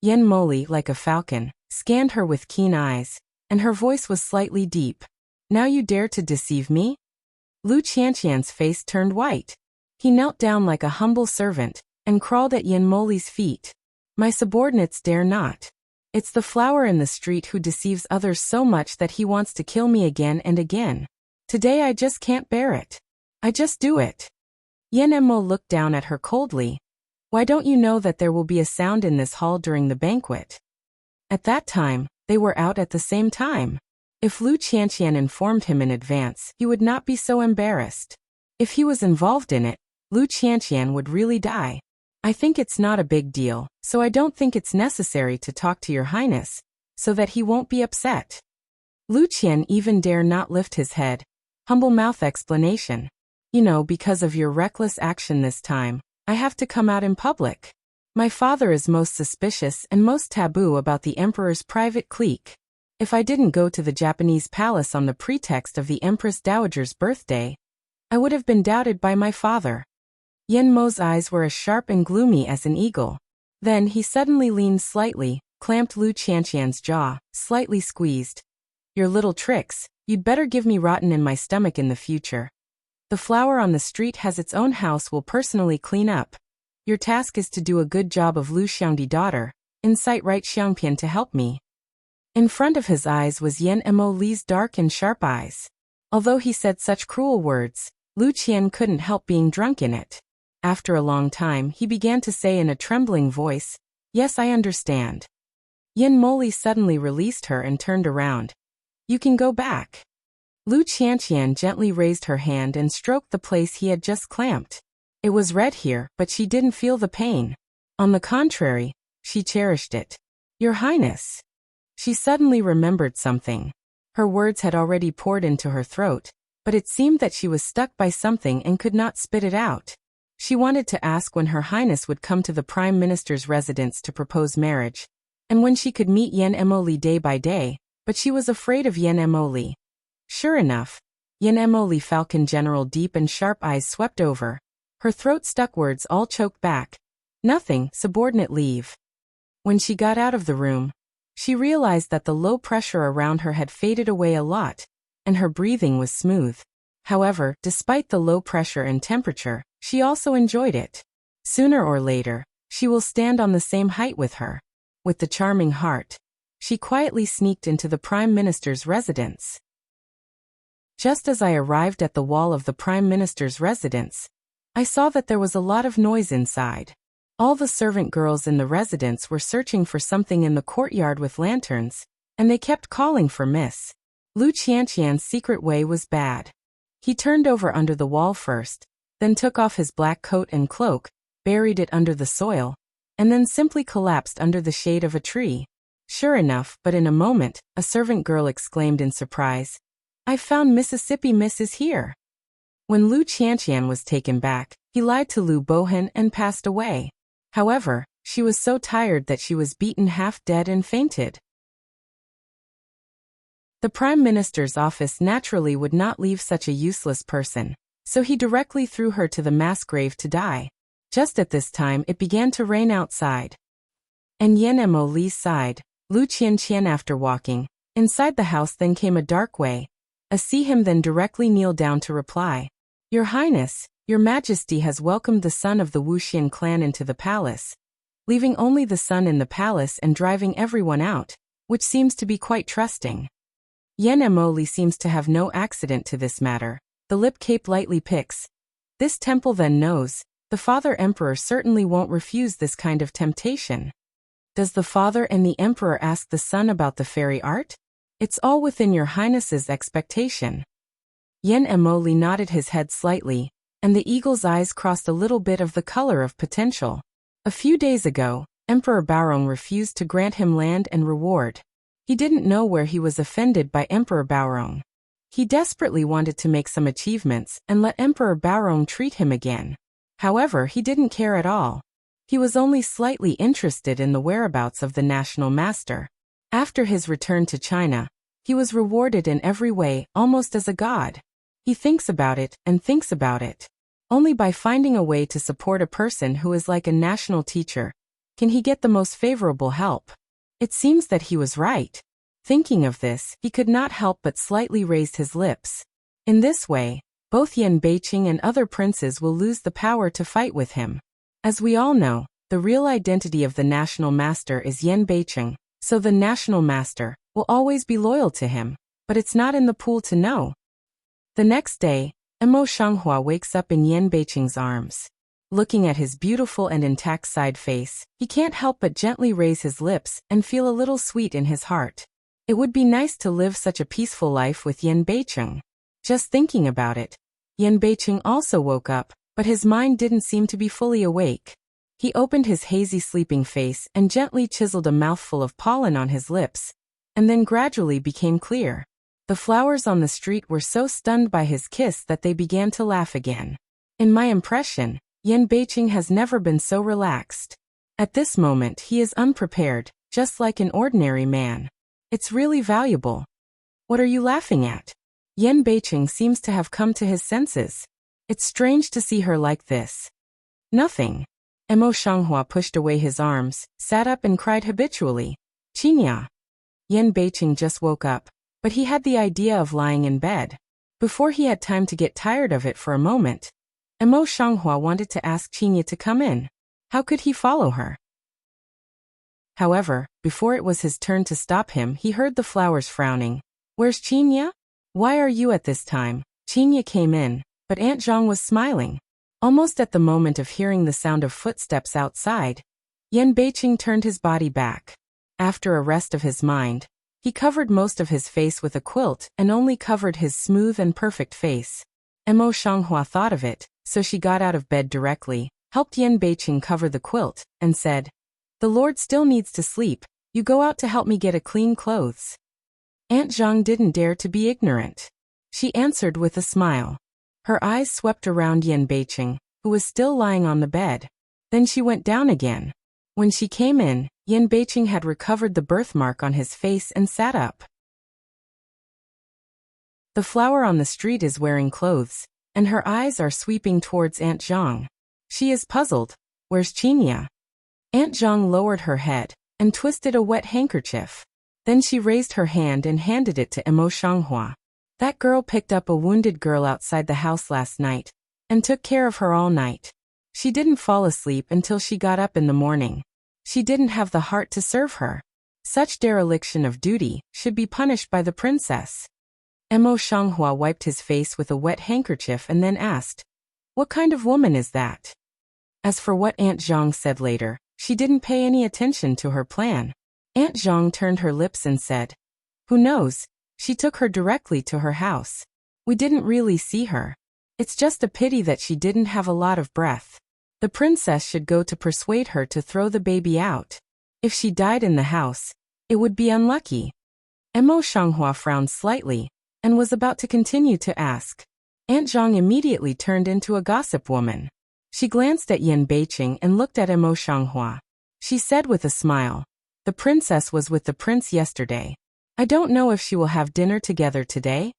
Yen Moli, like a falcon, scanned her with keen eyes, and her voice was slightly deep. Now you dare to deceive me? Lu Qianqian's face turned white. He knelt down like a humble servant, and crawled at Yen Moli's feet. My subordinates dare not. It's the flower in the street who deceives others so much that he wants to kill me again and again. Today I just can't bear it. I just do it. Yen Mo looked down at her coldly. Why don't you know that there will be a sound in this hall during the banquet? At that time, they were out at the same time. If Lu Qianqian informed him in advance, he would not be so embarrassed. If he was involved in it, Lu Qianqian would really die. I think it's not a big deal, so I don't think it's necessary to talk to your highness, so that he won't be upset. Lu Qian even dare not lift his head. Humble mouth explanation. You know, because of your reckless action this time, I have to come out in public. My father is most suspicious and most taboo about the emperor's private clique. If I didn't go to the Japanese palace on the pretext of the Empress Dowager's birthday, I would have been doubted by my father. Yen Mo's eyes were as sharp and gloomy as an eagle. Then he suddenly leaned slightly, clamped Lu Qianqian's jaw, slightly squeezed. Your little tricks, you'd better give me rotten in my stomach in the future. The flower on the street has its own house will personally clean up. Your task is to do a good job of Lu Xiangdi daughter, incite right Xiangpian to help me. In front of his eyes was Yen Mo Li's dark and sharp eyes. Although he said such cruel words, Lu Qian couldn't help being drunk in it. After a long time he began to say in a trembling voice, Yes, I understand. Yen Moli suddenly released her and turned around. You can go back. Lu Qianqian gently raised her hand and stroked the place he had just clamped. It was red here, but she didn't feel the pain. On the contrary, she cherished it. Your Highness. She suddenly remembered something. Her words had already poured into her throat, but it seemed that she was stuck by something and could not spit it out. She wanted to ask when Her Highness would come to the Prime Minister's residence to propose marriage, and when she could meet Yen Mo Li day by day, but she was afraid of Yen Mo Li. Sure enough, Yen Mo Li Falcon General deep and sharp eyes swept over. Her throat stuck, words all choked back. Nothing, subordinate, leave. When she got out of the room, she realized that the low pressure around her had faded away a lot, and her breathing was smooth. However, despite the low pressure and temperature, she also enjoyed it. Sooner or later, she will stand on the same height with her. With the charming heart, she quietly sneaked into the Prime Minister's residence. Just as I arrived at the wall of the Prime Minister's residence, I saw that there was a lot of noise inside. All the servant girls in the residence were searching for something in the courtyard with lanterns, and they kept calling for Miss. Lu Qianqian's secret way was bad. He turned over under the wall first, then took off his black coat and cloak, buried it under the soil, and then simply collapsed under the shade of a tree. Sure enough, but in a moment, a servant girl exclaimed in surprise, I found Mississippi Miss is here. When Lu Qianqian was taken back, he lied to Lu Bohan and passed away. However, she was so tired that she was beaten half dead and fainted. The Prime Minister's office naturally would not leave such a useless person, so he directly threw her to the mass grave to die. Just at this time it began to rain outside. And Yen Mo Li sighed. Lu Qianqian, after walking inside the house, then came a dark way. See him then directly kneel down to reply. Your Highness, Your Majesty has welcomed the son of the Wuxian clan into the palace, leaving only the son in the palace and driving everyone out, which seems to be quite trusting. Yen Mo Li seems to have no accident to this matter. The lip cape lightly picks. This temple then knows, the father emperor certainly won't refuse this kind of temptation. Does the father and the emperor ask the son about the fairy art? It's all within your highness's expectation. Yen Mo Li nodded his head slightly, and the eagle's eyes crossed a little bit of the color of potential. A few days ago, Emperor Baorong refused to grant him land and reward. He didn't know where he was offended by Emperor Baorong. He desperately wanted to make some achievements and let Emperor Baorong treat him again. However, he didn't care at all. He was only slightly interested in the whereabouts of the national master. After his return to China, he was rewarded in every way, almost as a god. He thinks about it and thinks about it. Only by finding a way to support a person who is like a national teacher, Can he get the most favorable help? It seems that he was right. Thinking of this, he could not help but slightly raise his lips. In this way, both Yan Beiqing and other princes will lose the power to fight with him. As we all know, the real identity of the national master is Yan Beiqing, so the national master will always be loyal to him, but it's not in the pool to know. The next day, Emo Shanghua wakes up in Yan Beiqing's arms. Looking at his beautiful and intact side face, he can't help but gently raise his lips and feel a little sweet in his heart. It would be nice to live such a peaceful life with Yan Beiqing. Just thinking about it, Yan Beiqing also woke up, but his mind didn't seem to be fully awake. He opened his hazy sleeping face and gently chiseled a mouthful of pollen on his lips, and then gradually became clear. The flowers on the street were so stunned by his kiss that they began to laugh again. In my impression, Yan Beiqing has never been so relaxed. At this moment he is unprepared, just like an ordinary man. It's really valuable. What are you laughing at? Yan Beiqing seems to have come to his senses. It's strange to see her like this. Nothing. Emo Shanghua pushed away his arms, sat up and cried habitually. Qinya. Yan Beiqing just woke up, but he had the idea of lying in bed. Before he had time to get tired of it for a moment, Emo Shanghua wanted to ask Qinya to come in. How could he follow her? However, before it was his turn to stop him, he heard the flowers frowning. Where's Qinya? Why are you at this time? Qinya came in, but Aunt Zhang was smiling. Almost at the moment of hearing the sound of footsteps outside, Yan Beiqing turned his body back. After a rest of his mind, he covered most of his face with a quilt and only covered his smooth and perfect face. Emo Shanghua thought of it, so she got out of bed directly, helped Yan Beiqing cover the quilt, and said, "The Lord still needs to sleep. You go out to help me get a clean clothes." Aunt Zhang didn't dare to be ignorant. She answered with a smile. Her eyes swept around Yan Beiqing, who was still lying on the bed. Then she went down again. When she came in, Yan Beiqing had recovered the birthmark on his face and sat up. The flower on the street is wearing clothes, and her eyes are sweeping towards Aunt Zhang. She is puzzled. Where's Qinya? Aunt Zhang lowered her head and twisted a wet handkerchief. Then she raised her hand and handed it to Emo Shanghua. That girl picked up a wounded girl outside the house last night and took care of her all night. She didn't fall asleep until she got up in the morning. She didn't have the heart to serve her. Such dereliction of duty should be punished by the princess. Emo Shanghua wiped his face with a wet handkerchief and then asked, "What kind of woman is that?" As for what Aunt Zhang said later, she didn't pay any attention to her plan. Aunt Zhang turned her lips and said, "Who knows? She took her directly to her house. We didn't really see her. It's just a pity that she didn't have a lot of breath. The princess should go to persuade her to throw the baby out. If she died in the house, it would be unlucky." Emo Shanghua frowned slightly and was about to continue to ask. Aunt Zhang immediately turned into a gossip woman. She glanced at Yan Beiqing and looked at Emo Shanghua. She said with a smile, "The princess was with the prince yesterday. I don't know if she will have dinner together today."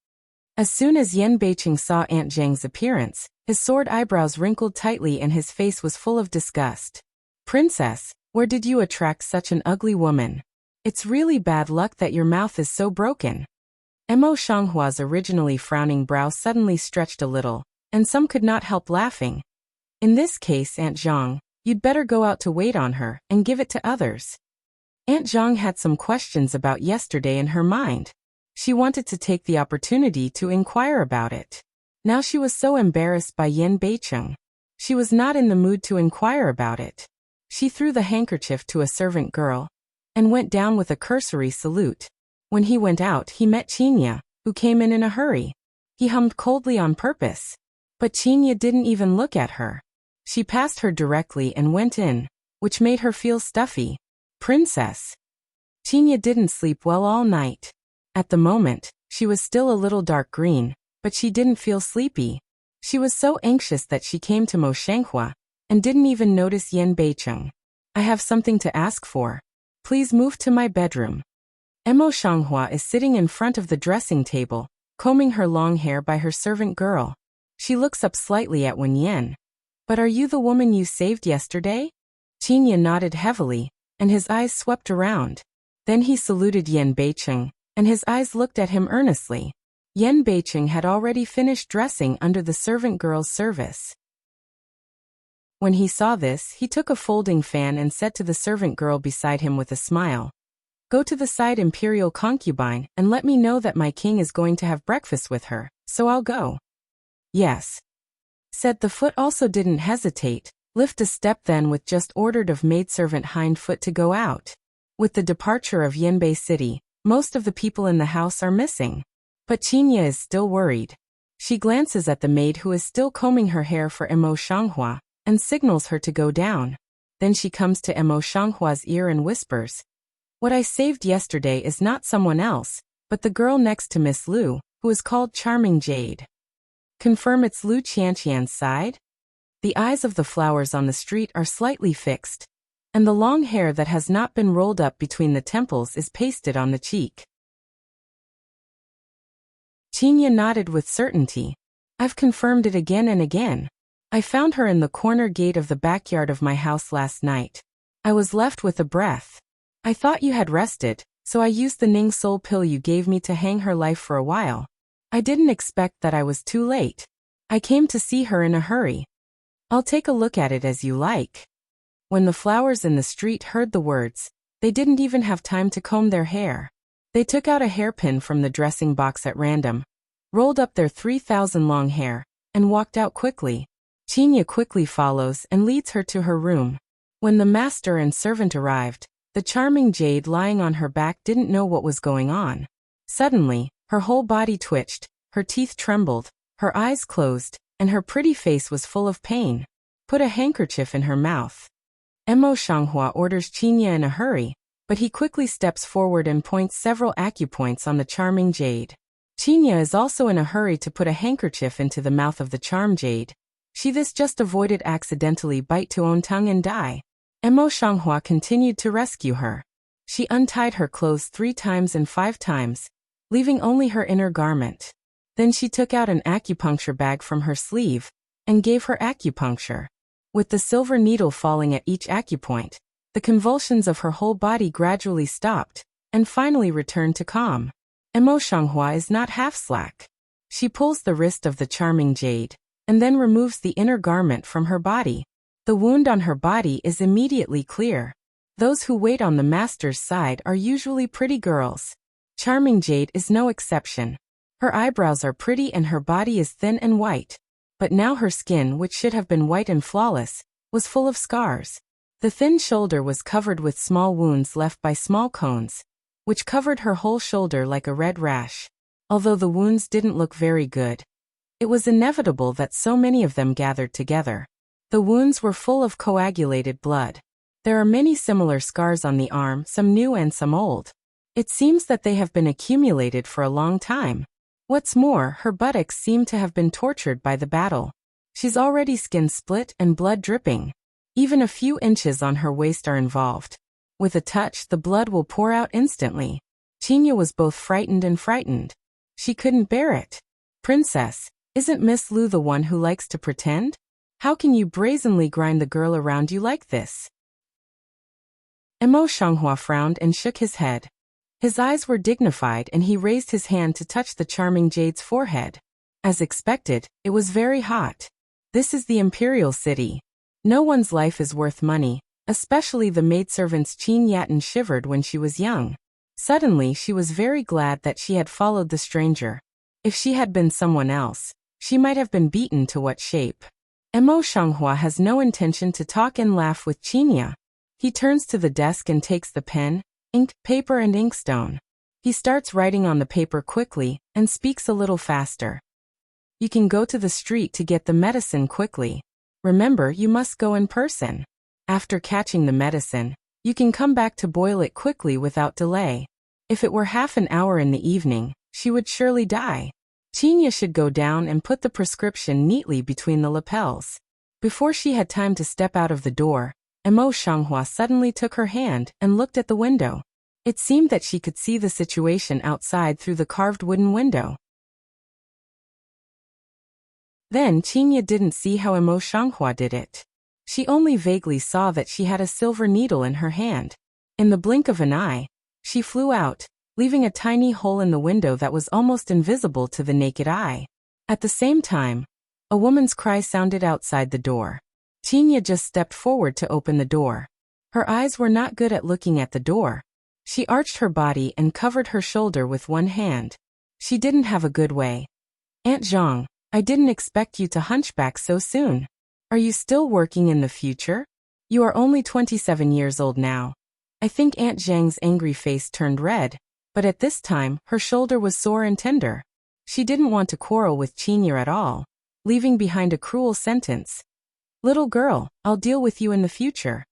As soon as Yan Beiqing saw Aunt Zhang's appearance, his sword eyebrows wrinkled tightly and his face was full of disgust. "Princess, where did you attract such an ugly woman? It's really bad luck that your mouth is so broken." Emo Shanghua's originally frowning brow suddenly stretched a little, and some could not help laughing. "In this case, Aunt Zhang, you'd better go out to wait on her and give it to others." Aunt Zhang had some questions about yesterday in her mind. She wanted to take the opportunity to inquire about it. Now she was so embarrassed by Yan Beiqing. She was not in the mood to inquire about it. She threw the handkerchief to a servant girl and went down with a cursory salute. When he went out, he met Qinya, who came in a hurry. He hummed coldly on purpose, but Qinya didn't even look at her. She passed her directly and went in, which made her feel stuffy. "Princess." Qinya didn't sleep well all night. At the moment, she was still a little dark green, but she didn't feel sleepy. She was so anxious that she came to Mo Shanghua and didn't even notice Yan Beiqing. "I have something to ask for. Please move to my bedroom." Emo Shanghua is sitting in front of the dressing table, combing her long hair by her servant girl. She looks up slightly at Wen Yan. "But are you the woman you saved yesterday?" Qinya nodded heavily, and his eyes swept around. Then he saluted Yan Beicheng, and his eyes looked at him earnestly. Yan Beicheng had already finished dressing under the servant girl's service. When he saw this, he took a folding fan and said to the servant girl beside him with a smile, "Go to the side imperial concubine and let me know that my king is going to have breakfast with her, so I'll go." "Yes," said the foot. Also didn't hesitate, lift a step, then with just ordered of maidservant hind foot to go out. With the departure of Yanbei City, most of the people in the house are missing. But Qinya is still worried. She glances at the maid who is still combing her hair for Emo Shanghua, and signals her to go down. Then she comes to Emo Shanghua's ear and whispers, "What I saved yesterday is not someone else, but the girl next to Miss Lu, who is called Charming Jade. Confirm it's Lu Qianqian's side?" The eyes of the flowers on the street are slightly fixed, and the long hair that has not been rolled up between the temples is pasted on the cheek. Qinya nodded with certainty. "I've confirmed it again and again. I found her in the corner gate of the backyard of my house last night. I was left with a breath. I thought you had rested, so I used the Ning Soul pill you gave me to hang her life for a while. I didn't expect that I was too late. I came to see her in a hurry. I'll take a look at it as you like." When the flowers in the street heard the words, they didn't even have time to comb their hair. They took out a hairpin from the dressing box at random, rolled up their 3,000 long hair, and walked out quickly. Qinya quickly follows and leads her to her room. When the master and servant arrived, the charming Jade lying on her back didn't know what was going on. Suddenly, her whole body twitched, her teeth trembled, her eyes closed, and her pretty face was full of pain. Put a handkerchief in her mouth. Emo Shanghua orders Qinya in a hurry, but he quickly steps forward and points several acupoints on the charming Jade. Qinya is also in a hurry to put a handkerchief into the mouth of the charm Jade. She this just avoided accidentally bite to own tongue and die. Emo Shanghua continued to rescue her. She untied her clothes 3 times and 5 times, leaving only her inner garment. Then she took out an acupuncture bag from her sleeve and gave her acupuncture. With the silver needle falling at each acupoint, the convulsions of her whole body gradually stopped and finally returned to calm. Emo Shanghua is not half slack. She pulls the wrist of the charming Jade and then removes the inner garment from her body. The wound on her body is immediately clear. Those who wait on the master's side are usually pretty girls. Charming Jade is no exception. Her eyebrows are pretty and her body is thin and white. But now her skin, which should have been white and flawless, was full of scars. The thin shoulder was covered with small wounds left by small cones, which covered her whole shoulder like a red rash. Although the wounds didn't look very good, it was inevitable that so many of them gathered together. The wounds were full of coagulated blood. There are many similar scars on the arm, some new and some old. It seems that they have been accumulated for a long time. What's more, her buttocks seem to have been tortured by the battle. She's already skin split and blood dripping. Even a few inches on her waist are involved. With a touch, the blood will pour out instantly. Qinya was both frightened and frightened. She couldn't bear it. "Princess, isn't Miss Lu the one who likes to pretend? How can you brazenly grind the girl around you like this?" Emo Shanghua frowned and shook his head. His eyes were dignified and he raised his hand to touch the charming Jade's forehead. As expected, it was very hot. This is the imperial city. No one's life is worth money, especially the maidservant's. Qin Yatin shivered when she was young. Suddenly she was very glad that she had followed the stranger. If she had been someone else, she might have been beaten to what shape. Emo Shanghua has no intention to talk and laugh with Qinya. He turns to the desk and takes the pen, ink, paper and inkstone. He starts writing on the paper quickly and speaks a little faster. "You can go to the street to get the medicine quickly. Remember, you must go in person. After catching the medicine, you can come back to boil it quickly without delay. If it were half an hour in the evening, she would surely die." Qinya should go down and put the prescription neatly between the lapels. Before she had time to step out of the door, Emo Shanghua suddenly took her hand and looked at the window. It seemed that she could see the situation outside through the carved wooden window. Then Qinya didn't see how Emo Shanghua did it. She only vaguely saw that she had a silver needle in her hand. In the blink of an eye, she flew out, leaving a tiny hole in the window that was almost invisible to the naked eye. At the same time, a woman's cry sounded outside the door. Chinya just stepped forward to open the door. Her eyes were not good at looking at the door. She arched her body and covered her shoulder with one hand. She didn't have a good way. Aunt Zhang, I didn't expect you to hunchback so soon. Are you still working in the future? You are only 27 years old now. I think Aunt Zhang's angry face turned red, but at this time, her shoulder was sore and tender. She didn't want to quarrel with Chinya at all, leaving behind a cruel sentence. Little girl, I'll deal with you in the future.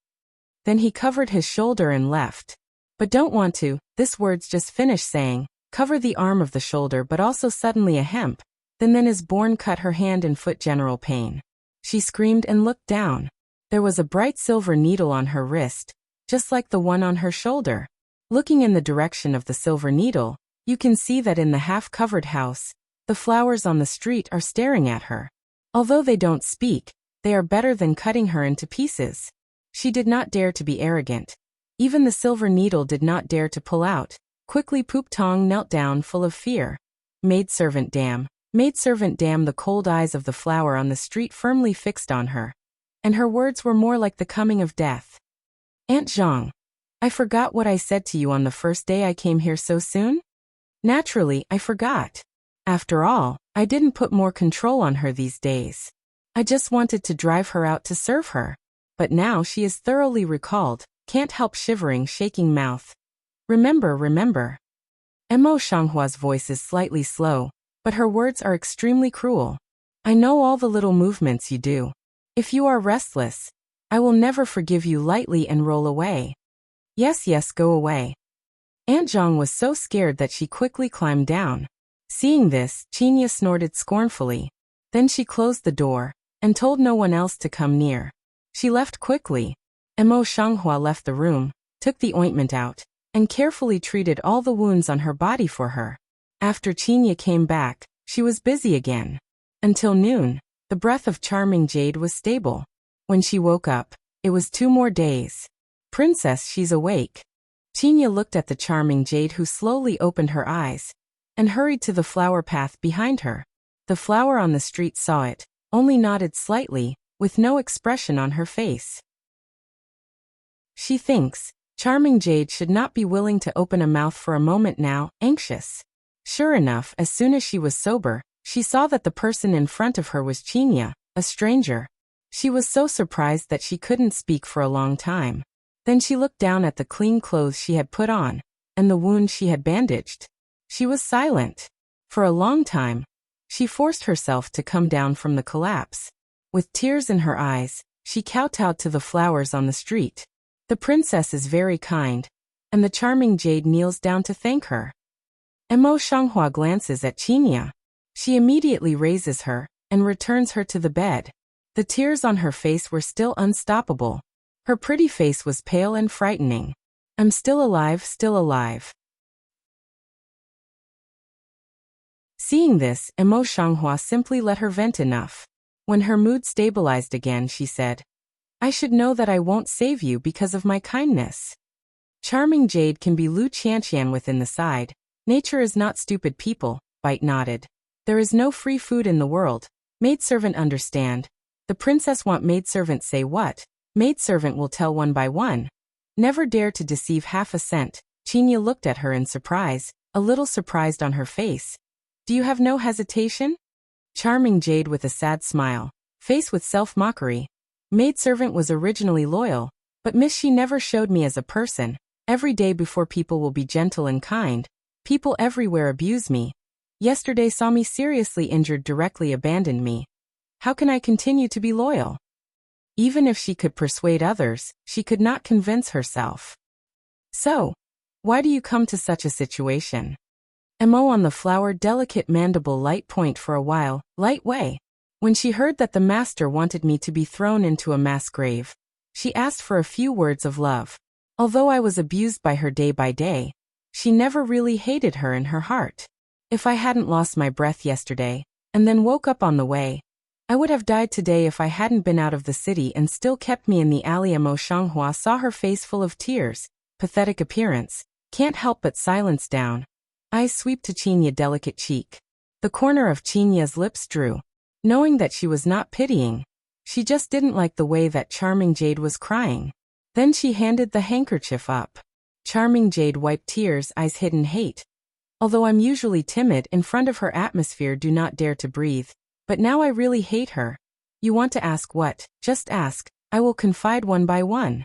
Then he covered his shoulder and left. But don't want to, this words just finished saying, cover the arm of the shoulder but also suddenly a hemp, then his born cut her hand and foot general pain. She screamed and looked down. There was a bright silver needle on her wrist, just like the one on her shoulder. Looking in the direction of the silver needle, you can see that in the half-covered house, the flowers on the street are staring at her. Although they don't speak, they are better than cutting her into pieces. She did not dare to be arrogant. Even the silver needle did not dare to pull out. Quickly Poop Tong knelt down full of fear. Maidservant damn. Maidservant damn, the cold eyes of the flower on the street firmly fixed on her. And her words were more like the coming of death. Aunt Zhang, I forgot what I said to you on the first day I came here so soon? Naturally, I forgot. After all, I didn't put more control on her these days. I just wanted to drive her out to serve her. But now she is thoroughly recalled, can't help shivering, shaking mouth. Remember. Mo Shanghua's voice is slightly slow, but her words are extremely cruel. I know all the little movements you do. If you are restless, I will never forgive you lightly and roll away. Yes, go away. Aunt Zhang was so scared that she quickly climbed down. Seeing this, Chinya snorted scornfully. Then she closed the door, and told no one else to come near. She left quickly. Mo Shanghua left the room, took the ointment out, and carefully treated all the wounds on her body for her. After Chinya came back, she was busy again. Until noon, the breath of charming jade was stable. When she woke up, it was 2 more days. Princess, she's awake. Chinya looked at the charming jade, who slowly opened her eyes and hurried to the flower path behind her. The flower on the street saw it, only nodded slightly, with no expression on her face. She thinks, charming jade should not be willing to open a mouth for a moment now, anxious. Sure enough, as soon as she was sober, she saw that the person in front of her was Chinya, a stranger. She was so surprised that she couldn't speak for a long time. Then she looked down at the clean clothes she had put on, and the wound she had bandaged. She was silent. For a long time, she forced herself to come down from the collapse. With tears in her eyes, she kowtowed to the flowers on the street. The princess is very kind, and the charming jade kneels down to thank her. Mo Shanghua glances at Chinya. She immediately raises her, and returns her to the bed. The tears on her face were still unstoppable. Her pretty face was pale and frightening. I'm still alive, still alive. Seeing this, Mo Shanghua simply let her vent enough. When her mood stabilized again, she said, I should know that I won't save you because of my kindness. Charming jade can be Lu Qianqian within the side. Nature is not stupid people, Bite nodded. There is no free food in the world. Maidservant understand. The princess want maidservant say what? Maidservant will tell one by one. Never dare to deceive half a cent. Chinya looked at her in surprise, a little surprised on her face. Do you have no hesitation? Charming jade with a sad smile, face with self-mockery. Maidservant was originally loyal, but miss, she never showed me as a person. Every day before people will be gentle and kind. People everywhere abuse me. Yesterday saw me seriously injured, directly abandoned me. How can I continue to be loyal? Even if she could persuade others, she could not convince herself. So, why do you come to such a situation? Mo on the flower, delicate mandible, light point for a while, light way. When she heard that the master wanted me to be thrown into a mass grave, she asked for a few words of love. Although I was abused by her day by day, she never really hated her in her heart. If I hadn't lost my breath yesterday, and then woke up on the way, I would have died today if I hadn't been out of the city and still kept me in the alley. Emo Shanghua saw her face full of tears, pathetic appearance, can't help but silence down. Eyes sweep to Qinya delicate cheek. The corner of Qinya's lips drew. Knowing that she was not pitying, she just didn't like the way that Charming Jade was crying. Then she handed the handkerchief up. Charming Jade wiped tears, eyes hidden hate. Although I'm usually timid in front of her atmosphere, do not dare to breathe. But now I really hate her. You want to ask what? Just ask. I will confide one by one.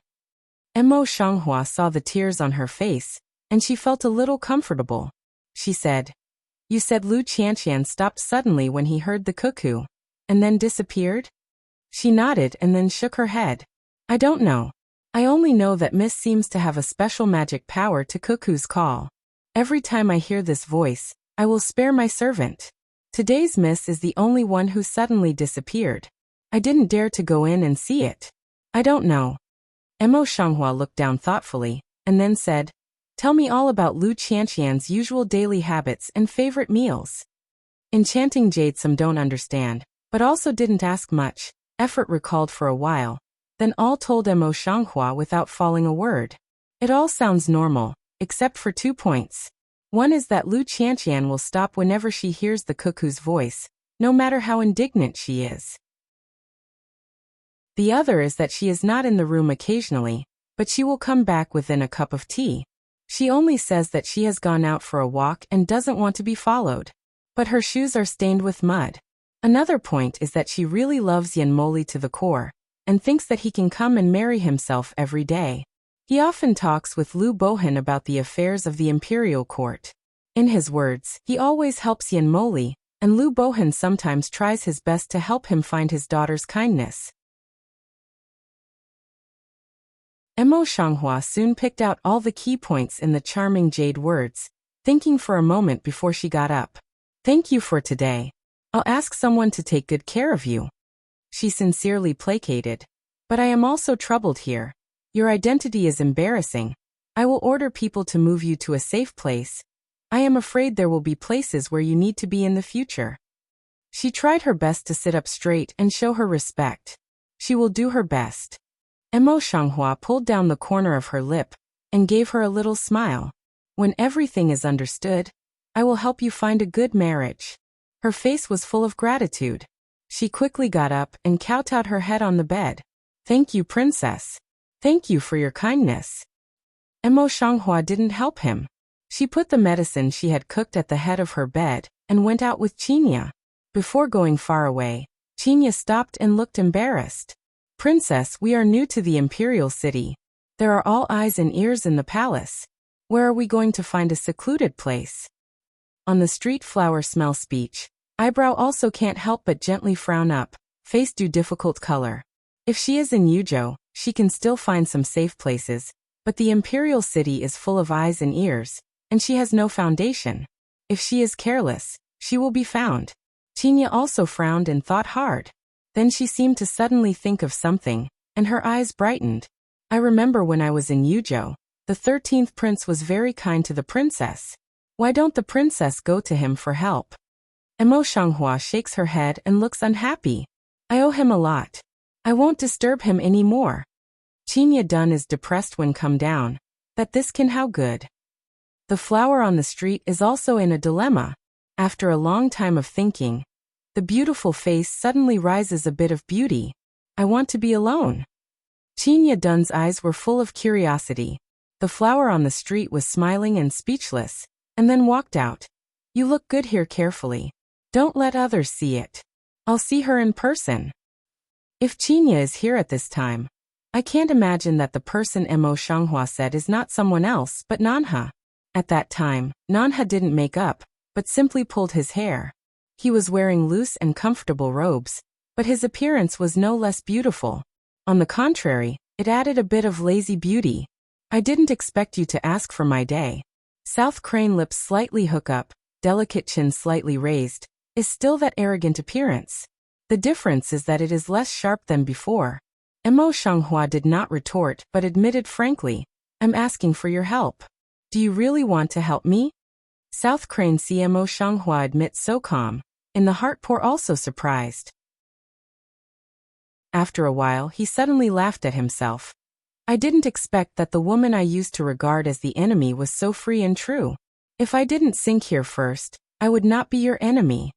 Emo Shanghua saw the tears on her face, and she felt a little comfortable. She said, "You said Lu Qianqian stopped suddenly when he heard the cuckoo, and then disappeared?" She nodded and then shook her head. "I don't know. I only know that Miss seems to have a special magic power to cuckoo's call. Every time I hear this voice, I will spare my servant. Today's Miss is the only one who suddenly disappeared. I didn't dare to go in and see it. I don't know." Emo Shanghua looked down thoughtfully, and then said, "Tell me all about Lu Qianqian's usual daily habits and favorite meals." Enchanting Jade some don't understand, but also didn't ask much. Effort recalled for a while, then all told Emo Shanghua without falling a word. It all sounds normal, except for 2 points. One is that Lu Qianqian will stop whenever she hears the cuckoo's voice, no matter how indignant she is. The other is that she is not in the room occasionally, but she will come back within a cup of tea. She only says that she has gone out for a walk and doesn't want to be followed. But her shoes are stained with mud. Another point is that she really loves Yanmoli to the core, and thinks that he can come and marry himself every day. He often talks with Lu Bohan about the affairs of the imperial court. In his words, he always helps Yanmoli, and Lu Bohan sometimes tries his best to help him find his daughter's kindness. Emo Shanghua soon picked out all the key points in the Charming Jade words, thinking for a moment before she got up. "Thank you for today. I'll ask someone to take good care of you." She sincerely placated. "But I am also troubled here. Your identity is embarrassing. I will order people to move you to a safe place. I am afraid there will be places where you need to be in the future." She tried her best to sit up straight and show her respect. She will do her best. Emo Shanghua pulled down the corner of her lip and gave her a little smile. "When everything is understood, I will help you find a good marriage." Her face was full of gratitude. She quickly got up and kowtowed her head on the bed. "Thank you, princess. Thank you for your kindness." Emo Shanghua didn't help him. She put the medicine she had cooked at the head of her bed and went out with Qinya. Before going far away, Qinya stopped and looked embarrassed. "Princess, we are new to the imperial city. There are all eyes and ears in the palace. Where are we going to find a secluded place?" On the street flower smell speech, eyebrow also can't help but gently frown up, face do difficult color. If she is in Yuzhou, she can still find some safe places, but the imperial city is full of eyes and ears, and she has no foundation. If she is careless, she will be found. Qinya also frowned and thought hard. Then she seemed to suddenly think of something, and her eyes brightened. "I remember when I was in Yuzhou, the 13th prince was very kind to the princess. Why don't the princess go to him for help?" Emo Shanghua shakes her head and looks unhappy. "I owe him a lot. I won't disturb him any more." Qinya Dun is depressed when come down. That this can how good. The flower on the street is also in a dilemma. After a long time of thinking, the beautiful face suddenly rises a bit of beauty. "I want to be alone." Qinya Dun's eyes were full of curiosity. The flower on the street was smiling and speechless, and then walked out. "You look good here. Carefully. Don't let others see it. I'll see her in person." If Qinya is here at this time, I can't imagine that the person Emo Shanghua said is not someone else but Nanha. At that time, Nanha didn't make up, but simply pulled his hair. He was wearing loose and comfortable robes, but his appearance was no less beautiful. On the contrary, it added a bit of lazy beauty. "I didn't expect you to ask for my day." South Crane lips slightly hook up, delicate chin slightly raised, is still that arrogant appearance. The difference is that it is less sharp than before. Emo Shanghua did not retort but admitted frankly, "I'm asking for your help." "Do you really want to help me?" South Crane see Emo Shanghua admit so calm, in the heart poor also surprised. After a while, he suddenly laughed at himself. I didn't expect that the woman I used to regard as the enemy was so free and true. If I didn't sink here first, I would not be your enemy.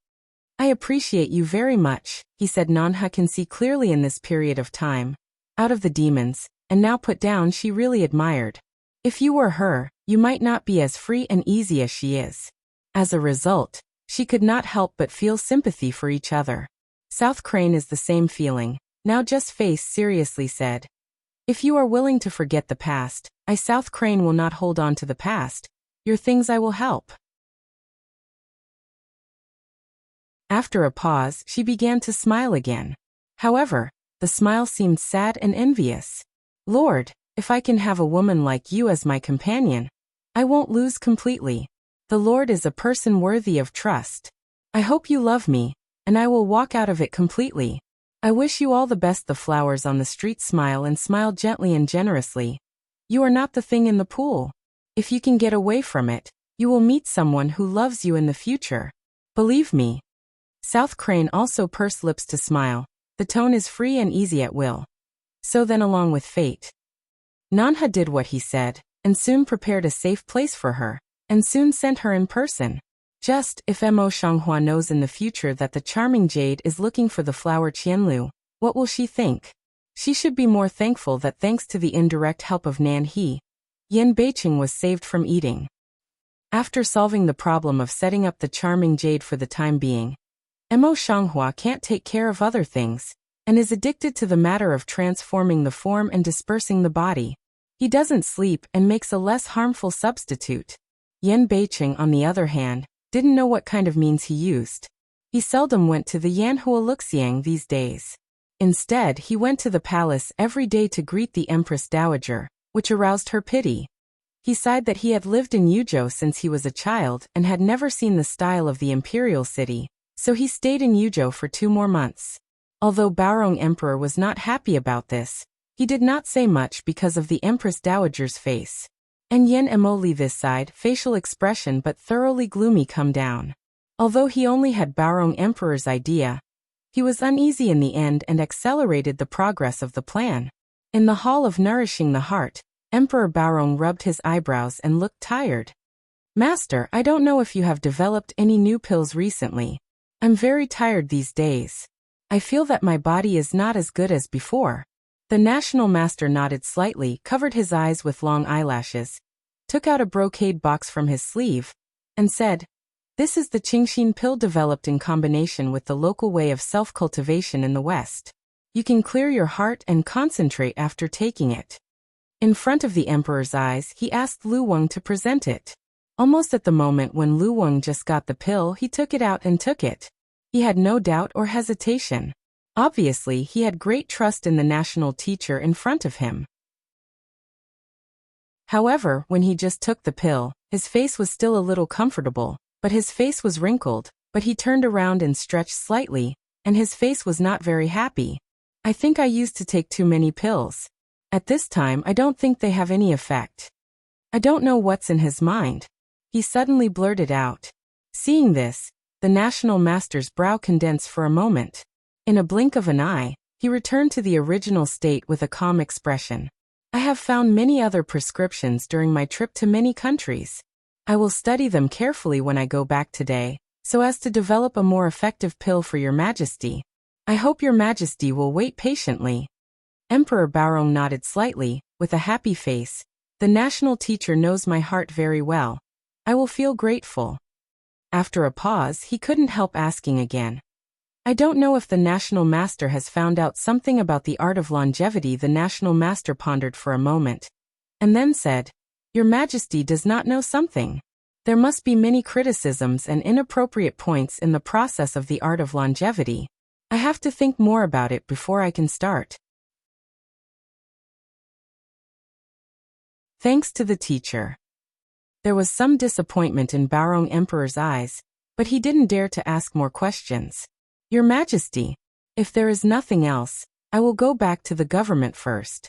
I appreciate you very much, he said. Nanha can see clearly in this period of time, out of the demons, and now put down, she really admired. If you were her, you might not be as free and easy as she is. As a result, she could not help but feel sympathy for each other. South Crane is the same feeling. Now just face seriously said. If you are willing to forget the past, I South Crane will not hold on to the past. Your things I will help. After a pause, she began to smile again. However, the smile seemed sad and envious. Lord, if I can have a woman like you as my companion, I won't lose completely. The Lord is a person worthy of trust. I hope you love me, and I will walk out of it completely. I wish you all the best. The flowers on the street smile and smile gently and generously. You are not the thing in the pool. If you can get away from it, you will meet someone who loves you in the future. Believe me. South Crane also pursed lips to smile. The tone is free and easy at will. So then along with fate. Nanha did what he said, and soon prepared a safe place for her, and soon sent her in person. Just, if Mo Shanghua knows in the future that the charming jade is looking for the flower Qianlu, what will she think? She should be more thankful that thanks to the indirect help of Nan He, Yan Beiqing was saved from eating. After solving the problem of setting up the charming jade for the time being, Mo Shanghua can't take care of other things, and is addicted to the matter of transforming the form and dispersing the body. He doesn't sleep and makes a less harmful substitute. Yan Beiqing, on the other hand, didn't know what kind of means he used. He seldom went to the Yanhua Luxiang these days. Instead, he went to the palace every day to greet the Empress Dowager, which aroused her pity. He sighed that he had lived in Yuzhou since he was a child and had never seen the style of the imperial city, so he stayed in Yuzhou for 2 more months. Although Baorong Emperor was not happy about this, he did not say much because of the Empress Dowager's face. And Yen Emoli this side, facial expression but thoroughly gloomy come down. Although he only had Baorong Emperor's idea, he was uneasy in the end and accelerated the progress of the plan. In the Hall of Nourishing the Heart, Emperor Baorong rubbed his eyebrows and looked tired. Master, I don't know if you have developed any new pills recently. I'm very tired these days. I feel that my body is not as good as before. The National Master nodded slightly, covered his eyes with long eyelashes, took out a brocade box from his sleeve, and said, "This is the Qingxin pill developed in combination with the local way of self-cultivation in the West. You can clear your heart and concentrate after taking it." In front of the Emperor's eyes, he asked Lu Wang to present it. Almost at the moment when Lu Wang just got the pill, he took it out and took it. He had no doubt or hesitation. Obviously, he had great trust in the national teacher in front of him. However, when he just took the pill, his face was still a little comfortable, but his face was wrinkled, but he turned around and stretched slightly, and his face was not very happy. I think I used to take too many pills. At this time, I don't think they have any effect. I don't know what's in his mind. He suddenly blurted out. Seeing this, the National Master's brow condensed for a moment. In a blink of an eye, he returned to the original state with a calm expression. I have found many other prescriptions during my trip to many countries. I will study them carefully when I go back today, so as to develop a more effective pill for your Majesty. I hope your Majesty will wait patiently. Emperor Baorong nodded slightly, with a happy face. The national teacher knows my heart very well. I will feel grateful. After a pause, he couldn't help asking again. I don't know if the National Master has found out something about the art of longevity. The National Master pondered for a moment, and then said, Your Majesty does not know something. There must be many criticisms and inappropriate points in the process of the art of longevity. I have to think more about it before I can start. Thanks to the teacher. There was some disappointment in Baorong Emperor's eyes, but he didn't dare to ask more questions. Your Majesty, if there is nothing else, I will go back to the government first.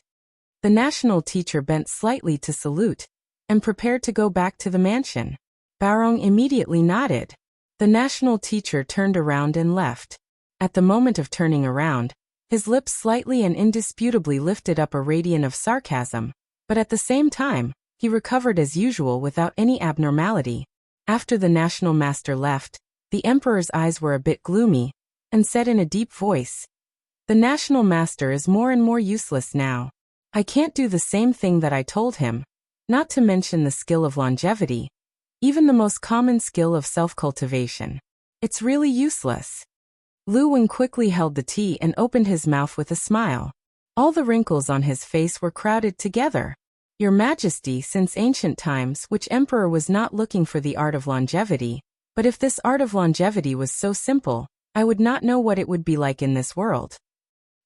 The national teacher bent slightly to salute, and prepared to go back to the mansion. Baorong immediately nodded. The national teacher turned around and left. At the moment of turning around, His lips slightly and indisputably lifted up a radiant of sarcasm, but at the same time, he recovered as usual without any abnormality. After the national master left, the emperor's eyes were a bit gloomy, and said in a deep voice, "The national master is more and more useless now. I can't do the same thing that I told him, not to mention the skill of longevity, even the most common skill of self-cultivation. It's really useless." Lu Wang quickly held the tea and opened his mouth with a smile. All the wrinkles on his face were crowded together. "Your Majesty, since ancient times, which emperor was not looking for the art of longevity? But if this art of longevity was so simple, I would not know what it would be like in this world."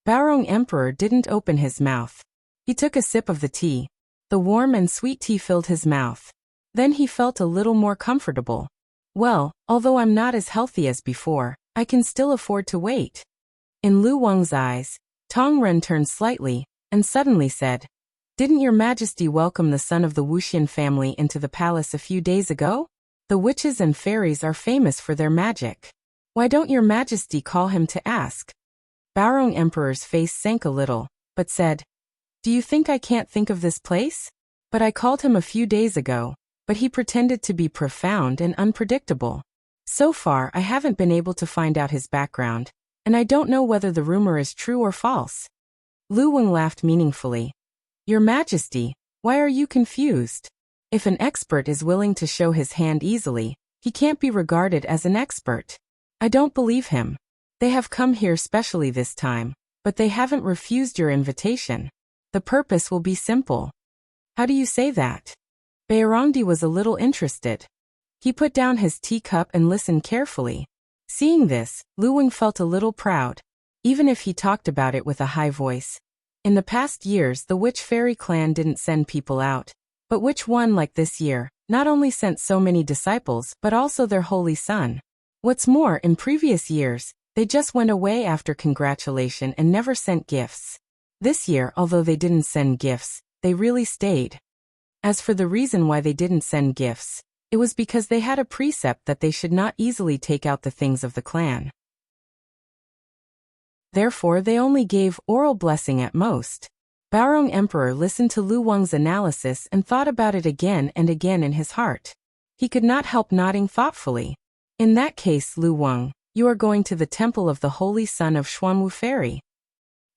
Baorong Emperor didn't open his mouth. He took a sip of the tea. The warm and sweet tea filled his mouth. Then he felt a little more comfortable. "Well, although I'm not as healthy as before, I can still afford to wait." In Lu Wang's eyes, Tong Ren turned slightly, and suddenly said, "Didn't your Majesty welcome the son of the Wuxian family into the palace a few days ago? The witches and fairies are famous for their magic. Why don't your Majesty call him to ask?" Baorong Emperor's face sank a little, but said, "Do you think I can't think of this place? But I called him a few days ago, but he pretended to be profound and unpredictable. So far I haven't been able to find out his background, and I don't know whether the rumor is true or false." Lu Wang laughed meaningfully. "Your Majesty, why are you confused? If an expert is willing to show his hand easily, he can't be regarded as an expert. I don't believe him. They have come here specially this time, but they haven't refused your invitation. The purpose will be simple." "How do you say that?" Baorongdi was a little interested. He put down his teacup and listened carefully. Seeing this, Lu Wang felt a little proud, even if he talked about it with a high voice. In the past years the witch fairy clan didn't send people out, but which one like this year, not only sent so many disciples but also their holy son. What's more, in previous years, they just went away after congratulation and never sent gifts. This year, although they didn't send gifts, they really stayed. As for the reason why they didn't send gifts, it was because they had a precept that they should not easily take out the things of the clan. Therefore they only gave oral blessing at most. Baorong Emperor listened to Lu Wang's analysis and thought about it again and again in his heart. He could not help nodding thoughtfully. "In that case, Lu Wang, you are going to the temple of the holy son of Xuanwu Fairy."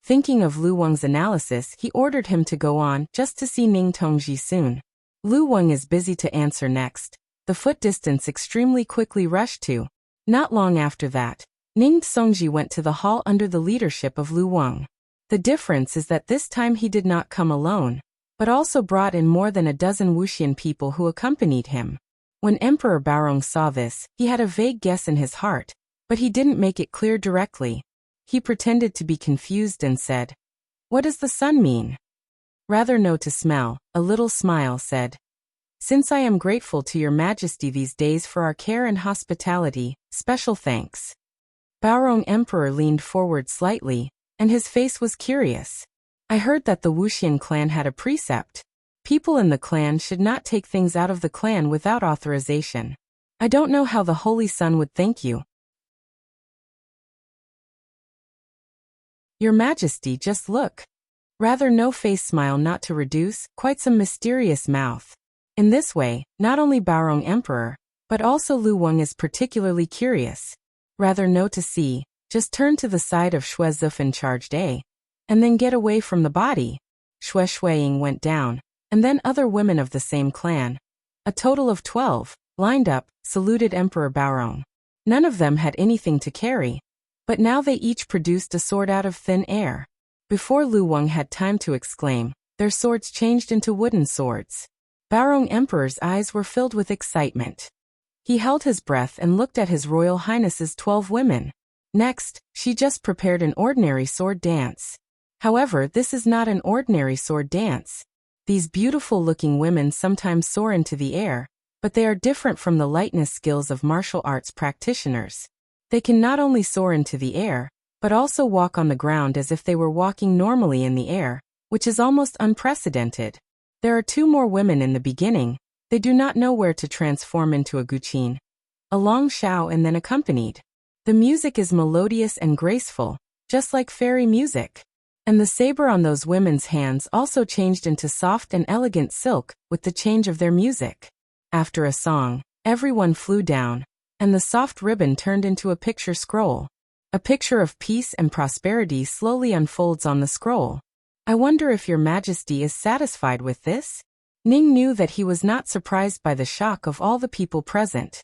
Thinking of Lu Wang's analysis, he ordered him to go on just to see Ning Tongji soon. Lu Wang is busy to answer next. The foot distance extremely quickly rushed to. Not long after that, Ning Tongji went to the hall under the leadership of Lu Wang. The difference is that this time he did not come alone, but also brought in more than a dozen Wuxian people who accompanied him. When Emperor Baorong saw this, he had a vague guess in his heart, but he didn't make it clear directly. He pretended to be confused and said, "What does the sun mean?" Rather no to smell, a little smile said, "Since I am grateful to your Majesty these days for our care and hospitality, special thanks." Baorong Emperor leaned forward slightly, and his face was curious. "I heard that the Wuxian clan had a precept. People in the clan should not take things out of the clan without authorization. I don't know how the Holy Sun would thank you." "Your Majesty, just look." Rather no-face smile not to reduce, quite some mysterious mouth. In this way, not only Baorong Emperor, but also Lu Wang is particularly curious. Rather no to see, just turn to the side of Xue Zifan charged A, and then get away from the body. Xue Shuiying went down, and then other women of the same clan, a total of 12, lined up, saluted Emperor Baorong. None of them had anything to carry, but now they each produced a sword out of thin air. Before Lu Wang had time to exclaim, their swords changed into wooden swords. Baorong Emperor's eyes were filled with excitement. He held his breath and looked at His Royal Highness's 12 women. Next, she just prepared an ordinary sword dance. However, this is not an ordinary sword dance. These beautiful-looking women sometimes soar into the air, but they are different from the lightness skills of martial arts practitioners. They can not only soar into the air, but also walk on the ground as if they were walking normally in the air, which is almost unprecedented. There are 2 more women in the beginning. They do not know where to transform into a guqin. A long shao and then accompanied. The music is melodious and graceful, just like fairy music. And the saber on those women's hands also changed into soft and elegant silk with the change of their music. After a song, everyone flew down, and the soft ribbon turned into a picture scroll. A picture of peace and prosperity slowly unfolds on the scroll. I wonder if your majesty is satisfied with this? Ning knew that he was not surprised by the shock of all the people present.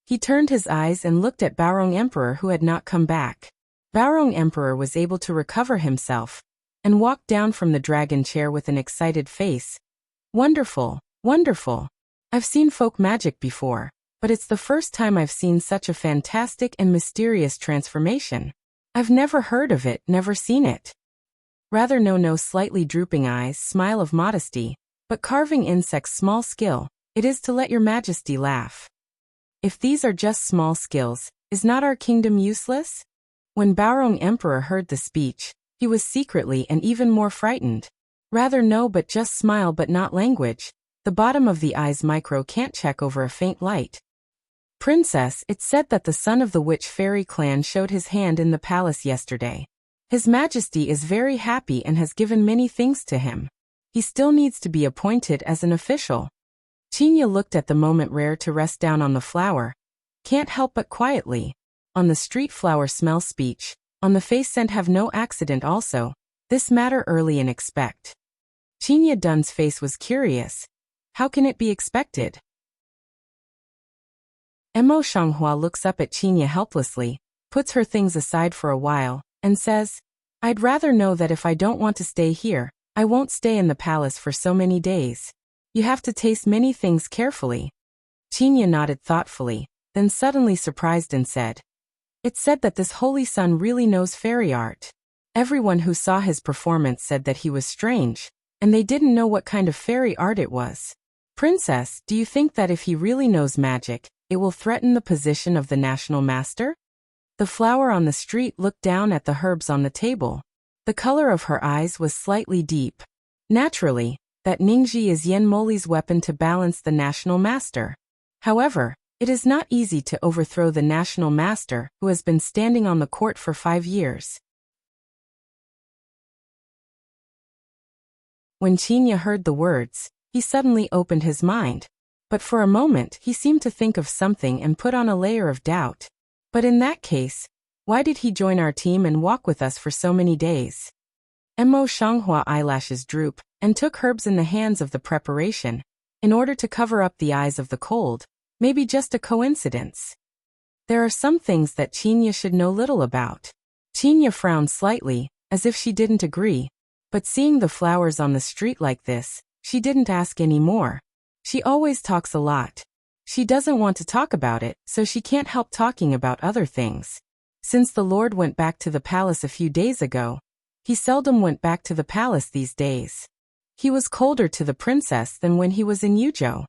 He turned his eyes and looked at Baorong Emperor, who had not come back. Baorong Emperor was able to recover himself and walked down from the dragon chair with an excited face. Wonderful, wonderful. I've seen folk magic before, but it's the first time I've seen such a fantastic and mysterious transformation. I've never heard of it, never seen it. Rather no slightly drooping eyes, smile of modesty, but carving insects small skill, it is to let your majesty laugh. If these are just small skills, is not our kingdom useless? When Baorong Emperor heard the speech, he was secretly and even more frightened. Rather no, but just smile, but not language. The bottom of the eyes micro can't check over a faint light. Princess, it's said that the son of the witch fairy clan showed his hand in the palace yesterday. His majesty is very happy and has given many things to him. He still needs to be appointed as an official. Qinya looked at the moment rare to rest down on the flower. Can't help but quietly. On the street flower smell speech. On the face scent have no accident also. This matter early and expect. Qinya Dun's face was curious. How can it be expected? Mo Shanghua looks up at Qinya helplessly, puts her things aside for a while, and says, I'd rather know that if I don't want to stay here, I won't stay in the palace for so many days. You have to taste many things carefully. Qinya nodded thoughtfully, then suddenly surprised and said, It's said that this holy son really knows fairy art. Everyone who saw his performance said that he was strange, and they didn't know what kind of fairy art it was. Princess, do you think that if he really knows magic, it will threaten the position of the national master? The flower on the street looked down at the herbs on the table. The color of her eyes was slightly deep. Naturally, that Ningji is Yen Moli's weapon to balance the national master. However, it is not easy to overthrow the national master who has been standing on the court for 5 years. When Qinya heard the words, he suddenly opened his mind. But for a moment he seemed to think of something and put on a layer of doubt. But in that case, why did he join our team and walk with us for so many days? Mo Shanghua eyelashes droop, and took herbs in the hands of the preparation, in order to cover up the eyes of the cold. Maybe just a coincidence. There are some things that Qinya should know little about. Qinya frowned slightly, as if she didn't agree, but seeing the flowers on the street like this, she didn't ask any more. She always talks a lot. She doesn't want to talk about it, so she can't help talking about other things. Since the Lord went back to the palace a few days ago, he seldom went back to the palace these days. He was colder to the princess than when he was in Yuzhou.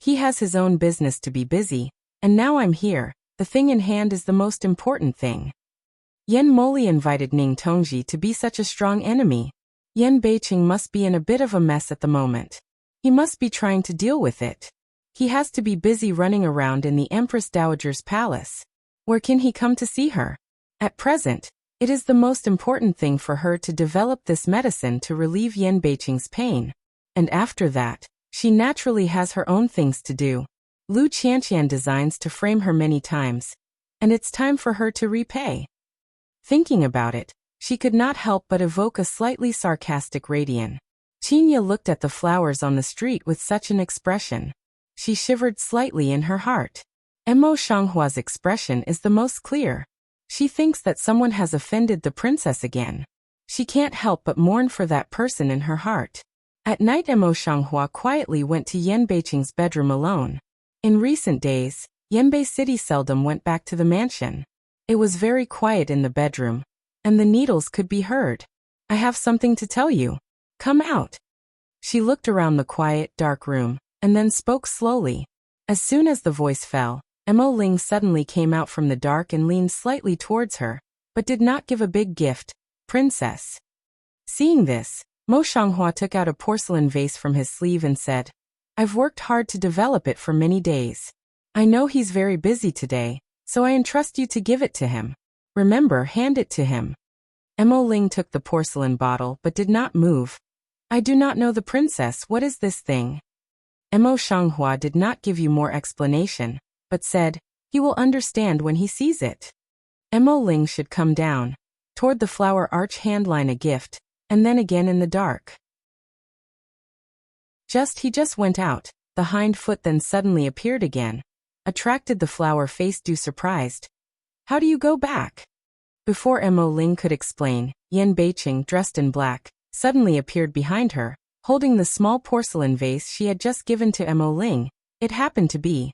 He has his own business to be busy, and now I'm here. The thing in hand is the most important thing. Yen Moli invited Ning Tongji to be such a strong enemy. Yen Beiqing must be in a bit of a mess at the moment. He must be trying to deal with it. He has to be busy running around in the Empress Dowager's palace. Where can he come to see her? At present, it is the most important thing for her to develop this medicine to relieve Yen Beiqing's pain. And after that, she naturally has her own things to do. Lu Qianqian designs to frame her many times, and it's time for her to repay. Thinking about it, she could not help but evoke a slightly sarcastic radiance. Qinya looked at the flowers on the street with such an expression. She shivered slightly in her heart. Mo Shanghua's expression is the most clear. She thinks that someone has offended the princess again. She can't help but mourn for that person in her heart. At night Mo Shanghua quietly went to Yen Beiqing's bedroom alone. In recent days, Yenbei City seldom went back to the mansion. It was very quiet in the bedroom, and the needles could be heard. I have something to tell you. Come out. She looked around the quiet, dark room, and then spoke slowly. As soon as the voice fell, Mo Ling suddenly came out from the dark and leaned slightly towards her, but did not give a big gift. Princess. Seeing this, Mo Shanghua took out a porcelain vase from his sleeve and said, I've worked hard to develop it for many days. I know he's very busy today, so I entrust you to give it to him. Remember, hand it to him. Emo Ling took the porcelain bottle but did not move. I do not know the princess, what is this thing? Emo Shanghua did not give you more explanation, but said, he will understand when he sees it. Emo Ling should come down. Toward the flower arch handline a gift, and then again in the dark. He just went out, the hind foot then suddenly appeared again. Attracted the flower face do surprised. How do you go back? Before Emo Ling could explain, Yan Beiqing, dressed in black, suddenly appeared behind her, holding the small porcelain vase she had just given to Emo Ling. It happened to be.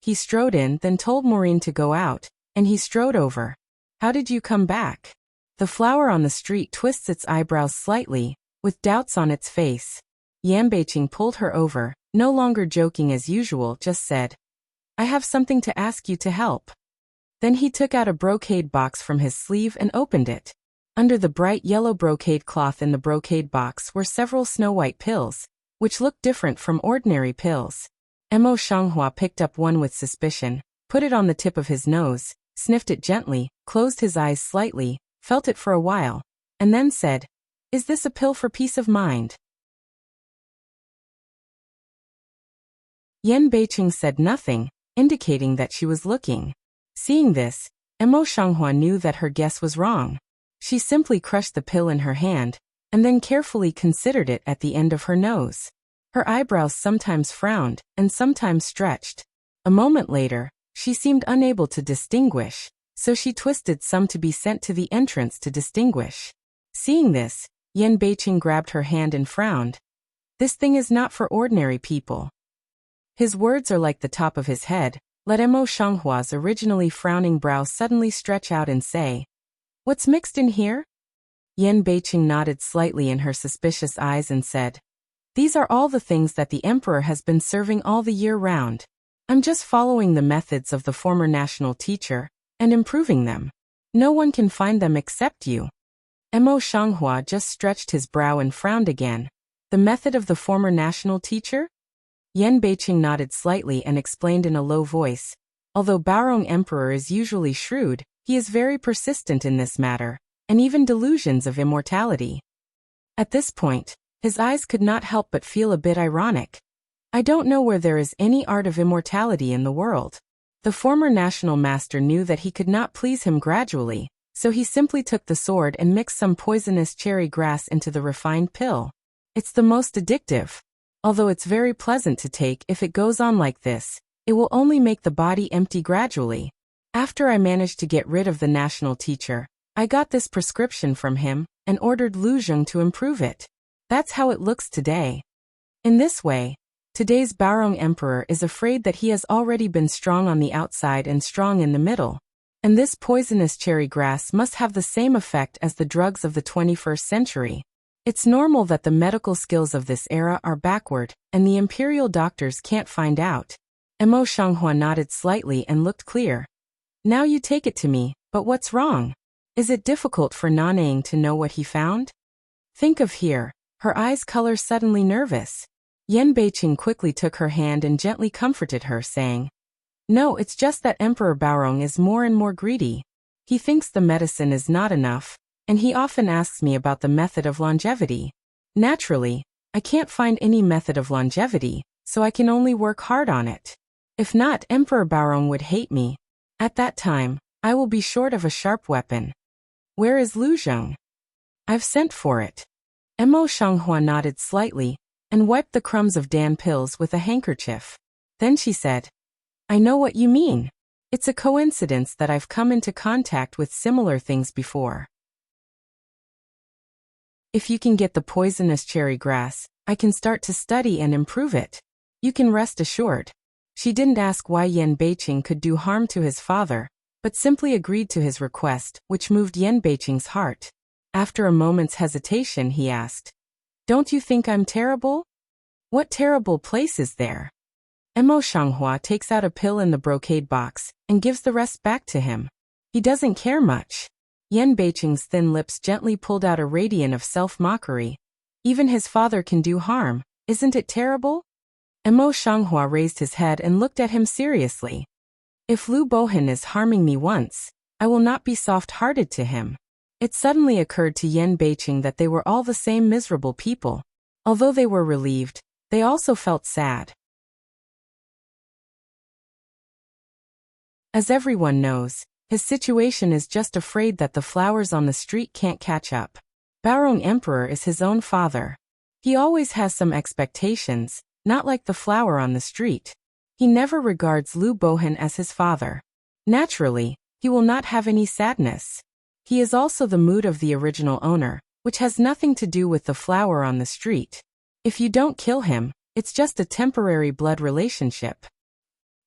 He strode in, then told Maureen to go out, and he strode over. How did you come back? The flower on the street twists its eyebrows slightly, with doubts on its face. Yan Beiqing pulled her over, no longer joking as usual, just said, I have something to ask you to help. Then he took out a brocade box from his sleeve and opened it. Under the bright yellow brocade cloth in the brocade box were several snow-white pills, which looked different from ordinary pills. Emo Shanghua picked up one with suspicion, put it on the tip of his nose, sniffed it gently, closed his eyes slightly, felt it for a while, and then said, Is this a pill for peace of mind? Yan Beiqing said nothing, indicating that she was looking. Seeing this, Emo Shanghua knew that her guess was wrong. She simply crushed the pill in her hand, and then carefully considered it at the end of her nose. Her eyebrows sometimes frowned, and sometimes stretched. A moment later, she seemed unable to distinguish, so she twisted some to be sent to the entrance to distinguish. Seeing this, Yan Beiqing grabbed her hand and frowned. This thing is not for ordinary people. His words are like the top of his head. Let Emo Shanghua's originally frowning brow suddenly stretch out and say, What's mixed in here? Yan Beiqing nodded slightly in her suspicious eyes and said, These are all the things that the emperor has been serving all the year round. I'm just following the methods of the former national teacher, and improving them. No one can find them except you. Emo Shanghua just stretched his brow and frowned again. The method of the former national teacher? Yan Beiqing nodded slightly and explained in a low voice, although Baorong Emperor is usually shrewd, he is very persistent in this matter, and even delusions of immortality. At this point, his eyes could not help but feel a bit ironic. I don't know where there is any art of immortality in the world. The former national master knew that he could not please him gradually, so he simply took the sword and mixed some poisonous cherry grass into the refined pill. It's the most addictive. Although it's very pleasant to take, if it goes on like this, it will only make the body empty gradually. After I managed to get rid of the national teacher, I got this prescription from him, and ordered Lu Zheng to improve it. That's how it looks today. In this way, today's Baorong Emperor is afraid that he has already been strong on the outside and strong in the middle. And this poisonous cherry grass must have the same effect as the drugs of the 21st century. It's normal that the medical skills of this era are backward, and the imperial doctors can't find out. Emo Shanghua nodded slightly and looked clear. Now you take it to me, but what's wrong? Is it difficult for Nanang to know what he found? Think of here. Her eyes color suddenly nervous. Yan Beiqing quickly took her hand and gently comforted her, saying, No, it's just that Emperor Baorong is more and more greedy. He thinks the medicine is not enough, and he often asks me about the method of longevity. Naturally, I can't find any method of longevity, so I can only work hard on it. If not, Emperor Baorong would hate me. At that time, I will be short of a sharp weapon. Where is Lu Zheng? I've sent for it. Emo Shanghua nodded slightly, and wiped the crumbs of Dan pills with a handkerchief. Then she said, I know what you mean. It's a coincidence that I've come into contact with similar things before. If you can get the poisonous cherry grass, I can start to study and improve it. You can rest assured. She didn't ask why Yan Beiqing could do harm to his father, but simply agreed to his request, which moved Yan Beiqing's heart. After a moment's hesitation, he asked, Don't you think I'm terrible? What terrible place is there? Emo Shanghua takes out a pill in the brocade box, and gives the rest back to him. He doesn't care much. Yan Beiqing's thin lips gently pulled out a radiance of self-mockery. Even his father can do harm, isn't it terrible? Emo Shanghua raised his head and looked at him seriously. If Lu Bohan is harming me once, I will not be soft-hearted to him. It suddenly occurred to Yen Beiqing that they were all the same miserable people. Although they were relieved, they also felt sad. As everyone knows, his situation is just afraid that the flowers on the street can't catch up. Baorong Emperor is his own father. He always has some expectations, not like the flower on the street. He never regards Lu Bohan as his father. Naturally, he will not have any sadness. He is also the mood of the original owner, which has nothing to do with the flower on the street. If you don't kill him, it's just a temporary blood relationship.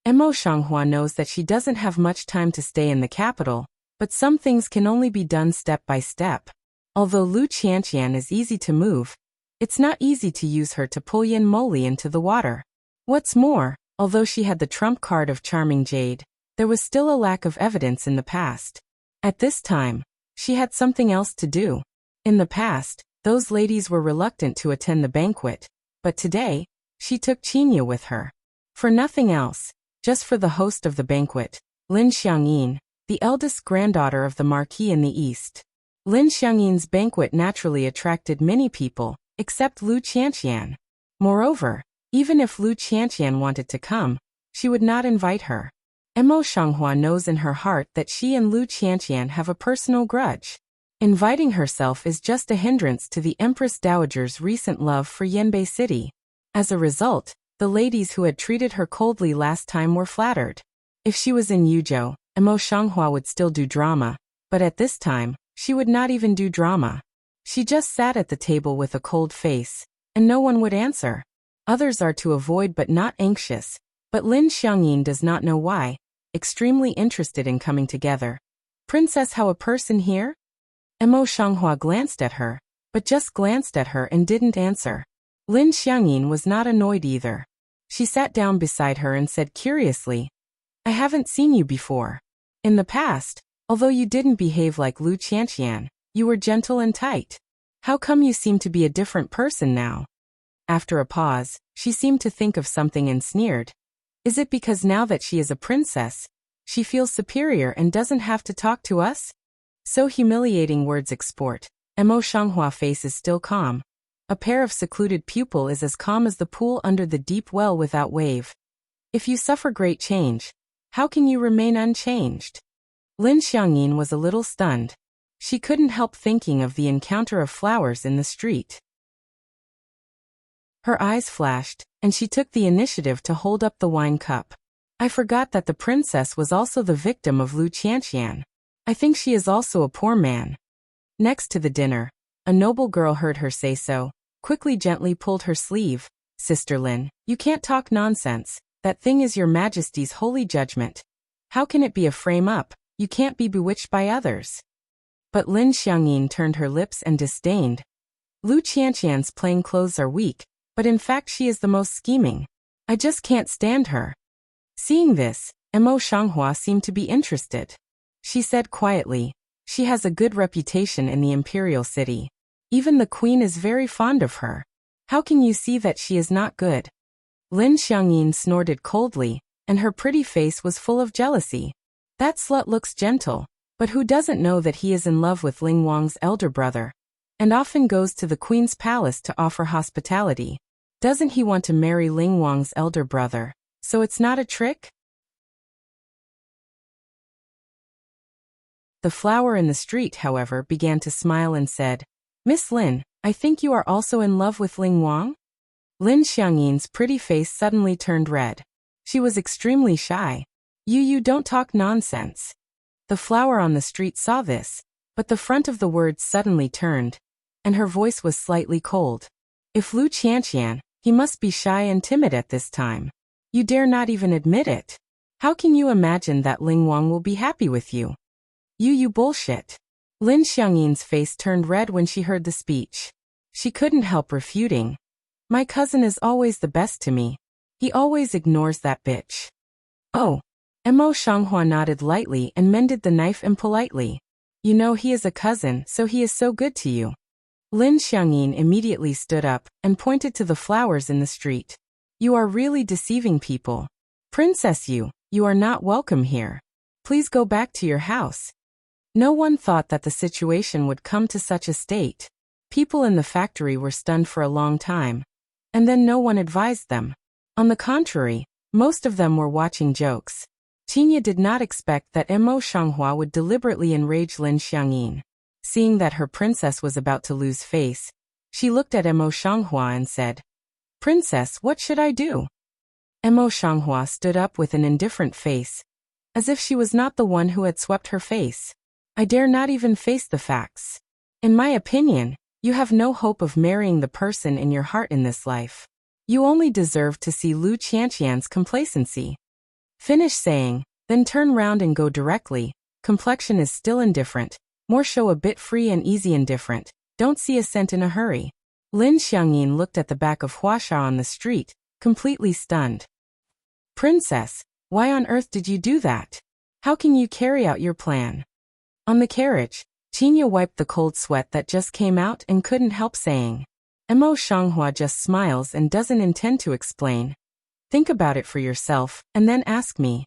Mo Shanghua knows that she doesn't have much time to stay in the capital, but some things can only be done step by step. Although Lu Qianqian is easy to move, it's not easy to use her to pull Yin Moli into the water. What's more, although she had the trump card of Charming Jade, there was still a lack of evidence in the past. At this time, she had something else to do. In the past, those ladies were reluctant to attend the banquet, but today, she took Qinya with her. For nothing else, just for the host of the banquet, Lin Xiangyin, the eldest granddaughter of the Marquis in the East. Lin Xiangyin's banquet naturally attracted many people, except Lu Qianqian. Moreover, even if Lu Qianqian wanted to come, she would not invite her. Mo Shanghua knows in her heart that she and Lu Qianqian have a personal grudge. Inviting herself is just a hindrance to the Empress Dowager's recent love for Yanbei City. As a result, the ladies who had treated her coldly last time were flattered. If she was in Yuzhou, Mo Shanghua would still do drama, but at this time, she would not even do drama. She just sat at the table with a cold face, and no one would answer. Others are to avoid but not anxious, but Lin Xiangyin does not know why, extremely interested in coming together. Princess, how a person here? Mo Shanghua glanced at her, but just glanced at her and didn't answer. Lin Xiangyin was not annoyed either. She sat down beside her and said curiously, I haven't seen you before. In the past, although you didn't behave like Lu Qianqian, you were gentle and tight. How come you seem to be a different person now? After a pause, she seemed to think of something and sneered. Is it because now that she is a princess, she feels superior and doesn't have to talk to us? So humiliating words export. Mo Shanghua face is still calm. A pair of secluded pupil is as calm as the pool under the deep well without wave. If you suffer great change, how can you remain unchanged? Lin Xiangyin was a little stunned. She couldn't help thinking of the encounter of flowers in the street. Her eyes flashed, and she took the initiative to hold up the wine cup. I forgot that the princess was also the victim of Lu Qianqian. I think she is also a poor man. Next to the dinner, a noble girl heard her say so, quickly gently pulled her sleeve. Sister Lin, you can't talk nonsense. That thing is your majesty's holy judgment. How can it be a frame-up? You can't be bewitched by others. But Lin Xiangyin turned her lips and disdained. Lu Qianqian's plain clothes are weak, but in fact she is the most scheming. I just can't stand her. Seeing this, Mo Shanghua seemed to be interested. She said quietly, she has a good reputation in the imperial city. Even the queen is very fond of her. How can you see that she is not good? Lin Xiangyin snorted coldly, and her pretty face was full of jealousy. That slut looks gentle, but who doesn't know that he is in love with Ling Wang's elder brother, and often goes to the queen's palace to offer hospitality. Doesn't he want to marry Ling Wang's elder brother? So it's not a trick? The flower in the street, however, began to smile and said, Miss Lin, I think you are also in love with Ling Wang? Lin Xiangyin's pretty face suddenly turned red. She was extremely shy. You don't talk nonsense. The flower on the street saw this, but the front of the words suddenly turned, and her voice was slightly cold. If Lu Qianqian, he must be shy and timid at this time. You dare not even admit it. How can you imagine that Ling Wang will be happy with you? You bullshit. Lin Xiangyin's face turned red when she heard the speech. She couldn't help refuting. My cousin is always the best to me. He always ignores that bitch. Oh. Mo Shanghua nodded lightly and mended the knife impolitely. You know he is a cousin, so he is so good to you. Lin Xiangyin immediately stood up and pointed to the flowers in the street. You are really deceiving people. Princess you are not welcome here. Please go back to your house. No one thought that the situation would come to such a state. People in the factory were stunned for a long time. And then no one advised them. On the contrary, most of them were watching jokes. Qingye did not expect that Mo Shanghua would deliberately enrage Lin Xiangyin. Seeing that her princess was about to lose face, she looked at Mo Shanghua and said, "Princess, what should I do?" Mo Shanghua stood up with an indifferent face, as if she was not the one who had swept her face. "I dare not even face the facts. In my opinion, you have no hope of marrying the person in your heart in this life. You only deserve to see Lu Qianqian's complacency. Finish saying, then turn round and go directly. Complexion is still indifferent. More show a bit free and easy indifferent. Don't see a scent in a hurry." Lin Xiangyin looked at the back of Huasha on the street, completely stunned. "Princess, why on earth did you do that? How can you carry out your plan?" On the carriage, Qingye wiped the cold sweat that just came out and couldn't help saying, "Mo Shanghua just smiles and doesn't intend to explain. Think about it for yourself, and then ask me."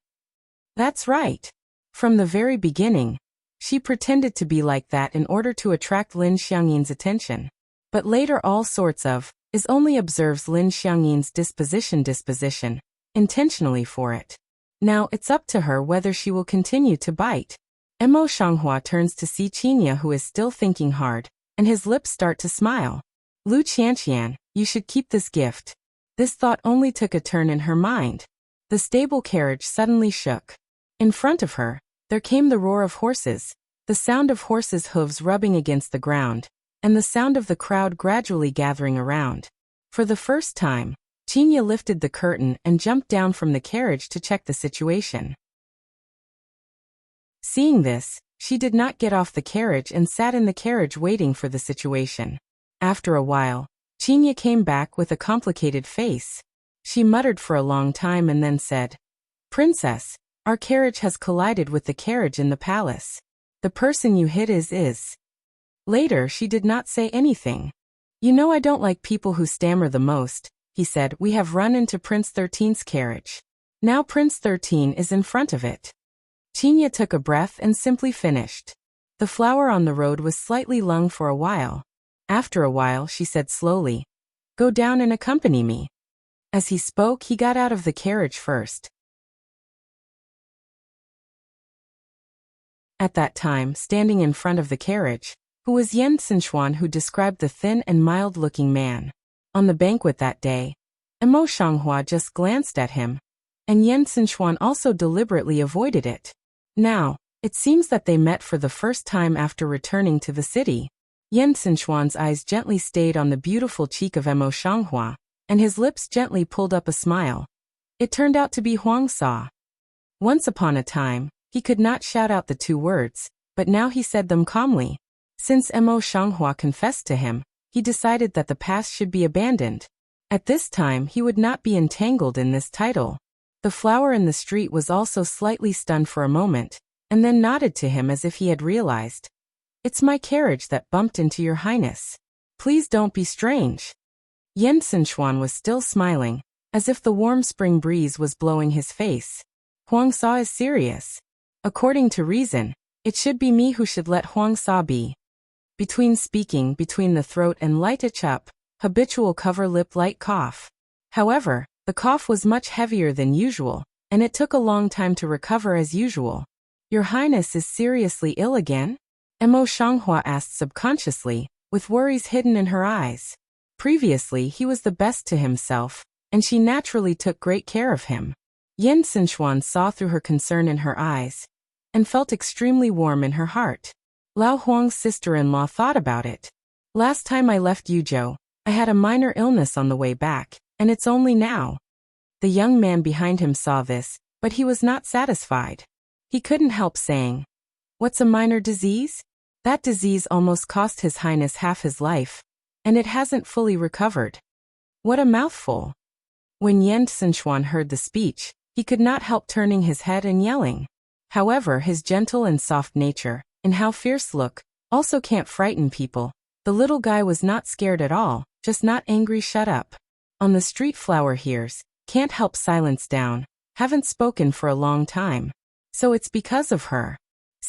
That's right. From the very beginning, she pretended to be like that in order to attract Lin Xiangyin's attention. But later all sorts of, is only observes Lin Xiangyin's disposition, intentionally for it. Now it's up to her whether she will continue to bite. Mo Shanghua turns to see Qingye, who is still thinking hard, and his lips start to smile. "Lu Qianqian, you should keep this gift." This thought only took a turn in her mind. The stable carriage suddenly shook. In front of her, there came the roar of horses, the sound of horses' hooves rubbing against the ground, and the sound of the crowd gradually gathering around. For the first time, Qingye lifted the curtain and jumped down from the carriage to check the situation. Seeing this, she did not get off the carriage and sat in the carriage waiting for the situation. After a while, Qingye came back with a complicated face. She muttered for a long time and then said, "Princess, our carriage has collided with the carriage in the palace. The person you hit is." Later she did not say anything. "You know I don't like people who stammer the most," he said. "We have run into Prince 13's carriage. Now Prince 13 is in front of it." Qingye took a breath and simply finished. The flower on the road was slightly lung for a while. After a while she said slowly, "Go down and accompany me." As he spoke, he got out of the carriage first. At that time, standing in front of the carriage, who was Yen Sinshuan, who described the thin and mild-looking man. On the banquet that day, Mo Shanghua just glanced at him, and Yen Sinshuan also deliberately avoided it. Now, it seems that they met for the first time after returning to the city. Yen Sinshuan's eyes gently stayed on the beautiful cheek of Mo Shanghua, and his lips gently pulled up a smile. It turned out to be Huang Sa. Once upon a time, he could not shout out the two words, but now he said them calmly. Since Mo Shanghua confessed to him, he decided that the past should be abandoned. At this time he would not be entangled in this title. The flower in the street was also slightly stunned for a moment, and then nodded to him as if he had realized. "It's my carriage that bumped into your highness. Please don't be strange." Yen Sinshuan was still smiling, as if the warm spring breeze was blowing his face. "Huang Sa is serious. According to reason, it should be me who should let Huang Sa be." Between speaking, between the throat and light chup, habitual cover lip light cough. However, the cough was much heavier than usual, and it took a long time to recover as usual. "Your highness is seriously ill again?" Mo Shanghua asked subconsciously, with worries hidden in her eyes. Previously he was the best to himself, and she naturally took great care of him. Yen Sinshuan saw through her concern in her eyes, and felt extremely warm in her heart. Lao Huang's sister-in-law thought about it. "Last time I left Yuzhou, I had a minor illness on the way back, and it's only now." The young man behind him saw this, but he was not satisfied. He couldn't help saying, "What's a minor disease? That disease almost cost His Highness half his life, and it hasn't fully recovered." What a mouthful! When Yen Sinshuan heard the speech, he could not help turning his head and yelling. However, his gentle and soft nature, and how fierce look, also can't frighten people. The little guy was not scared at all, just not angry. "Shut up." On the street flower hears, "Can't help silence down. Haven't spoken for a long time. So it's because of her."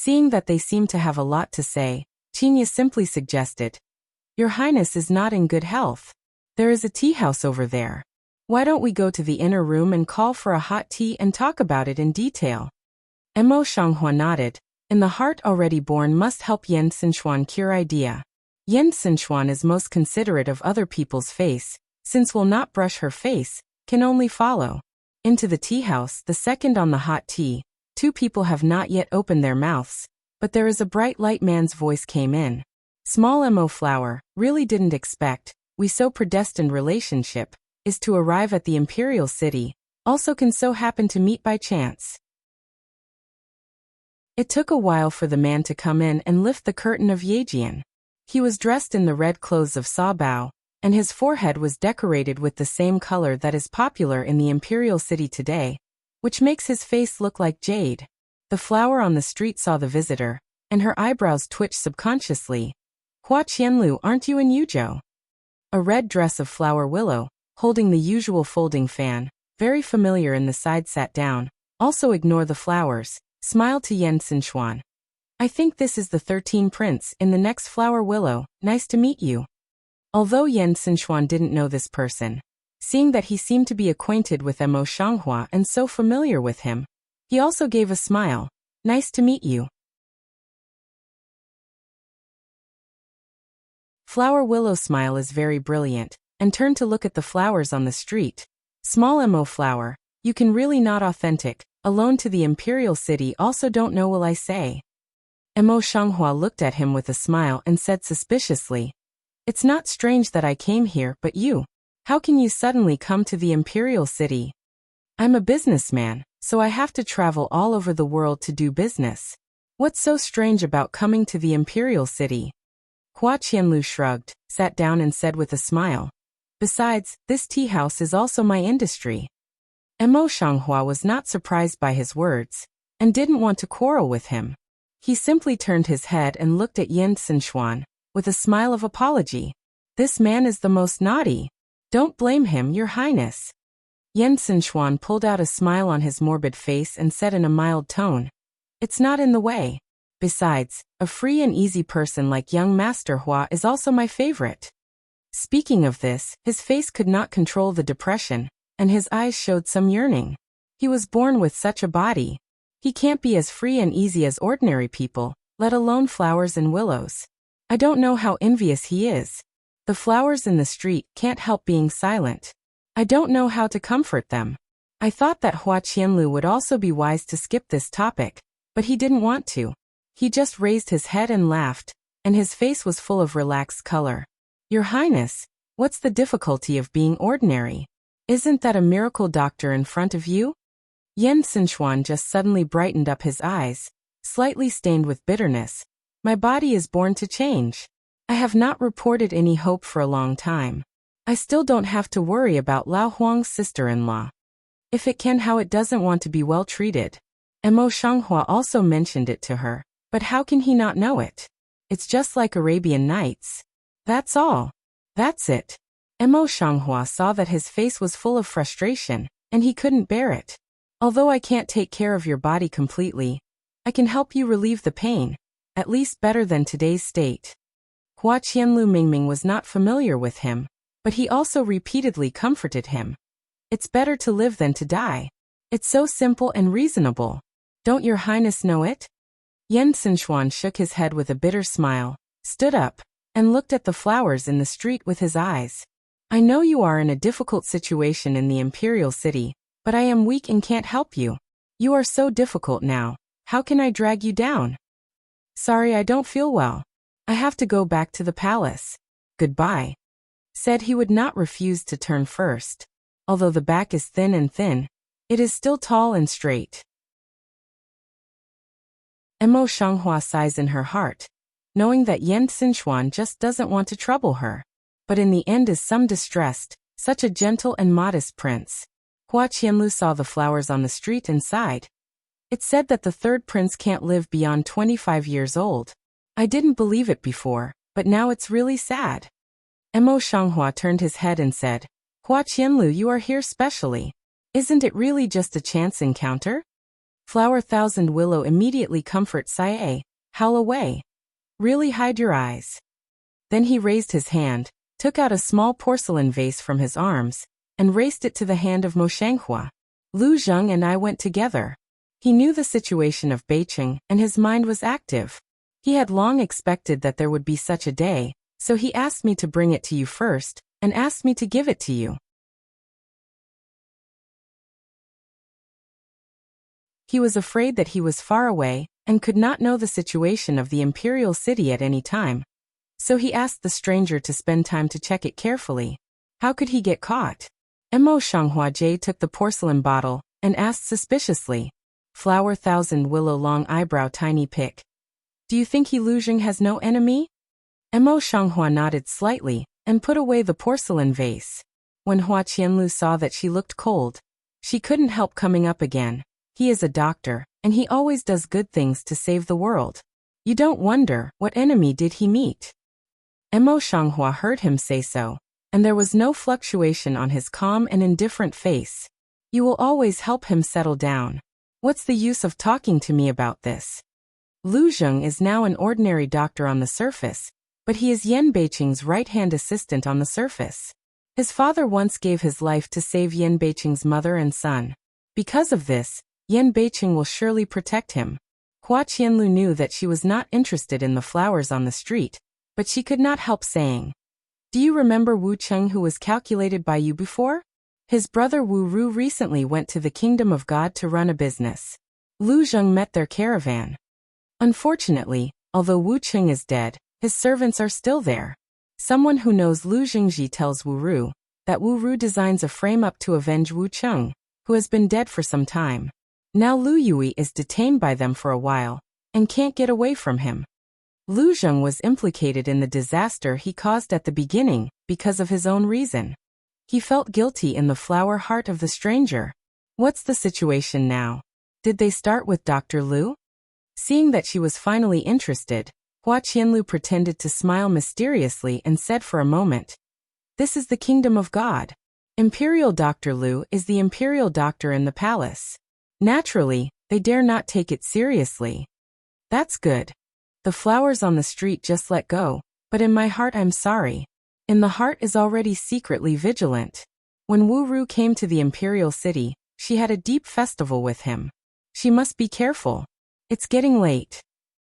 Seeing that they seemed to have a lot to say, Qinya simply suggested, "Your Highness is not in good health. There is a tea house over there. Why don't we go to the inner room and call for a hot tea and talk about it in detail?" Mo Shanghua nodded. In the heart already born must help Yen Xinchuan cure idea. Yen Xinchuan is most considerate of other people's face, since will not brush her face, can only follow. Into the tea house, the second on the hot tea. Two people have not yet opened their mouths, but there is a bright light man's voice came in. "Small Mo flower, really didn't expect, we so predestined relationship, is to arrive at the imperial city, also can so happen to meet by chance." It took a while for the man to come in and lift the curtain of Yejian. He was dressed in the red clothes of Sabao, and his forehead was decorated with the same color that is popular in the imperial city today, which makes his face look like jade. The flower on the street saw the visitor, and her eyebrows twitched subconsciously. "Hua Qianlu, aren't you in Yuzhou?" A red dress of flower willow, holding the usual folding fan, very familiar in the side sat down, also ignore the flowers, smiled to Yen Xinchuan. "I think this is the 13 prince in the next flower willow, nice to meet you." Although Yen Xinchuan didn't know this person, seeing that he seemed to be acquainted with Mo Shanghua and so familiar with him, he also gave a smile. "Nice to meet you." Flower willow smile is very brilliant, and turned to look at the flowers on the street. "Small Mo flower, you can really not authentic, alone to the imperial city also don't know will I say." Mo Shanghua looked at him with a smile and said suspiciously, "It's not strange that I came here, but you, how can you suddenly come to the imperial city?" "I'm a businessman, so I have to travel all over the world to do business. What's so strange about coming to the imperial city?" Hua Qianlu shrugged, sat down and said with a smile, "Besides, this tea house is also my industry." Mo Shanghua was not surprised by his words, and didn't want to quarrel with him. He simply turned his head and looked at Yen Xinchuan, with a smile of apology. "This man is the most naughty. Don't blame him, Your Highness." Yen Xinchuan pulled out a smile on his morbid face and said in a mild tone, "It's not in the way. Besides, a free and easy person like young Master Hua is also my favorite." Speaking of this, his face could not control the depression, and his eyes showed some yearning. He was born with such a body. He can't be as free and easy as ordinary people, let alone flowers and willows. I don't know how envious he is. The flowers in the street can't help being silent. I don't know how to comfort them. I thought that Hua Qianlu would also be wise to skip this topic, but he didn't want to. He just raised his head and laughed, and his face was full of relaxed color. "Your Highness, what's the difficulty of being ordinary? Isn't that a miracle doctor in front of you?" Yen Xinchuan just suddenly brightened up his eyes, slightly stained with bitterness. "My body is born to change. I have not reported any hope for a long time. I still don't have to worry about Lao Huang's sister-in-law. If it can, how it doesn't want to be well treated." Mo Shanghua also mentioned it to her, but how can he not know it? It's just like Arabian Nights. That's all. That's it. Mo Shanghua saw that his face was full of frustration, and he couldn't bear it. "Although I can't take care of your body completely, I can help you relieve the pain, at least better than today's state." Hua Qianlu Mingming was not familiar with him, but he also repeatedly comforted him. "It's better to live than to die. It's so simple and reasonable. Don't Your Highness know it?" Yen Xinchuan shook his head with a bitter smile, stood up, and looked at the flowers in the street with his eyes. "I know you are in a difficult situation in the imperial city, but I am weak and can't help you. You are so difficult now, how can I drag you down? Sorry, I don't feel well. I have to go back to the palace. Goodbye." Said he would not refuse to turn first. Although the back is thin and thin, it is still tall and straight. Mo Shanghua sighs in her heart, knowing that Yen Xinchuan just doesn't want to trouble her. But in the end is some distressed, such a gentle and modest prince. Hua Qianlu saw the flowers on the street and sighed. "It's said that the third prince can't live beyond 25 years old. I didn't believe it before, but now it's really sad." Mo Shanghua turned his head and said, "Hua Qianlu, you are here specially. Isn't it really just a chance encounter?" Flower Thousand Willow immediately comfort Sae, howl away. Really hide your eyes. Then he raised his hand, took out a small porcelain vase from his arms, and raised it to the hand of Mo Shanghua. Lu Zheng and I went together. He knew the situation of Beicheng, and his mind was active. He had long expected that there would be such a day, so he asked me to bring it to you first, and asked me to give it to you. He was afraid that he was far away, and could not know the situation of the imperial city at any time. So he asked the stranger to spend time to check it carefully. How could he get caught? Mo Shanghua Jie took the porcelain bottle, and asked suspiciously. Flower Thousand Willow Long Eyebrow Tiny Pick. Do you think Lu Zheng has no enemy? Mo Shanghua nodded slightly, and put away the porcelain vase. When Hua Qianlu saw that she looked cold, she couldn't help coming up again. He is a doctor, and he always does good things to save the world. You don't wonder, what enemy did he meet? Mo Shanghua heard him say so, and there was no fluctuation on his calm and indifferent face. You will always help him settle down. What's the use of talking to me about this? Lu Zheng is now an ordinary doctor on the surface, but he is Yan Beicheng's right-hand assistant on the surface. His father once gave his life to save Yan Beicheng's mother and son. Because of this, Yan Beicheng will surely protect him. Hua Qianlu knew that she was not interested in the flowers on the street, but she could not help saying, do you remember Wu Cheng who was calculated by you before? His brother Wu Ru recently went to the Kingdom of God to run a business. Lu Zheng met their caravan. Unfortunately, although Wu Cheng is dead, his servants are still there. Someone who knows Lu Zhengji tells Wu Ru that Wu Ru designs a frame up to avenge Wu Cheng, who has been dead for some time. Now Lu Yui is detained by them for a while, and can't get away from him. Lu Zheng was implicated in the disaster he caused at the beginning, because of his own reason. He felt guilty in the flower heart of the stranger. What's the situation now? Did they start with Dr. Lu? Seeing that she was finally interested, Hua Qianlu pretended to smile mysteriously and said for a moment, this is the kingdom of God. Imperial Dr. Lu is the imperial doctor in the palace. Naturally, they dare not take it seriously. That's good. The flowers on the street just let go, but in my heart I'm sorry. In the heart is already secretly vigilant. When Wu Ru came to the imperial city, she had a deep festival with him. She must be careful. It's getting late.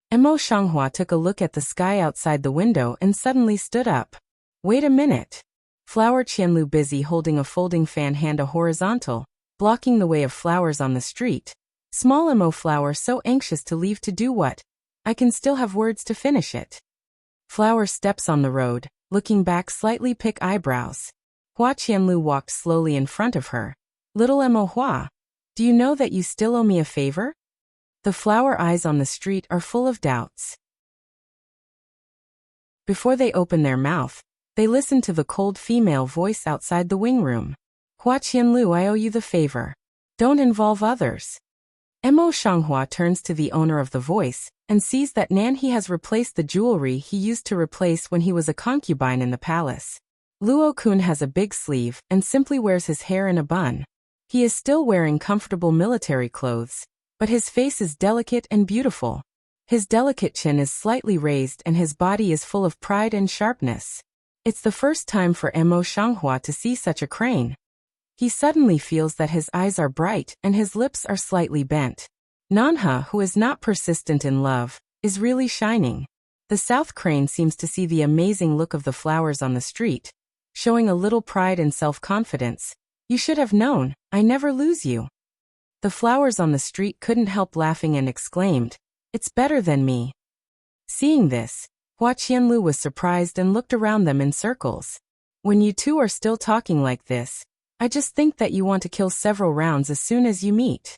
Mo Shanghua took a look at the sky outside the window and suddenly stood up. Wait a minute. Flower Qianlu busy holding a folding fan hand a horizontal, blocking the way of flowers on the street. Small Mo Flower so anxious to leave to do what? I can still have words to finish it. Flower steps on the road, looking back slightly pick eyebrows. Hua Qianlu walked slowly in front of her. Little Mo Hua, do you know that you still owe me a favor? The flower eyes on the street are full of doubts. Before they open their mouth, they listen to the cold female voice outside the wing room. Hua Qianlu, I owe you the favor. Don't involve others. Mo Shanghua turns to the owner of the voice, and sees that Nanhe has replaced the jewelry he used to replace when he was a concubine in the palace. Luo-kun has a big sleeve, and simply wears his hair in a bun. He is still wearing comfortable military clothes, but his face is delicate and beautiful. His delicate chin is slightly raised and his body is full of pride and sharpness. It's the first time for Mo Shanghua to see such a crane. He suddenly feels that his eyes are bright and his lips are slightly bent. Nanha, who is not persistent in love, is really shining. The South Crane seems to see the amazing look of the flowers on the street, showing a little pride and self-confidence. You should have known, I never lose you. The flowers on the street couldn't help laughing and exclaimed, it's better than me. Seeing this, Hua Qianlu was surprised and looked around them in circles. When you two are still talking like this, I just think that you want to kill several rounds as soon as you meet.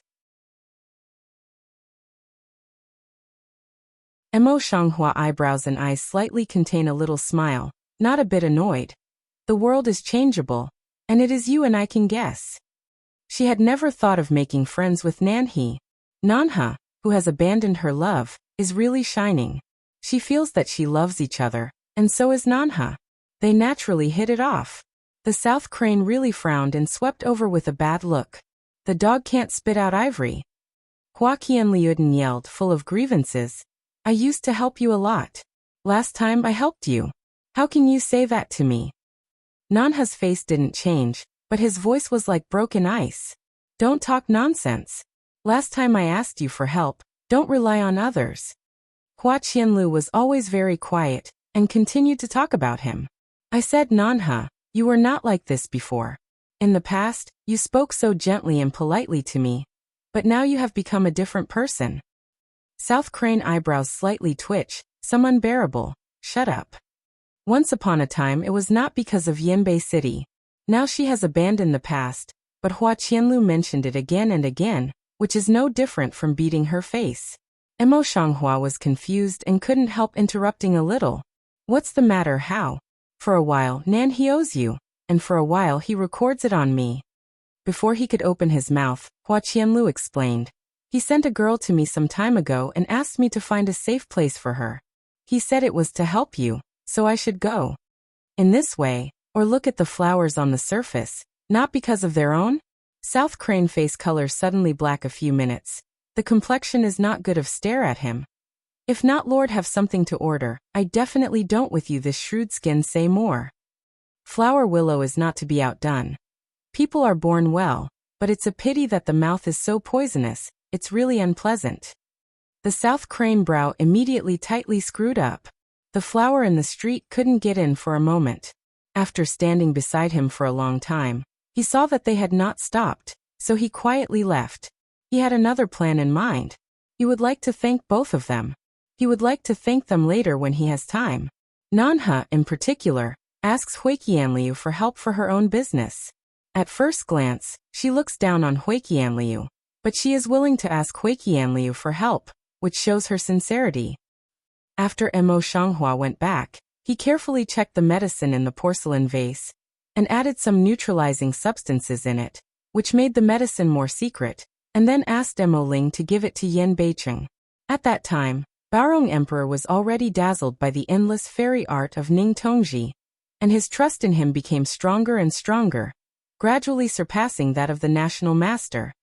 Mo Shanghua eyebrows and eyes slightly contain a little smile, not a bit annoyed. The world is changeable, and it is you and I can guess. She had never thought of making friends with Nanhe. Nanha, who has abandoned her love, is really shining. She feels that she loves each other, and so is Nanha. They naturally hit it off. The South Crane really frowned and swept over with a bad look. The dog can't spit out ivory. Hua Qianliuden yelled, full of grievances. I used to help you a lot. Last time I helped you. How can you say that to me? Nanha's face didn't change, but his voice was like broken ice. Don't talk nonsense. Last time I asked you for help, don't rely on others. Hua Qianlu was always very quiet, and continued to talk about him. I said, Nanha, you were not like this before. In the past, you spoke so gently and politely to me. But now you have become a different person. South Crane eyebrows slightly twitch, some unbearable. Shut up. Once upon a time it was not because of Yinbei City. Now she has abandoned the past, but Hua Qianlu mentioned it again and again, which is no different from beating her face. Mo Shanghua was confused and couldn't help interrupting a little. What's the matter? How? For a while Nan he owes you, and for a while he records it on me. Before he could open his mouth, Hua Qianlu explained. He sent a girl to me some time ago and asked me to find a safe place for her. He said it was to help you, so I should go. In this way, or look at the flowers on the surface, not because of their own? South Crane face color suddenly black a few minutes. The complexion is not good of stare at him. If not Lord have something to order, I definitely don't with you this shrewd skin say more. Flower willow is not to be outdone. People are born well, but it's a pity that the mouth is so poisonous, it's really unpleasant. The South Crane brow immediately tightly screwed up. The flower in the street couldn't get in for a moment. After standing beside him for a long time, he saw that they had not stopped, so he quietly left. He had another plan in mind. He would like to thank both of them. He would like to thank them later when he has time. Nanha, in particular, asks Hui Qianliu for help for her own business. At first glance, she looks down on Hui Qianliu, but she is willing to ask Hui Qianliu for help, which shows her sincerity. After Mo Shanghua went back, he carefully checked the medicine in the porcelain vase, and added some neutralizing substances in it, which made the medicine more secret, and then asked Mo Ling to give it to Yen Beicheng. At that time, Baorong Emperor was already dazzled by the endless fairy art of Ning Tongji, and his trust in him became stronger and stronger, gradually surpassing that of the national master.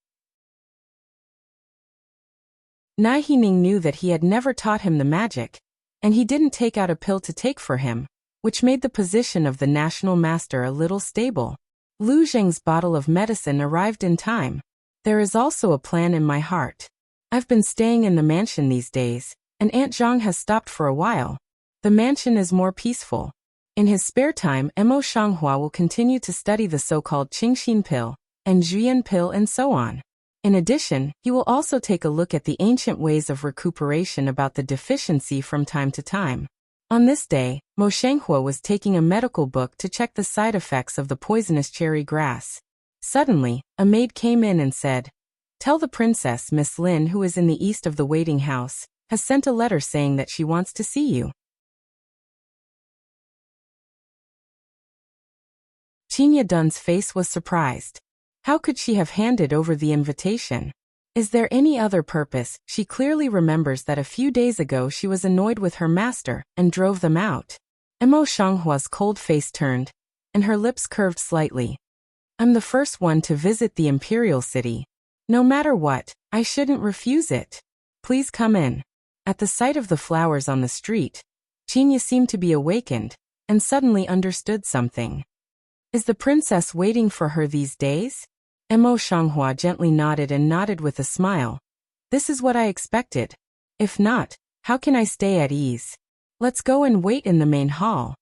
Nai Hining knew that he had never taught him the magic, and he didn't take out a pill to take for him, which made the position of the national master a little stable. Lu Zheng's bottle of medicine arrived in time. There is also a plan in my heart. I've been staying in the mansion these days, and Aunt Zhang has stopped for a while. The mansion is more peaceful. In his spare time, Mo Shanghua will continue to study the so-called Qingxin pill, and Zhuyan pill and so on. In addition, he will also take a look at the ancient ways of recuperation about the deficiency from time to time. On this day, Mo Shanghua was taking a medical book to check the side effects of the poisonous cherry grass. Suddenly, a maid came in and said, "Tell the princess Miss Lin, who is in the east of the waiting house, has sent a letter saying that she wants to see you." Qinya Dun's face was surprised. How could she have handed over the invitation? Is there any other purpose? She clearly remembers that a few days ago she was annoyed with her master and drove them out. Mo Shanghua's cold face turned, and her lips curved slightly. I'm the first one to visit the imperial city. No matter what, I shouldn't refuse it. Please come in. At the sight of the flowers on the street, Qinya seemed to be awakened, and suddenly understood something. Is the princess waiting for her these days? Mo Shanghua gently nodded and nodded with a smile. This is what I expected. If not, how can I stay at ease? Let's go and wait in the main hall.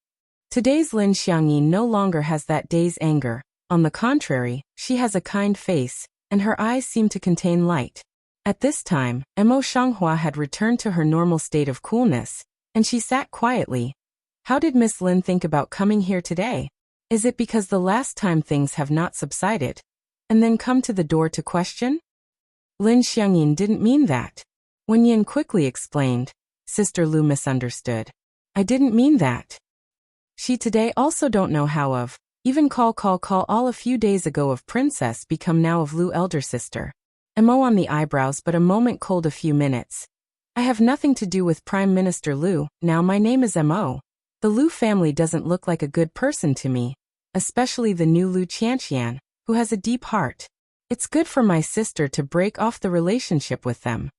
Today's Lin Xiangyin no longer has that day's anger. On the contrary, she has a kind face, and her eyes seem to contain light. At this time, Mo Shanghua had returned to her normal state of coolness, and she sat quietly. How did Miss Lin think about coming here today? Is it because the last time things have not subsided, and then come to the door to question? Lin Xiangyin didn't mean that. Wen Yin quickly explained. Sister Lu misunderstood. I didn't mean that. She today also don't know how of, even call all a few days ago of princess become now of Lu elder sister. Mo on the eyebrows but a moment cold a few minutes. I have nothing to do with Prime Minister Lu, now my name is Mo. The Lu family doesn't look like a good person to me, especially the new Lu Qianqian, who has a deep heart. It's good for my sister to break off the relationship with them.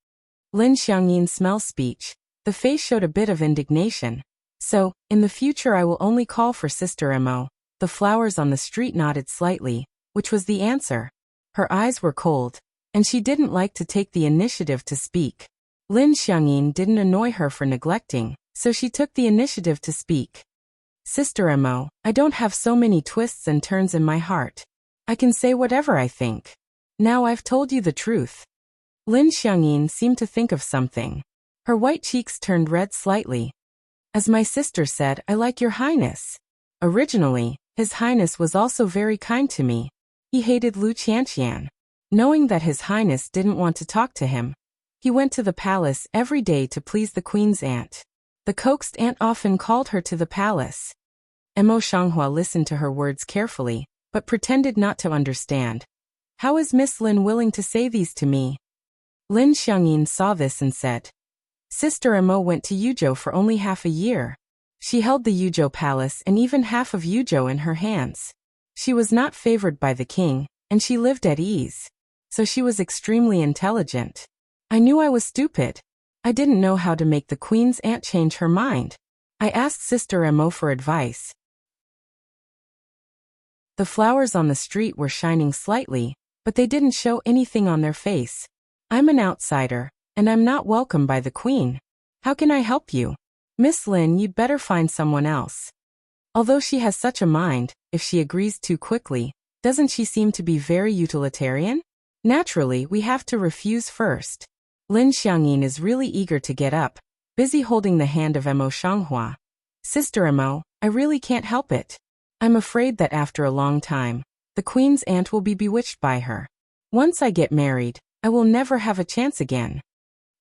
Lin Xiangyin smells speech. The face showed a bit of indignation. So, in the future I will only call for Sister Mo. The flowers on the street nodded slightly, which was the answer. Her eyes were cold, and she didn't like to take the initiative to speak. Lin Xiangyin didn't annoy her for neglecting, so she took the initiative to speak. Sister Mo, I don't have so many twists and turns in my heart. I can say whatever I think. Now I've told you the truth. Lin Xiangyin seemed to think of something. Her white cheeks turned red slightly. As my sister said, I like your highness. Originally, His Highness was also very kind to me. He hated Lu Qianqian. Knowing that His Highness didn't want to talk to him, he went to the palace every day to please the queen's aunt. The coaxed aunt often called her to the palace. Mo Shanghua listened to her words carefully, but pretended not to understand. How is Miss Lin willing to say these to me? Lin Xiangyin saw this and said, Sister Mo went to Yuzhou for only half a year. She held the Yuzhou palace and even half of Yuzhou in her hands. She was not favored by the king, and she lived at ease. So she was extremely intelligent. I knew I was stupid. I didn't know how to make the queen's aunt change her mind. I asked Sister Mo for advice. The flowers on the street were shining slightly, but they didn't show anything on their face. I'm an outsider, and I'm not welcome by the queen. How can I help you? Miss Lin, you'd better find someone else. Although she has such a mind, if she agrees too quickly, doesn't she seem to be very utilitarian? Naturally, we have to refuse first. Lin Xiangyin is really eager to get up, busy holding the hand of Mo Shanghua. Sister Mo, I really can't help it. I'm afraid that after a long time, the queen's aunt will be bewitched by her. Once I get married, I will never have a chance again.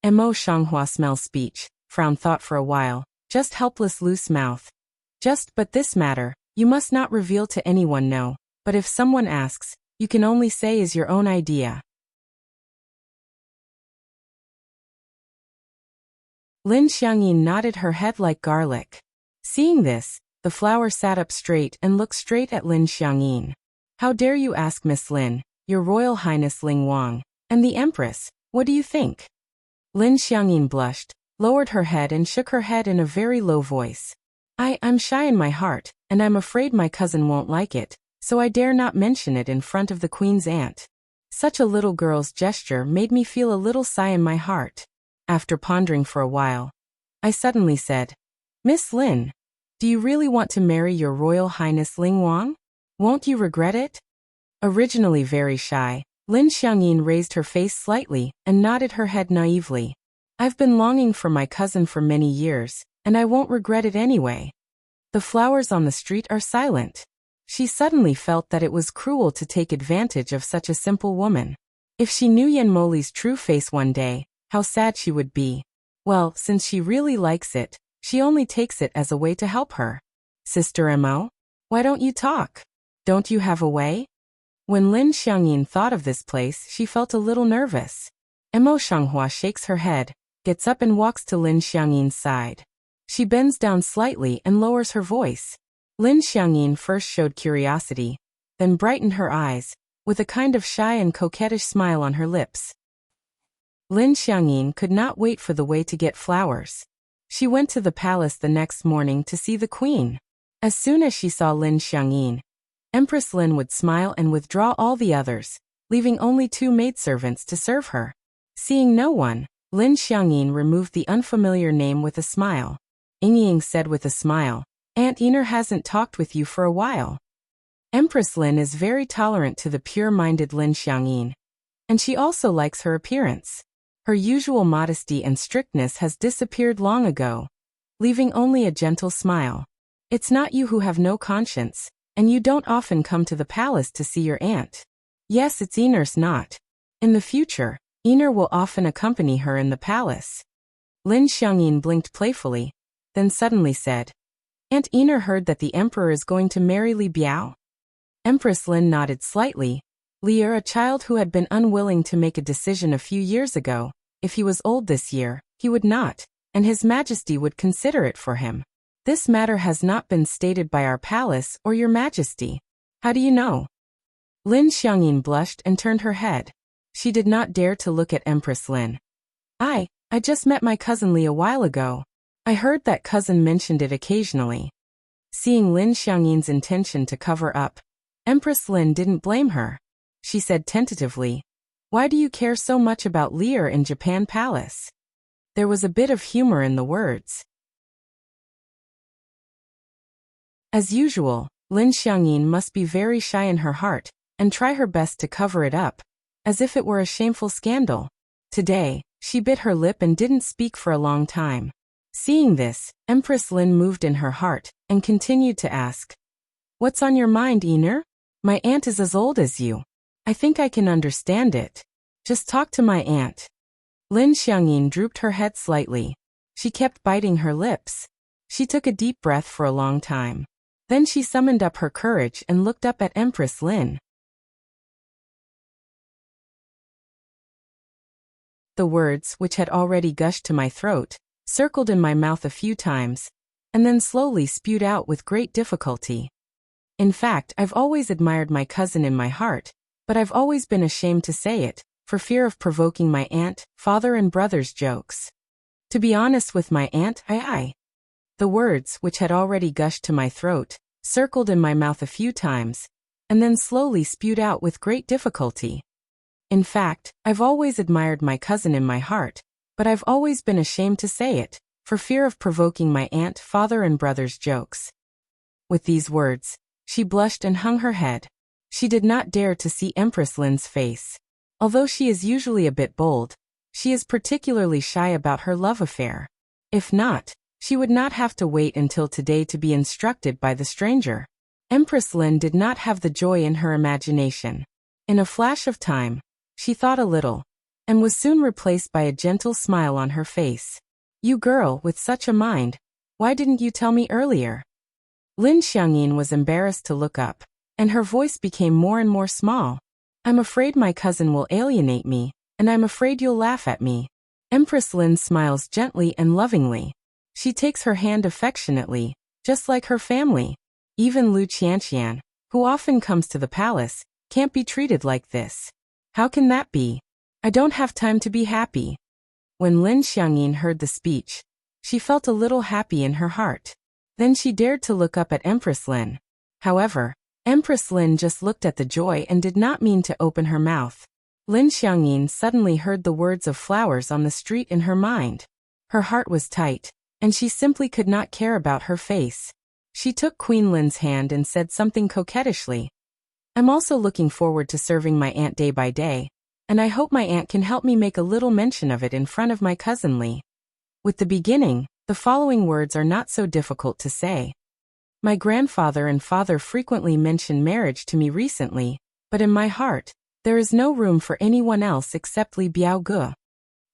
Mo Shanghua smells speech, frowned thought for a while, just helpless loose mouth. But this matter, you must not reveal to anyone no, but if someone asks, you can only say is your own idea. Lin Xiangyin nodded her head like garlic. Seeing this, the flower sat up straight and looked straight at Lin Xiangyin. How dare you ask Miss Lin, your Royal Highness Ling Wang, and the Empress, what do you think? Lin Xiangyin blushed, lowered her head and shook her head in a very low voice. I'm shy in my heart, and I'm afraid my cousin won't like it, so I dare not mention it in front of the queen's aunt. Such a little girl's gesture made me feel a little sigh in my heart. After pondering for a while, I suddenly said, Miss Lin, do you really want to marry your Royal Highness Ling Wang? Won't you regret it? Originally very shy, Lin Xiangyin raised her face slightly and nodded her head naively. I've been longing for my cousin for many years, and I won't regret it anyway. The flowers on the street are silent. She suddenly felt that it was cruel to take advantage of such a simple woman. If she knew Yan Moli's true face one day, how sad she would be. Well, since she really likes it, she only takes it as a way to help her. Sister Mo, why don't you talk? Don't you have a way? When Lin Xiangyin thought of this place, she felt a little nervous. Mo Shanghua shakes her head, gets up and walks to Lin Xiangyin's side. She bends down slightly and lowers her voice. Lin Xiangyin first showed curiosity, then brightened her eyes, with a kind of shy and coquettish smile on her lips. Lin Xiangyin could not wait for the way to get flowers. She went to the palace the next morning to see the queen. As soon as she saw Lin Xiangyin, Empress Lin would smile and withdraw all the others, leaving only 2 maidservants to serve her. Seeing no one, Lin Xiangyin removed the unfamiliar name with a smile. Ying said with a smile, Aunt Einer hasn't talked with you for a while. Empress Lin is very tolerant to the pure-minded Lin Xiangyin, and she also likes her appearance. Her usual modesty and strictness has disappeared long ago, leaving only a gentle smile. It's not you who have no conscience, and you don't often come to the palace to see your aunt. Yes, it's Einer's not. In the future, Einer will often accompany her in the palace. Lin Xiangyin blinked playfully, then suddenly said, Aunt Einer heard that the emperor is going to marry Li Biao. Empress Lin nodded slightly. Li Er, a child who had been unwilling to make a decision a few years ago, if he was old this year, he would not, and His Majesty would consider it for him. This matter has not been stated by our palace or your Majesty. How do you know? Lin Xiangyin blushed and turned her head. She did not dare to look at Empress Lin. I just met my cousin Li a while ago. I heard that cousin mentioned it occasionally. Seeing Lin Xiangyin's intention to cover up, Empress Lin didn't blame her. She said tentatively, "Why do you care so much about Lear in Japan Palace?" There was a bit of humor in the words. As usual, Lin Xiangyin must be very shy in her heart, and try her best to cover it up, as if it were a shameful scandal. Today, she bit her lip and didn't speak for a long time. Seeing this, Empress Lin moved in her heart, and continued to ask, "What's on your mind, Ener? My aunt is as old as you. I think I can understand it. Just talk to my aunt." Lin Xiangyin drooped her head slightly. She kept biting her lips. She took a deep breath for a long time. Then she summoned up her courage and looked up at Empress Lin. The words, which had already gushed to my throat, circled in my mouth a few times, and then slowly spewed out with great difficulty. In fact, I've always admired my cousin in my heart, but I've always been ashamed to say it, for fear of provoking my aunt, father and brother's jokes. To be honest with my aunt, The words, which had already gushed to my throat, circled in my mouth a few times, and then slowly spewed out with great difficulty. In fact, I've always admired my cousin in my heart, but I've always been ashamed to say it, for fear of provoking my aunt, father and brother's jokes. With these words, she blushed and hung her head. She did not dare to see Empress Lin's face. Although she is usually a bit bold, she is particularly shy about her love affair. If not, she would not have to wait until today to be instructed by the stranger. Empress Lin did not have the joy in her imagination. In a flash of time, she thought a little, and was soon replaced by a gentle smile on her face. "You girl with such a mind, why didn't you tell me earlier?" Lin Xiangyin was embarrassed to look up, and her voice became more and more small. "I'm afraid my cousin will alienate me, and I'm afraid you'll laugh at me." Empress Lin smiles gently and lovingly. She takes her hand affectionately, just like her family. Even Lu Qianqian, who often comes to the palace, can't be treated like this. How can that be? I don't have time to be happy. When Lin Xiangyin heard the speech, she felt a little happy in her heart. Then she dared to look up at Empress Lin. However, Empress Lin just looked at the joy and did not mean to open her mouth. Lin Xiangyin suddenly heard the words of flowers on the street in her mind. Her heart was tight, and she simply could not care about her face. She took Queen Lin's hand and said something coquettishly. "I'm also looking forward to serving my aunt day by day, and I hope my aunt can help me make a little mention of it in front of my cousin Li." With the beginning, the following words are not so difficult to say. My grandfather and father frequently mentioned marriage to me recently, but in my heart, there is no room for anyone else except Li Biaoge.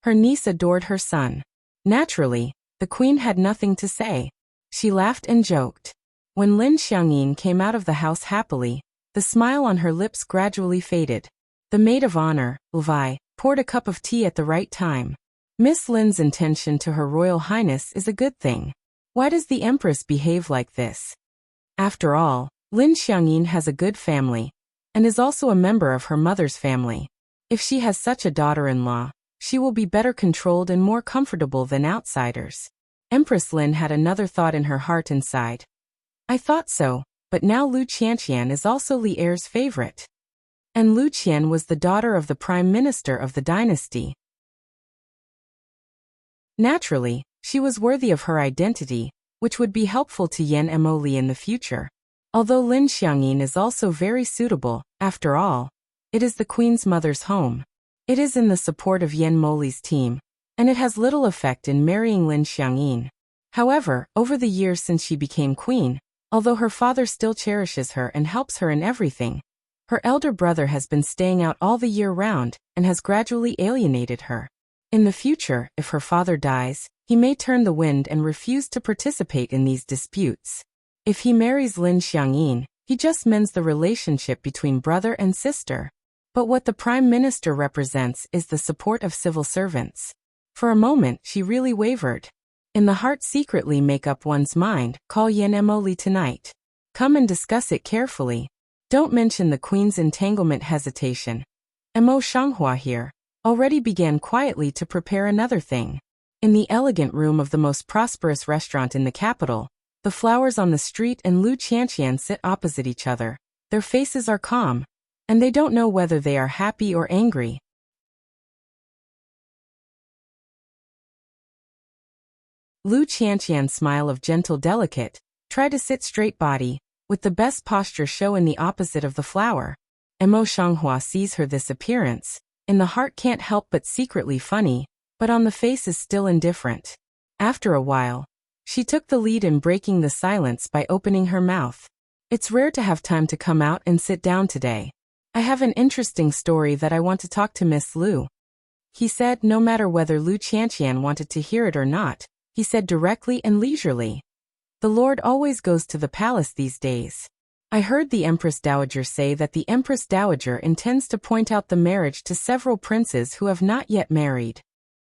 Her niece adored her son. Naturally, the queen had nothing to say. She laughed and joked. When Lin Xiangyin came out of the house happily, the smile on her lips gradually faded. The maid of honor, Levi, poured a cup of tea at the right time. Miss Lin's intention to Her Royal Highness is a good thing. Why does the Empress behave like this? After all, Lin Xiangyin has a good family, and is also a member of her mother's family. If she has such a daughter-in-law, she will be better controlled and more comfortable than outsiders. Empress Lin had another thought in her heart and sighed. I thought so, but now Lu Qianqian is also Li Er's favorite. And Lu Qian was the daughter of the prime minister of the dynasty. Naturally, she was worthy of her identity, which would be helpful to Yan Emoli in the future. Although Lin Xiangyin is also very suitable, after all, it is the queen's mother's home. It is in the support of Yan Moli's team, and it has little effect in marrying Lin Xiangyin. However, over the years since she became queen, although her father still cherishes her and helps her in everything, her elder brother has been staying out all the year round and has gradually alienated her. In the future, if her father dies, he may turn the wind and refuse to participate in these disputes. If he marries Lin Xiangyin, he just mends the relationship between brother and sister. But what the prime minister represents is the support of civil servants. For a moment, she really wavered. In the heart, secretly make up one's mind, call Yan Emoli tonight. Come and discuss it carefully. Don't mention the queen's entanglement hesitation. Mo Shanghua here already began quietly to prepare another thing. In the elegant room of the most prosperous restaurant in the capital, the flowers on the street and Lu Qianqian sit opposite each other. Their faces are calm, and they don't know whether they are happy or angry. Lu Qianqian's smile of gentle delicate, try to sit straight body, with the best posture show in the opposite of the flower. Mo Shanghua sees her this appearance, in the heart can't help but secretly funny, but on the face is still indifferent. After a while, she took the lead in breaking the silence by opening her mouth. It's rare to have time to come out and sit down today. I have an interesting story that I want to talk to Miss Lu. He said, no matter whether Lu Qianqian wanted to hear it or not, he said directly and leisurely. The Lord always goes to the palace these days. I heard the Empress Dowager say that the Empress Dowager intends to point out the marriage to several princes who have not yet married.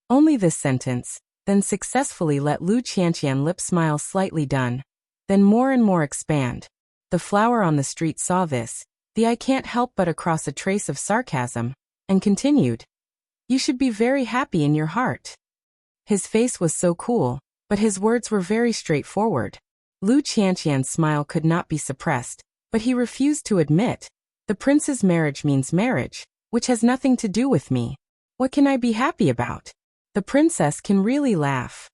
Only this sentence, then successfully let Lu Qianqian lip smile slightly done, then more and more expand. The flower on the street saw this, the eye can't help but across a trace of sarcasm, and continued. You should be very happy in your heart. His face was so cool, but his words were very straightforward. Lu Qianqian's smile could not be suppressed, but he refused to admit. The prince's marriage means marriage, which has nothing to do with me. What can I be happy about? The princess can really laugh.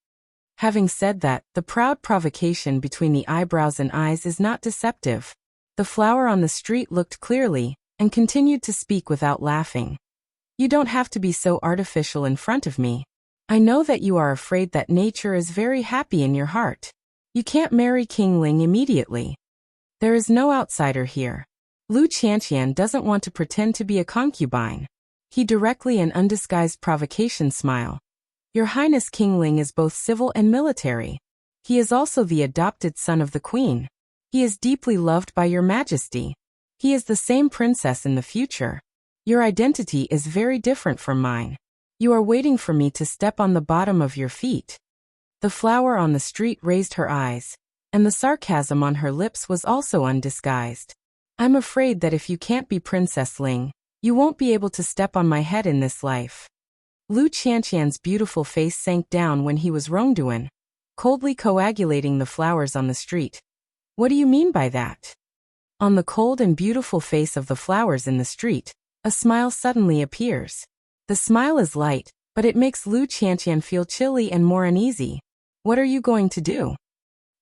Having said that, the proud provocation between the eyebrows and eyes is not deceptive. The flower on the street looked clearly, and continued to speak without laughing. You don't have to be so artificial in front of me. I know that you are afraid that nature is very happy in your heart. You can't marry King Ling immediately. There is no outsider here. Lu Qianqian doesn't want to pretend to be a concubine. He directly and undisguised provocation smile. Your Highness King Ling is both civil and military. He is also the adopted son of the queen. He is deeply loved by your majesty. He is the same princess in the future. Your identity is very different from mine. You are waiting for me to step on the bottom of your feet. The flower on the street raised her eyes, and the sarcasm on her lips was also undisguised. I'm afraid that if you can't be Princess Ling, you won't be able to step on my head in this life. Lu Qianqian's beautiful face sank down when he was wrongdoing, coldly coagulating the flowers on the street. What do you mean by that? On the cold and beautiful face of the flowers in the street, a smile suddenly appears. The smile is light, but it makes Lu Qianqian feel chilly and more uneasy. What are you going to do?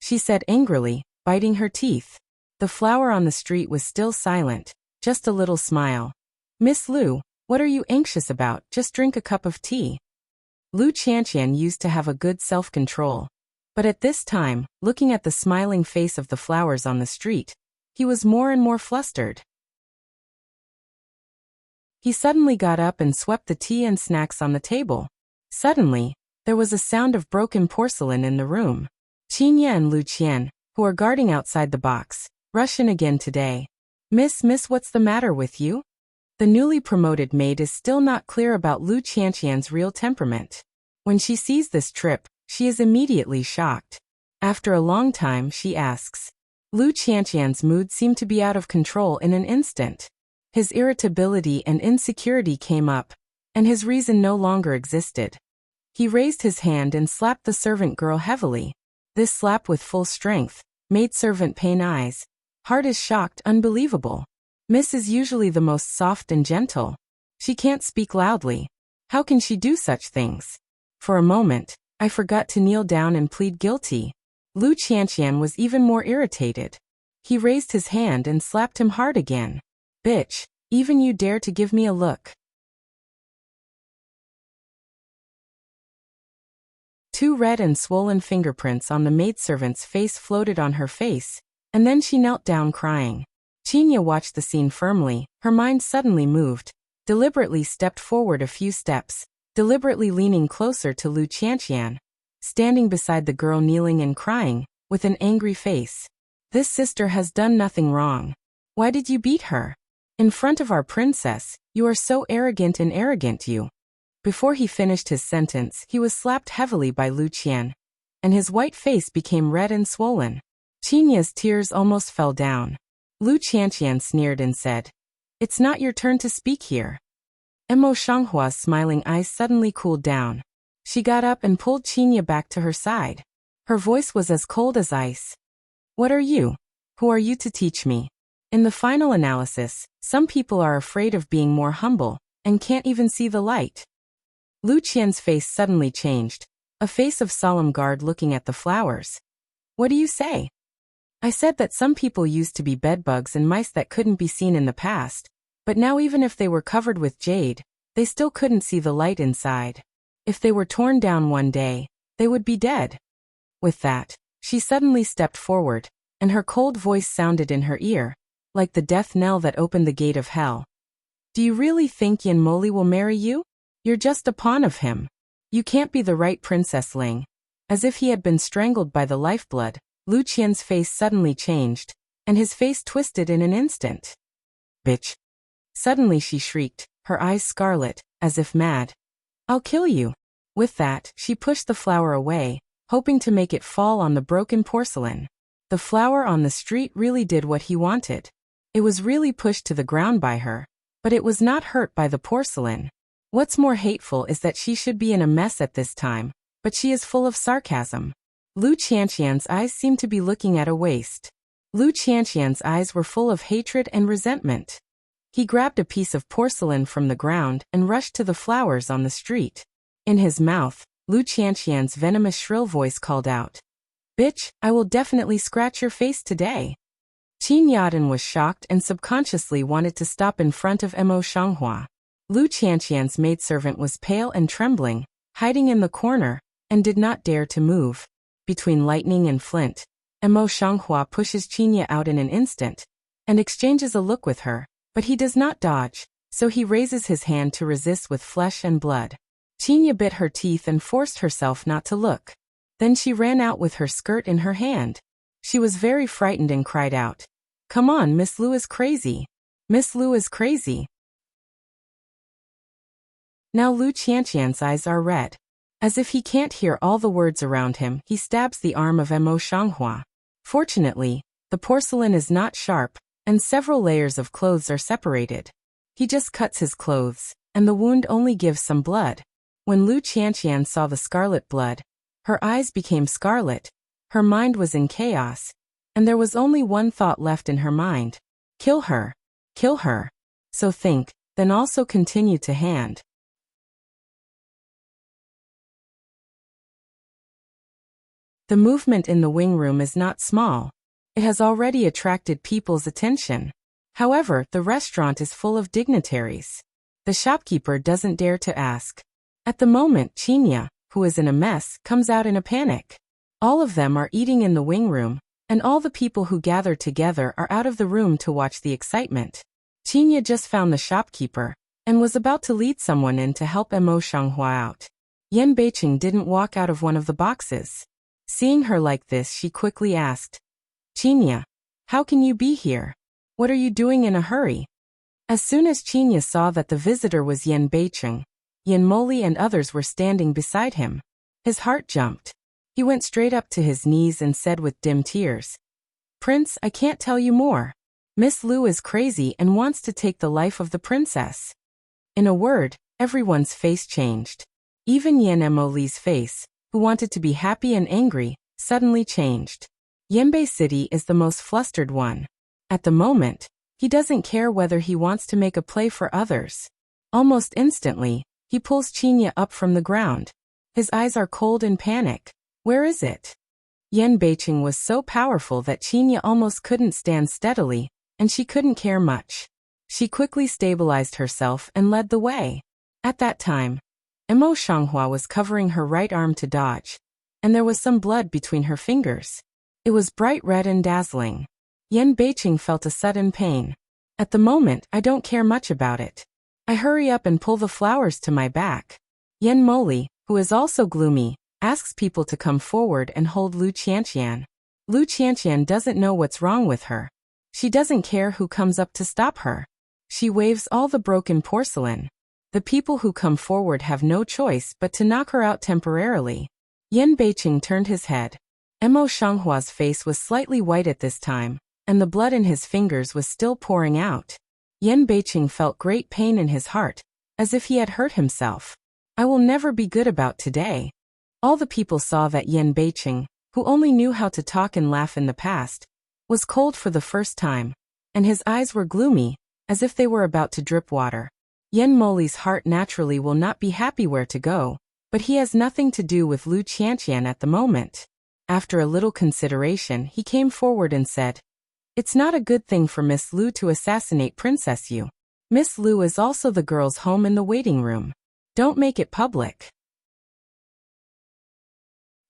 She said angrily, biting her teeth. The flower on the street was still silent, just a little smile. Miss Lu, what are you anxious about? Just drink a cup of tea. Lu Qianqian used to have a good self-control. But at this time, looking at the smiling face of the flowers on the street, he was more and more flustered. He suddenly got up and swept the tea and snacks on the table. Suddenly, there was a sound of broken porcelain in the room. Qinya and Lu Qian, who are guarding outside the box, rush in again today. Miss, what's the matter with you? The newly promoted maid is still not clear about Lu Qianqian's real temperament. When she sees this trip, she is immediately shocked. After a long time, she asks. Lu Qianqian's mood seemed to be out of control in an instant. His irritability and insecurity came up, and his reason no longer existed. He raised his hand and slapped the servant girl heavily. This slap with full strength made servant Pain eyes. Heart is shocked, unbelievable. Miss is usually the most soft and gentle. She can't speak loudly. How can she do such things? For a moment, I forgot to kneel down and plead guilty. Lu Qianqian was even more irritated. He raised his hand and slapped him hard again. Bitch, even you dare to give me a look. Two red and swollen fingerprints on the maidservant's face floated on her face, and then she knelt down crying. Qinya watched the scene firmly, her mind suddenly moved, deliberately stepped forward a few steps, deliberately leaning closer to Lu Qianqian, standing beside the girl kneeling and crying, with an angry face. This sister has done nothing wrong. Why did you beat her? In front of our princess, you are so arrogant and arrogant you. Before he finished his sentence, he was slapped heavily by Lu Qian, and his white face became red and swollen. Qinya's tears almost fell down. Lu Qianqian sneered and said, "It's not your turn to speak here." Emo Shanghua's smiling eyes suddenly cooled down. She got up and pulled Qinya back to her side. Her voice was as cold as ice. "What are you? Who are you to teach me?" In the final analysis, some people are afraid of being more humble and can't even see the light. Lu Qian's face suddenly changed, a face of solemn guard looking at the flowers. "What do you say?" "I said that some people used to be bedbugs and mice that couldn't be seen in the past, but now even if they were covered with jade, they still couldn't see the light inside. If they were torn down one day, they would be dead." With that, she suddenly stepped forward, and her cold voice sounded in her ear, like the death knell that opened the gate of hell. "Do you really think Yan Moli will marry you? You're just a pawn of him. You can't be the right Princess Ling." As if he had been strangled by the lifeblood, Lu Qian's face suddenly changed, and his face twisted in an instant. "Bitch!" Suddenly she shrieked, her eyes scarlet, as if mad. "I'll kill you." With that, she pushed the flower away, hoping to make it fall on the broken porcelain. The flower on the street really did what he wanted. It was really pushed to the ground by her, but it was not hurt by the porcelain. What's more hateful is that she should be in a mess at this time, but she is full of sarcasm. Lu Qianqian's eyes seemed to be looking at a waste. Lu Qianqian's eyes were full of hatred and resentment. He grabbed a piece of porcelain from the ground and rushed to the flowers on the street. In his mouth, Lu Qianqian's venomous shrill voice called out, "Bitch, I will definitely scratch your face today." Qin Yaden was shocked and subconsciously wanted to stop in front of Emo Shanghua. Lu Qianqian's maidservant was pale and trembling, hiding in the corner, and did not dare to move. Between lightning and flint, Emo Shanghua pushes Qinya out in an instant, and exchanges a look with her, but he does not dodge, so he raises his hand to resist with flesh and blood. Qinya bit her teeth and forced herself not to look. Then she ran out with her skirt in her hand. She was very frightened and cried out, "Come on, Miss Lu is crazy. Miss Lu is crazy." Now Lu Qianqian's eyes are red. As if he can't hear all the words around him, he stabs the arm of Emo Shanghua. Fortunately, the porcelain is not sharp, and several layers of clothes are separated. He just cuts his clothes, and the wound only gives some blood. When Lu Qianqian saw the scarlet blood, her eyes became scarlet, her mind was in chaos, and there was only one thought left in her mind. Kill her. Kill her. So think, then also continue to hand. The movement in the wing room is not small. It has already attracted people's attention. However, the restaurant is full of dignitaries. The shopkeeper doesn't dare to ask. At the moment, Qinya, who is in a mess, comes out in a panic. All of them are eating in the wing room, and all the people who gather together are out of the room to watch the excitement. Qinya just found the shopkeeper, and was about to lead someone in to help Emo Shanghua out. Yan Beiqing didn't walk out of one of the boxes. Seeing her like this, she quickly asked, "Qinya, how can you be here? What are you doing in a hurry?" As soon as Qinya saw that the visitor was Yan Beiqing, Yan Moli and others were standing beside him. His heart jumped. He went straight up to his knees and said with dim tears, "Prince, I can't tell you more. Miss Lu is crazy and wants to take the life of the princess." In a word, everyone's face changed. Even Yan Moli's face, who wanted to be happy and angry, suddenly changed. Yanbei City is the most flustered one. At the moment, he doesn't care whether he wants to make a play for others. Almost instantly, he pulls Qinya up from the ground. His eyes are cold in panic. Where is it? Yan Beiqing was so powerful that Qinya almost couldn't stand steadily, and she couldn't care much. She quickly stabilized herself and led the way. At that time, Emo Shanghua was covering her right arm to dodge, and there was some blood between her fingers. It was bright red and dazzling. Yan Beiqing felt a sudden pain. At the moment, I don't care much about it. I hurry up and pull the flowers to my back. Yan Moli, who is also gloomy, asks people to come forward and hold Lu Qianqian. Lu Qianqian doesn't know what's wrong with her. She doesn't care who comes up to stop her. She waves all the broken porcelain. The people who come forward have no choice but to knock her out temporarily. Yan Beiqing turned his head. Emo Shanghua's face was slightly white at this time, and the blood in his fingers was still pouring out. Yan Beiqing felt great pain in his heart, as if he had hurt himself. I will never be good about today. All the people saw that Yan Beiqing, who only knew how to talk and laugh in the past, was cold for the first time, and his eyes were gloomy, as if they were about to drip water. Yan Moli's heart naturally will not be happy where to go, but he has nothing to do with Lu Qianqian at the moment. After a little consideration, he came forward and said, "It's not a good thing for Miss Lu to assassinate Princess Yu. Miss Lu is also the girl's home in the waiting room. Don't make it public.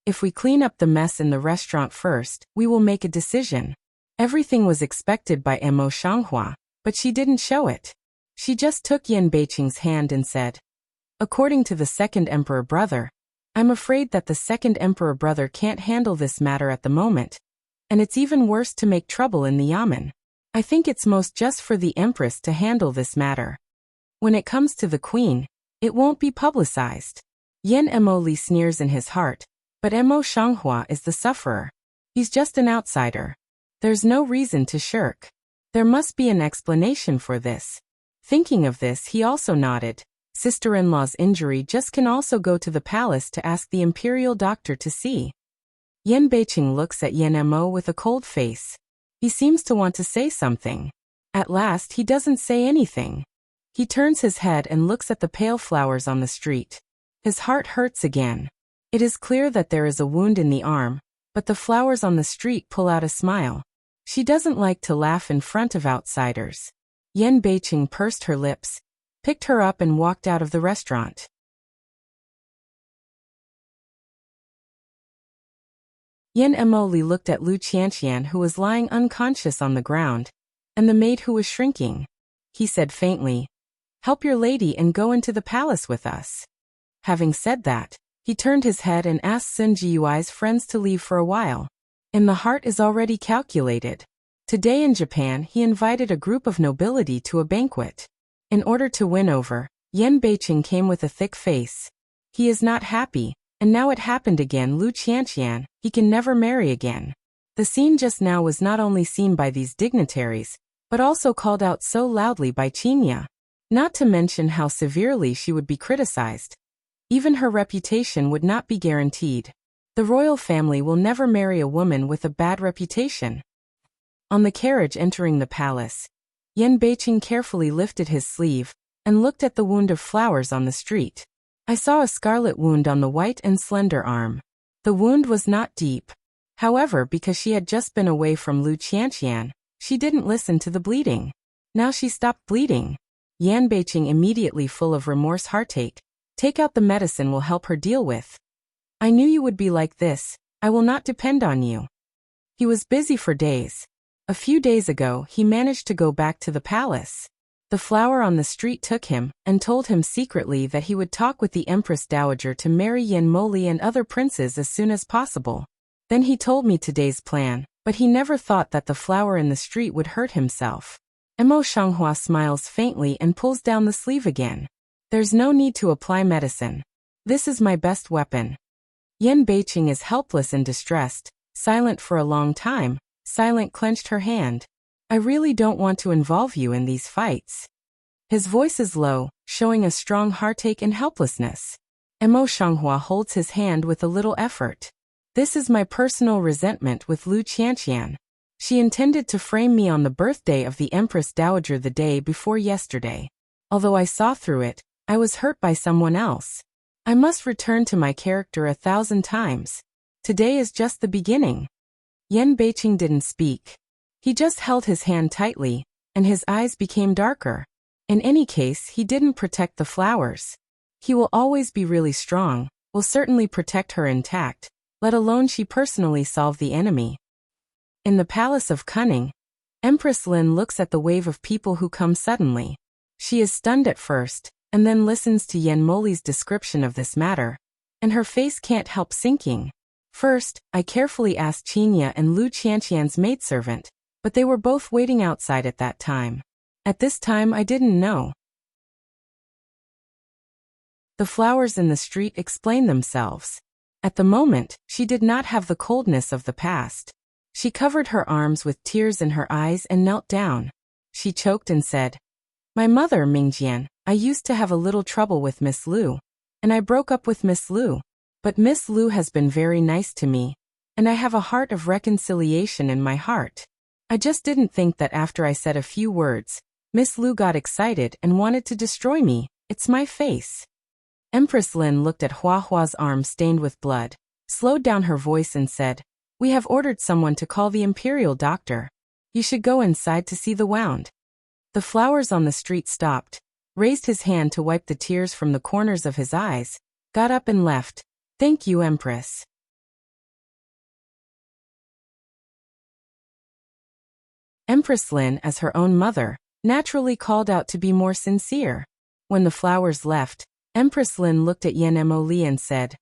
If we clean up the mess in the restaurant first, we will make a decision." Everything was expected by Mo Shanghua, but she didn't show it. She just took Yan Beiqing's hand and said, "According to the second emperor brother, I'm afraid that the second emperor brother can't handle this matter at the moment, and it's even worse to make trouble in the yamen. I think it's most just for the empress to handle this matter. When it comes to the queen, it won't be publicized." Yan Emoli sneers in his heart, but Mo Shanghua is the sufferer. He's just an outsider. There's no reason to shirk. There must be an explanation for this. Thinking of this, he also nodded. Sister-in-law's injury just can also go to the palace to ask the imperial doctor to see. Yan Beiqing looks at Yan Mo with a cold face. He seems to want to say something. At last, he doesn't say anything. He turns his head and looks at the pale flowers on the street. His heart hurts again. It is clear that there is a wound in the arm, but the flowers on the street pull out a smile. She doesn't like to laugh in front of outsiders. Yan Beiqing pursed her lips, picked her up and walked out of the restaurant. Yan Emoli looked at Lu Qianqian, who was lying unconscious on the ground, and the maid who was shrinking. He said faintly, "Help your lady and go into the palace with us." Having said that, he turned his head and asked Sun Jiuai's friends to leave for a while. In the heart is already calculated. Today in Japan, he invited a group of nobility to a banquet. In order to win over, Yan Beiqing came with a thick face. He is not happy, and now it happened again. Lu Qianqian, he can never marry again. The scene just now was not only seen by these dignitaries, but also called out so loudly by Qinya. Not to mention how severely she would be criticized. Even her reputation would not be guaranteed. The royal family will never marry a woman with a bad reputation. On the carriage entering the palace, Yan Beiqing carefully lifted his sleeve and looked at the wound of flowers on the street. I saw a scarlet wound on the white and slender arm. The wound was not deep. However, because she had just been away from Lu Qianqian, she didn't listen to the bleeding. Now she stopped bleeding. Yan Beiqing, immediately full of remorse, heartache, "Take out the medicine will help her deal with. I knew you would be like this. I will not depend on you." He was busy for days. A few days ago, he managed to go back to the palace. The flower on the street took him and told him secretly that he would talk with the Empress Dowager to marry Yan Moli and other princes as soon as possible. Then he told me today's plan, but he never thought that the flower in the street would hurt himself. Mo Shanghua smiles faintly and pulls down the sleeve again. There's no need to apply medicine. This is my best weapon. Yan Beiqing is helpless and distressed, silent for a long time. Silent clenched her hand. "I really don't want to involve you in these fights." His voice is low, showing a strong heartache and helplessness. Mo Shanghua holds his hand with a little effort. "This is my personal resentment with Lu Qianqian. She intended to frame me on the birthday of the Empress Dowager the day before yesterday. Although I saw through it, I was hurt by someone else. I must return to my character 1,000 times. Today is just the beginning." Yan Beiqing didn't speak. He just held his hand tightly, and his eyes became darker. In any case, he didn't protect the flowers. He will always be really strong, will certainly protect her intact, let alone she personally solve the enemy. In the Palace of Cunning, Empress Lin looks at the wave of people who come suddenly. She is stunned at first, and then listens to Yan Moli's description of this matter, and her face can't help sinking. First, I carefully asked Qinya and Lu Qianqian's maidservant, but they were both waiting outside at that time. At this time I didn't know. The flowers in the street explain themselves. At the moment, she did not have the coldness of the past. She covered her arms with tears in her eyes and knelt down. She choked and said, "My mother, Mingjian, I used to have a little trouble with Miss Lu, and I broke up with Miss Lu. But Miss Lu has been very nice to me, and I have a heart of reconciliation in my heart. I just didn't think that after I said a few words, Miss Lu got excited and wanted to destroy me. It's my face." Empress Lin looked at Hua Hua's arm stained with blood, slowed down her voice and said, "We have ordered someone to call the imperial doctor. You should go inside to see the wound." The flowers on the street stopped, raised his hand to wipe the tears from the corners of his eyes, got up and left. "Thank you, Empress." Empress Lin, as her own mother, naturally called out to be more sincere. When the flowers left, Empress Lin looked at Yen Mo Li and said,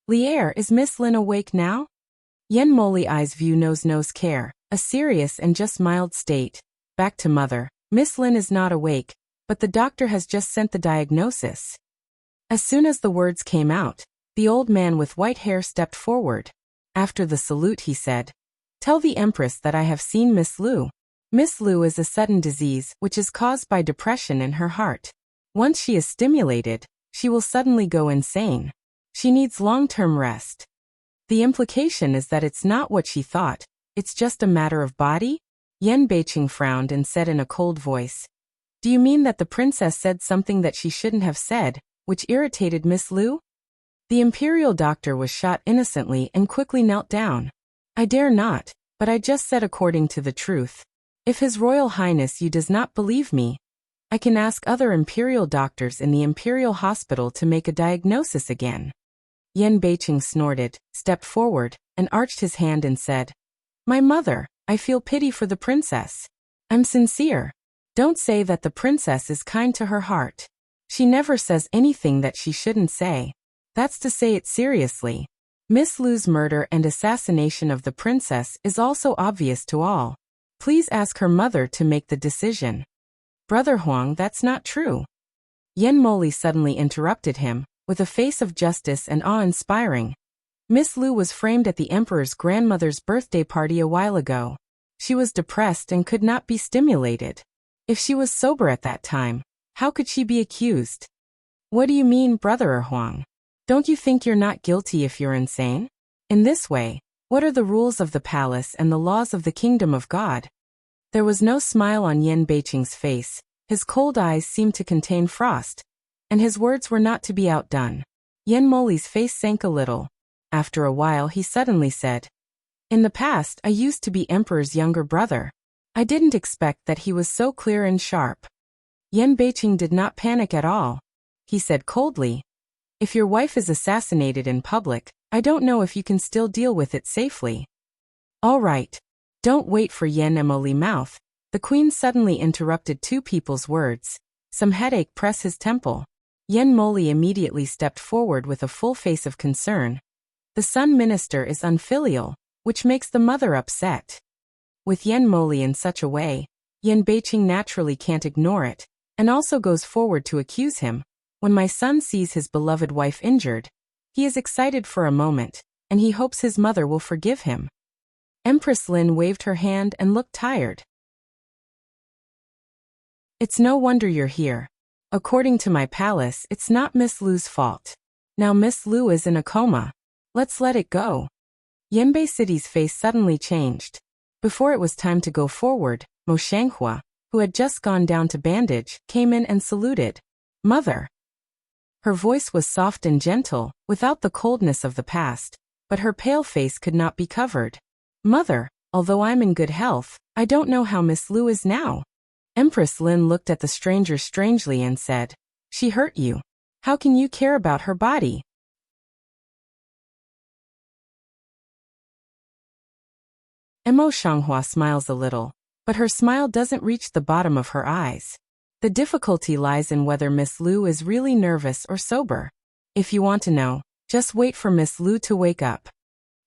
"Lier, is Miss Lin awake now?" Yen Mo Li eyes view nose care, a serious and just mild state. Back to mother, "Miss Lin is not awake, but the doctor has just sent the diagnosis." As soon as the words came out, the old man with white hair stepped forward. After the salute he said, "Tell the Empress that I have seen Miss Lu. Miss Lu is a sudden disease which is caused by depression in her heart. Once she is stimulated, she will suddenly go insane. She needs long-term rest. The implication is that it's not what she thought, it's just a matter of body?" Yen Beiqing frowned and said in a cold voice, "Do you mean that the princess said something that she shouldn't have said, which irritated Miss Lu?" The imperial doctor was shot innocently and quickly knelt down. "I dare not, but I just said according to the truth. If His Royal Highness you does not believe me, I can ask other imperial doctors in the imperial hospital to make a diagnosis again." Yen Beiqing snorted, stepped forward, and arched his hand and said, "My mother, I feel pity for the princess. I'm sincere. Don't say that the princess is kind to her heart. She never says anything that she shouldn't say. That's to say it seriously. Miss Lu's murder and assassination of the princess is also obvious to all. Please ask her mother to make the decision." "Brother Huang, that's not true." Yen Mo Li suddenly interrupted him, with a face of justice and awe-inspiring. "Miss Lu was framed at the emperor's grandmother's birthday party a while ago. She was depressed and could not be stimulated. If she was sober at that time, how could she be accused?" "What do you mean, Brother Huang? Don't you think you're not guilty if you're insane? In this way, what are the rules of the palace and the laws of the kingdom of God?" There was no smile on Yen Beiqing's face, his cold eyes seemed to contain frost, and his words were not to be outdone. Yen Mo Li's face sank a little. After a while he suddenly said, "In the past I used to be Emperor's younger brother. I didn't expect that he was so clear and sharp." Yen Beiqing did not panic at all. He said coldly, "If your wife is assassinated in public, I don't know if you can still deal with it safely." "All right. Don't wait for Yen Mo Li mouth." The queen suddenly interrupted two people's words. "Some headache press his temple." Yen Mo Li immediately stepped forward with a full face of concern. "The son minister is unfilial, which makes the mother upset." With Yen Mo Li in such a way, Yen Beiqing naturally can't ignore it, and also goes forward to accuse him. "When my son sees his beloved wife injured, he is excited for a moment, and he hopes his mother will forgive him." Empress Lin waved her hand and looked tired. "It's no wonder you're here. According to my palace, it's not Miss Lu's fault. Now Miss Lu is in a coma. Let's let it go." Yenbei City's face suddenly changed. Before it was time to go forward, Mo Shanghua, who had just gone down to bandage, came in and saluted. "Mother." Her voice was soft and gentle, without the coldness of the past, but her pale face could not be covered. "Mother, although I'm in good health, I don't know how Miss Lu is now." Empress Lin looked at the stranger strangely and said, "She hurt you. How can you care about her body?" Mo Shanghua smiles a little, but her smile doesn't reach the bottom of her eyes. The difficulty lies in whether Miss Lu is really nervous or sober. If you want to know, just wait for Miss Lu to wake up.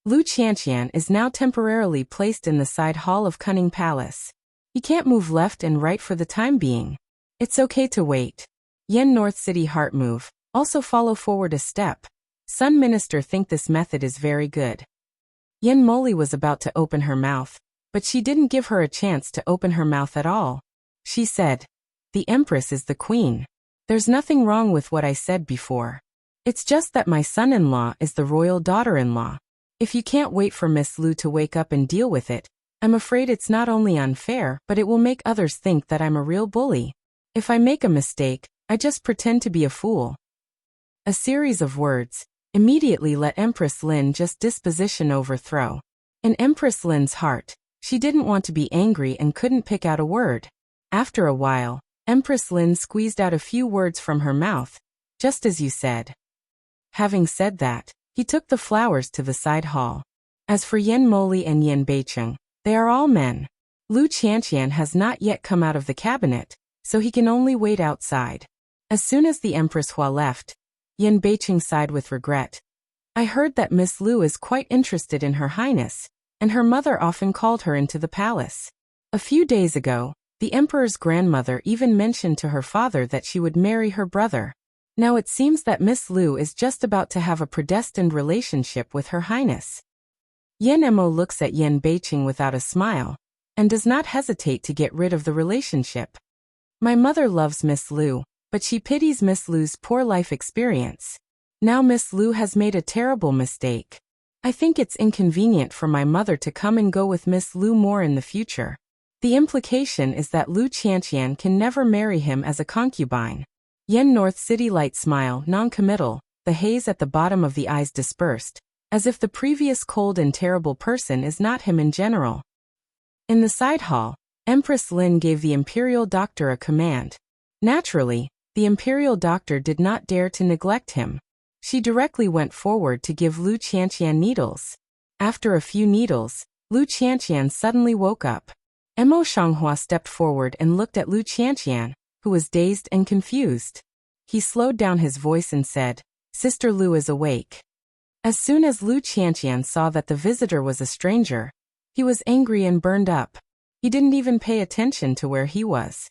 Lu Qianqian is now temporarily placed in the side hall of Cunning Palace. He can't move left and right for the time being. It's okay to wait. Yen North City heart move, also follow forward a step. Sun Minister think this method is very good. Yen Moli was about to open her mouth, but she didn't give her a chance to open her mouth at all. She said, "The Empress is the queen. There's nothing wrong with what I said before. It's just that my son-in-law is the royal daughter-in-law. If you can't wait for Miss Lu to wake up and deal with it, I'm afraid it's not only unfair, but it will make others think that I'm a real bully. If I make a mistake, I just pretend to be a fool." A series of words immediately let Empress Lin just disposition overthrow. In Empress Lin's heart, she didn't want to be angry and couldn't pick out a word. After a while, Empress Lin squeezed out a few words from her mouth, "Just as you said." Having said that, he took the flowers to the side hall. As for Yen Moli and Yen Beicheng, they are all men. Lu Qianqian has not yet come out of the cabinet, so he can only wait outside. As soon as the Empress Hua left, Yen Beicheng sighed with regret. "I heard that Miss Lu is quite interested in Her Highness, and her mother often called her into the palace. A few days ago, the Emperor's grandmother even mentioned to her father that she would marry her brother. Now it seems that Miss Lu is just about to have a predestined relationship with Her Highness." Yen Mo looks at Yen Beicheng without a smile, and does not hesitate to get rid of the relationship. "My mother loves Miss Lu, but she pities Miss Lu's poor life experience. Now Miss Lu has made a terrible mistake. I think it's inconvenient for my mother to come and go with Miss Lu more in the future. The implication is that Lu Qianqian can never marry him as a concubine." Yen North City light smile, non-committal, the haze at the bottom of the eyes dispersed, as if the previous cold and terrible person is not him in general. In the side hall, Empress Lin gave the imperial doctor a command. Naturally, the imperial doctor did not dare to neglect him. She directly went forward to give Lu Qianqian needles. After a few needles, Lu Qianqian suddenly woke up. Mo Shanghua stepped forward and looked at Lu Qianqian, who was dazed and confused. He slowed down his voice and said, "Sister Lu is awake." As soon as Lu Qianqian saw that the visitor was a stranger, he was angry and burned up. He didn't even pay attention to where he was.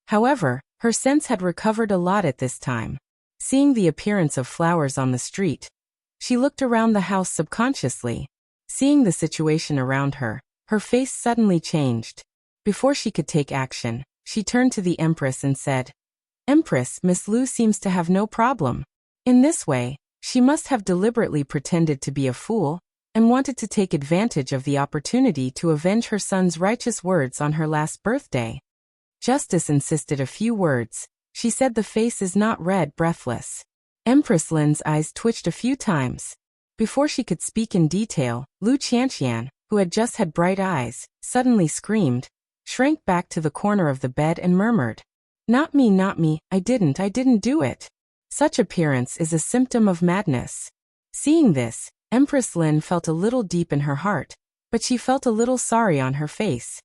However, her sense had recovered a lot at this time. Seeing the appearance of flowers on the street, she looked around the house subconsciously. Seeing the situation around her, her face suddenly changed. Before she could take action, she turned to the Empress and said, "Empress, Miss Lu seems to have no problem. In this way, she must have deliberately pretended to be a fool, and wanted to take advantage of the opportunity to avenge her son's righteous words on her last birthday." Justice insisted a few words. She said the face is not red, breathless. Empress Lin's eyes twitched a few times. Before she could speak in detail, Lu Qianqian, who had just had bright eyes, suddenly screamed, shrank back to the corner of the bed and murmured, not me, I didn't do it." Such appearance is a symptom of madness. Seeing this, Empress Lin felt a little deep in her heart, but she felt a little sorry on her face.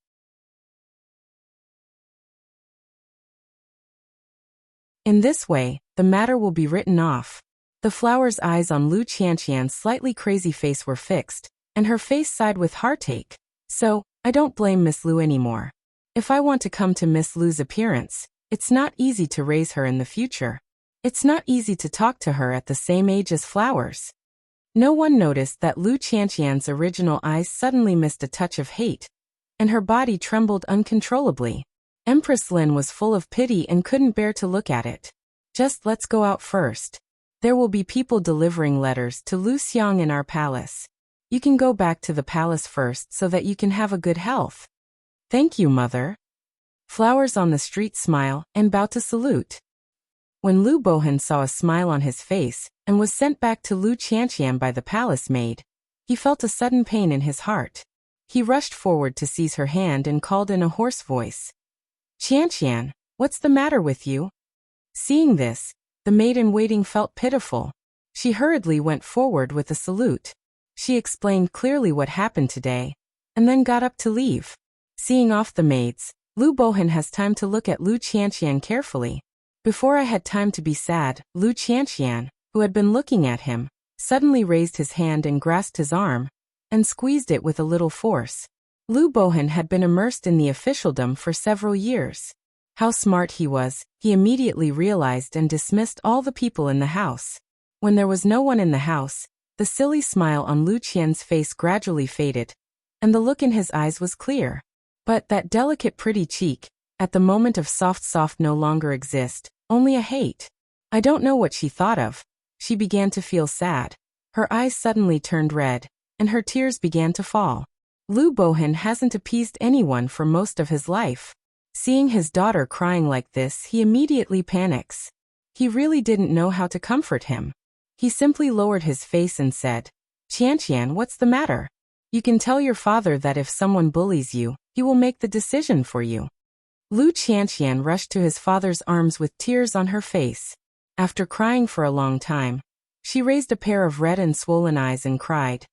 In this way, the matter will be written off. The flower's eyes on Lu Qianqian's slightly crazy face were fixed, and her face sighed with heartache. "So, I don't blame Miss Lu anymore. If I want to come to Miss Lu's appearance, it's not easy to raise her in the future. It's not easy to talk to her at the same age as flowers." No one noticed that Lu Qianqian's original eyes suddenly missed a touch of hate, and her body trembled uncontrollably. Empress Lin was full of pity and couldn't bear to look at it. "Just let's go out first. There will be people delivering letters to Lu Xiang in our palace. You can go back to the palace first so that you can have a good health." "Thank you, mother." Flowers on the street smile and bow to salute. When Lu Bohan saw a smile on his face and was sent back to Lu Qianqian by the palace maid, he felt a sudden pain in his heart. He rushed forward to seize her hand and called in a hoarse voice, "Qianqian, what's the matter with you?" Seeing this, the maid-in-waiting felt pitiful. She hurriedly went forward with a salute. She explained clearly what happened today, and then got up to leave. Seeing off the maids, Lu Bohan has time to look at Lu Qianqian carefully. Before I had time to be sad, Lu Qianqian, who had been looking at him, suddenly raised his hand and grasped his arm, and squeezed it with a little force. Lu Bohan had been immersed in the officialdom for several years. How smart he was, he immediately realized and dismissed all the people in the house. When there was no one in the house, The silly smile on Lu Qian's face gradually faded, and the look in his eyes was clear. But that delicate pretty cheek, at the moment of soft no longer exist, only a hate. I don't know what she thought of. She began to feel sad. Her eyes suddenly turned red, and her tears began to fall. Lu Bohan hasn't appeased anyone for most of his life. Seeing his daughter crying like this, he immediately panics. He really didn't know how to comfort him. He simply lowered his face and said, "Qianqian, what's the matter? You can tell your father that if someone bullies you, he will make the decision for you." Lu Qianqian rushed to his father's arms with tears on her face. After crying for a long time, she raised a pair of red and swollen eyes and cried,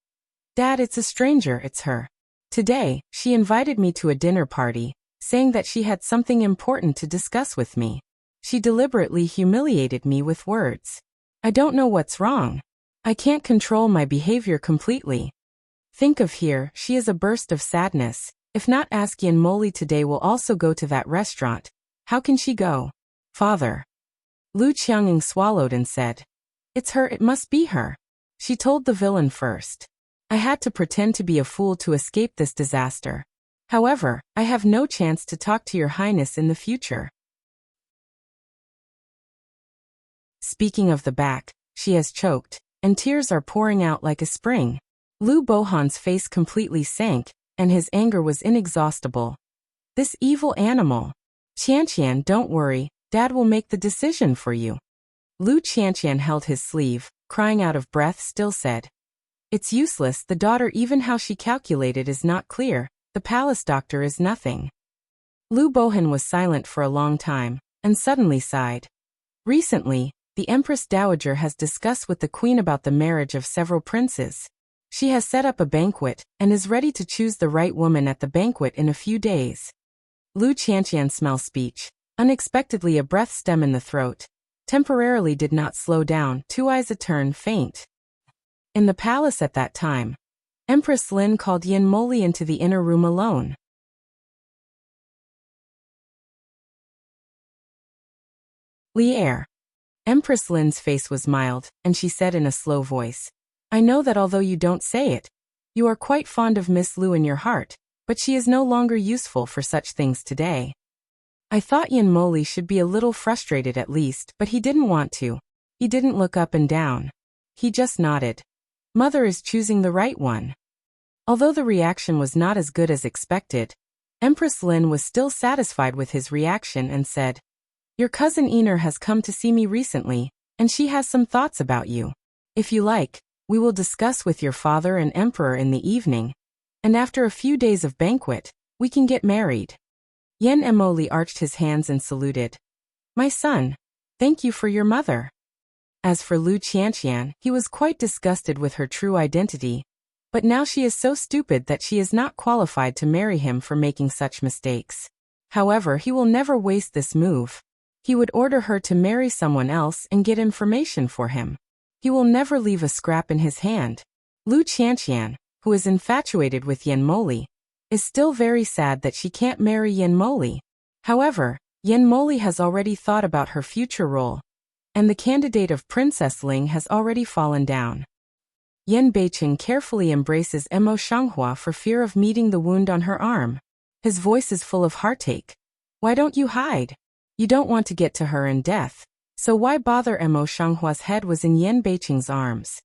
"Dad, it's a stranger, it's her. Today, she invited me to a dinner party, saying that she had something important to discuss with me. She deliberately humiliated me with words. I don't know what's wrong. I can't control my behavior completely. Think of here, she is a burst of sadness. If not, ask Yan Moli today will also go to that restaurant. How can she go? Father." Lu Qiangying swallowed and said, "It's her, it must be her. She told the villain first. I had to pretend to be a fool to escape this disaster. However, I have no chance to talk to your highness in the future." Speaking of the back, she has choked, and tears are pouring out like a spring. Lu Bohan's face completely sank, and his anger was inexhaustible. This evil animal. "Qianqian, don't worry, Dad will make the decision for you." Lu Qianqian held his sleeve, crying out of breath, still said, "It's useless, the daughter, even how she calculated is not clear, the palace doctor is nothing." Lu Bohan was silent for a long time, and suddenly sighed. Recently, the Empress Dowager has discussed with the Queen about the marriage of several princes. She has set up a banquet, and is ready to choose the right woman at the banquet in a few days. Lu Qianqian smells speech. Unexpectedly, a breath stem in the throat. Temporarily did not slow down, two eyes a turn faint. In the palace at that time, Empress Lin called Yan Moli into the inner room alone. Lier. Empress Lin's face was mild, and she said in a slow voice, "I know that although you don't say it, you are quite fond of Miss Lu in your heart, but she is no longer useful for such things today." I thought Yan Moli should be a little frustrated at least, but he didn't want to. He didn't look up and down. He just nodded. Mother is choosing the right one. Although the reaction was not as good as expected, Empress Lin was still satisfied with his reaction and said, "Your cousin Ener has come to see me recently, and she has some thoughts about you. If you like, we will discuss with your father and Emperor in the evening, and after a few days of banquet, we can get married." Yan Moli arched his hands and saluted. "My son, thank you for your mother." As for Lu Qianqian, he was quite disgusted with her true identity, but now she is so stupid that she is not qualified to marry him for making such mistakes. However, he will never waste this move. He would order her to marry someone else and get information for him. He will never leave a scrap in his hand. Lu Qianqian, who is infatuated with Yan Moli, is still very sad that she can't marry Yan Moli. However, Yan Moli has already thought about her future role, and the candidate of Princess Ling has already fallen down. Yan Beicheng carefully embraces Mo Shanghua for fear of meeting the wound on her arm. His voice is full of heartache. "Why don't you hide? You don't want to get to her in death, so why bother?" Mo Shanghua's head was in Yan Beicheng's arms.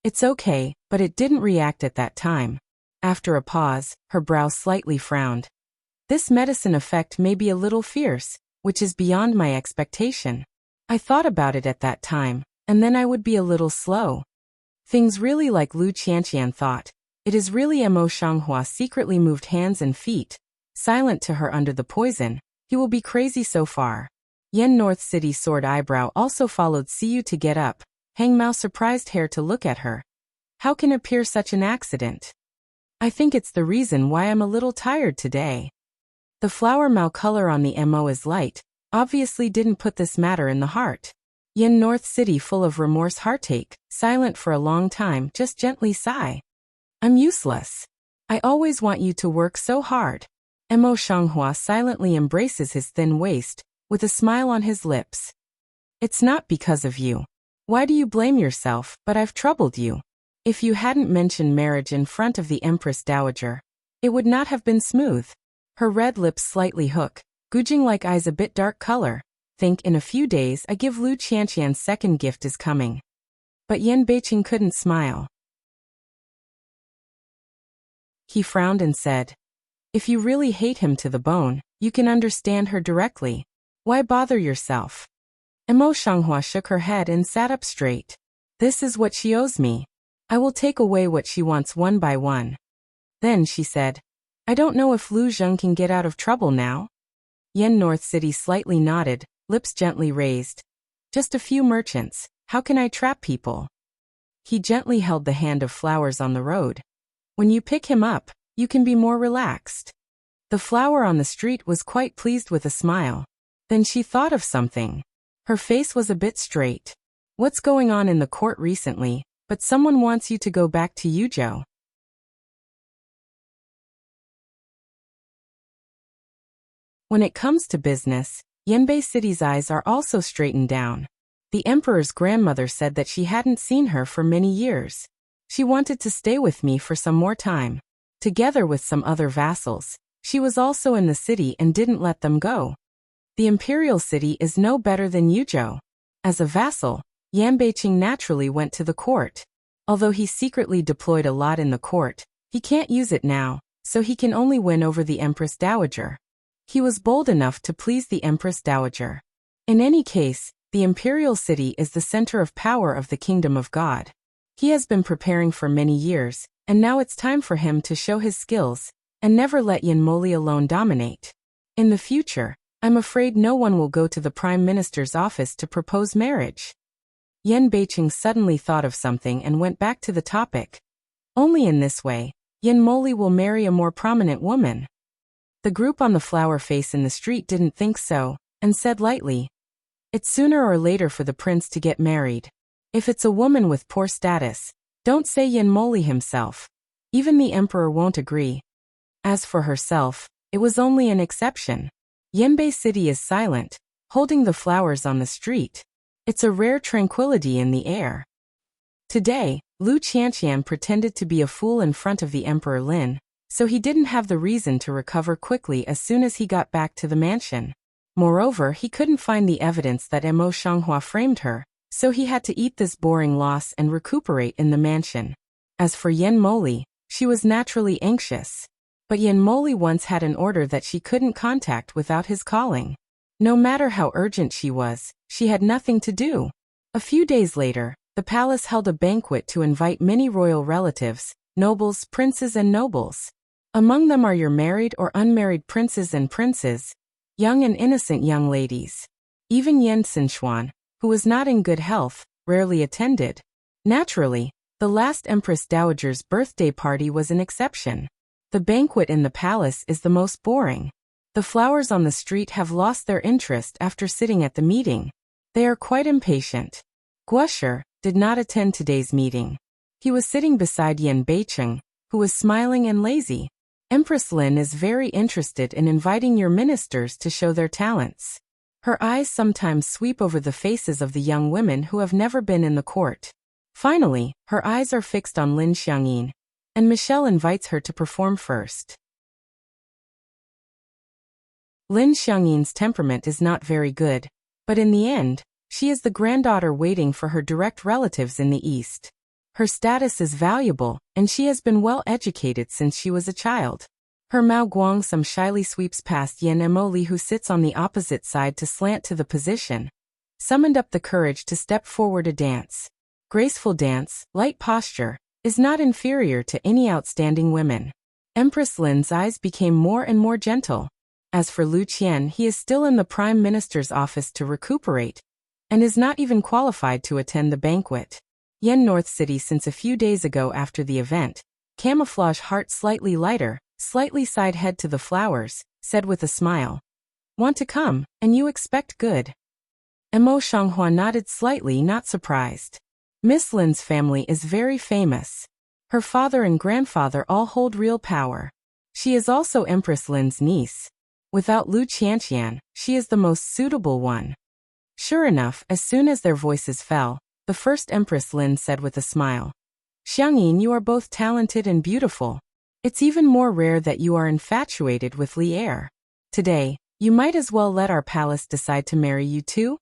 "It's okay, but it didn't react at that time." After a pause, her brow slightly frowned. "This medicine effect may be a little fierce, which is beyond my expectation. I thought about it at that time, and then I would be a little slow." Things really like Lu Qianqian thought. It is really Mo Shanghua secretly moved hands and feet, silent to her under the poison. He will be crazy so far. Yen North City Sword Eyebrow also followed Siyu to get up. Hang Mao surprised Hair to look at her. "How can appear such an accident? I think it's the reason why I'm a little tired today." The flower Mao color on the MO is light, obviously didn't put this matter in the heart. Yen North City full of remorse heartache, silent for a long time, just gently sigh. "I'm useless. I always want you to work so hard." Mo Shanghua silently embraces his thin waist, with a smile on his lips. "It's not because of you. Why do you blame yourself? But I've troubled you. If you hadn't mentioned marriage in front of the Empress Dowager, it would not have been smooth. Her red lips slightly hook, Gujing-like eyes a bit dark color. Think in a few days I give Lu Qianqian's second gift is coming. But Yan Beiqing couldn't smile. He frowned and said, if you really hate him to the bone, you can understand her directly. Why bother yourself? Emo Shanghua shook her head and sat up straight. This is what she owes me. I will take away what she wants one by one. Then she said, I don't know if Lu Zheng can get out of trouble now. Yen North City slightly nodded, lips gently raised. Just a few merchants, how can I trap people? He gently held the hand of Flowers on the road. When you pick him up, you can be more relaxed. The flower on the street was quite pleased with a smile. Then she thought of something. Her face was a bit straight. What's going on in the court recently? But someone wants you to go back to Yuzhou. When it comes to business, Yanbei City's eyes are also straightened down. The emperor's grandmother said that she hadn't seen her for many years. She wanted to stay with me for some more time. Together with some other vassals, she was also in the city and didn't let them go. The imperial city is no better than Yuzhou. As a vassal, Yan Beiqing naturally went to the court. Although he secretly deployed a lot in the court, he can't use it now, so he can only win over the Empress Dowager. He was bold enough to please the Empress Dowager. In any case, the imperial city is the center of power of the kingdom of God. He has been preparing for many years, and now it's time for him to show his skills, and never let Yin Moli alone dominate. In the future, I'm afraid no one will go to the Prime Minister's office to propose marriage. Yan Beiqing suddenly thought of something and went back to the topic. Only in this way, Yin Moli will marry a more prominent woman. The group on the flower face in the street didn't think so, and said lightly, it's sooner or later for the prince to get married. If it's a woman with poor status, don't say Yin Moli himself. Even the emperor won't agree. As for herself, it was only an exception. Yanbei City is silent, holding the flowers on the street. It's a rare tranquility in the air. Today, Lu Qianqian pretended to be a fool in front of the Emperor Lin, so he didn't have the reason to recover quickly as soon as he got back to the mansion. Moreover, he couldn't find the evidence that Emo Shanghua framed her, so he had to eat this boring loss and recuperate in the mansion. As for Yin Moli, she was naturally anxious. But Yin Moli once had an order that she couldn't contact without his calling. No matter how urgent she was, she had nothing to do. A few days later, the palace held a banquet to invite many royal relatives, nobles, princes and nobles. Among them are your married or unmarried princes and princes, young and innocent young ladies. Even Yen Xinxuan, who was not in good health, rarely attended. Naturally, the last Empress Dowager's birthday party was an exception. The banquet in the palace is the most boring. The flowers on the street have lost their interest after sitting at the meeting. They are quite impatient. Guosher did not attend today's meeting. He was sitting beside Yan Beiqing, who was smiling and lazy. Empress Lin is very interested in inviting your ministers to show their talents. Her eyes sometimes sweep over the faces of the young women who have never been in the court. Finally, her eyes are fixed on Lin Xiangyin, and Michelle invites her to perform first. Lin Xiangyin's temperament is not very good, but in the end, she is the granddaughter waiting for her direct relatives in the East. Her status is valuable, and she has been well educated since she was a child. Her Mao Guangsum shyly sweeps past Yen Emoli, who sits on the opposite side to slant to the position. Summoned up the courage to step forward. A dance. Graceful dance, light posture, is not inferior to any outstanding women. Empress Lin's eyes became more and more gentle. As for Lu Qian, he is still in the Prime Minister's office to recuperate, and is not even qualified to attend the banquet. Yen North City since a few days ago after the event, camouflage heart slightly lighter, slightly side head to the flowers, said with a smile. Want to come, and you expect good. Emo Shanghua nodded slightly, not surprised. Miss Lin's family is very famous. Her father and grandfather all hold real power. She is also Empress Lin's niece. Without Lu Qianqian, she is the most suitable one. Sure enough, as soon as their voices fell, the first Empress Lin said with a smile. Xiangyin, you are both talented and beautiful. It's even more rare that you are infatuated with Li Er. Today, you might as well let our palace decide to marry you too.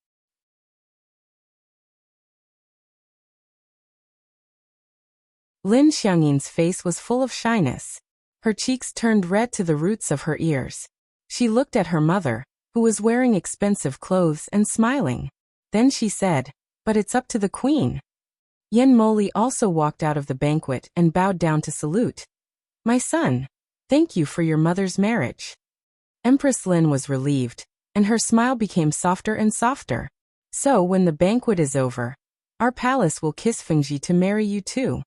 Lin Xiangyin's face was full of shyness. Her cheeks turned red to the roots of her ears. She looked at her mother, who was wearing expensive clothes and smiling. Then she said, "But it's up to the queen." Yen Moli also walked out of the banquet and bowed down to salute. "My son, thank you for your mother's marriage." Empress Lin was relieved, and her smile became softer and softer. "So when the banquet is over, our palace will kiss Fengji to marry you too."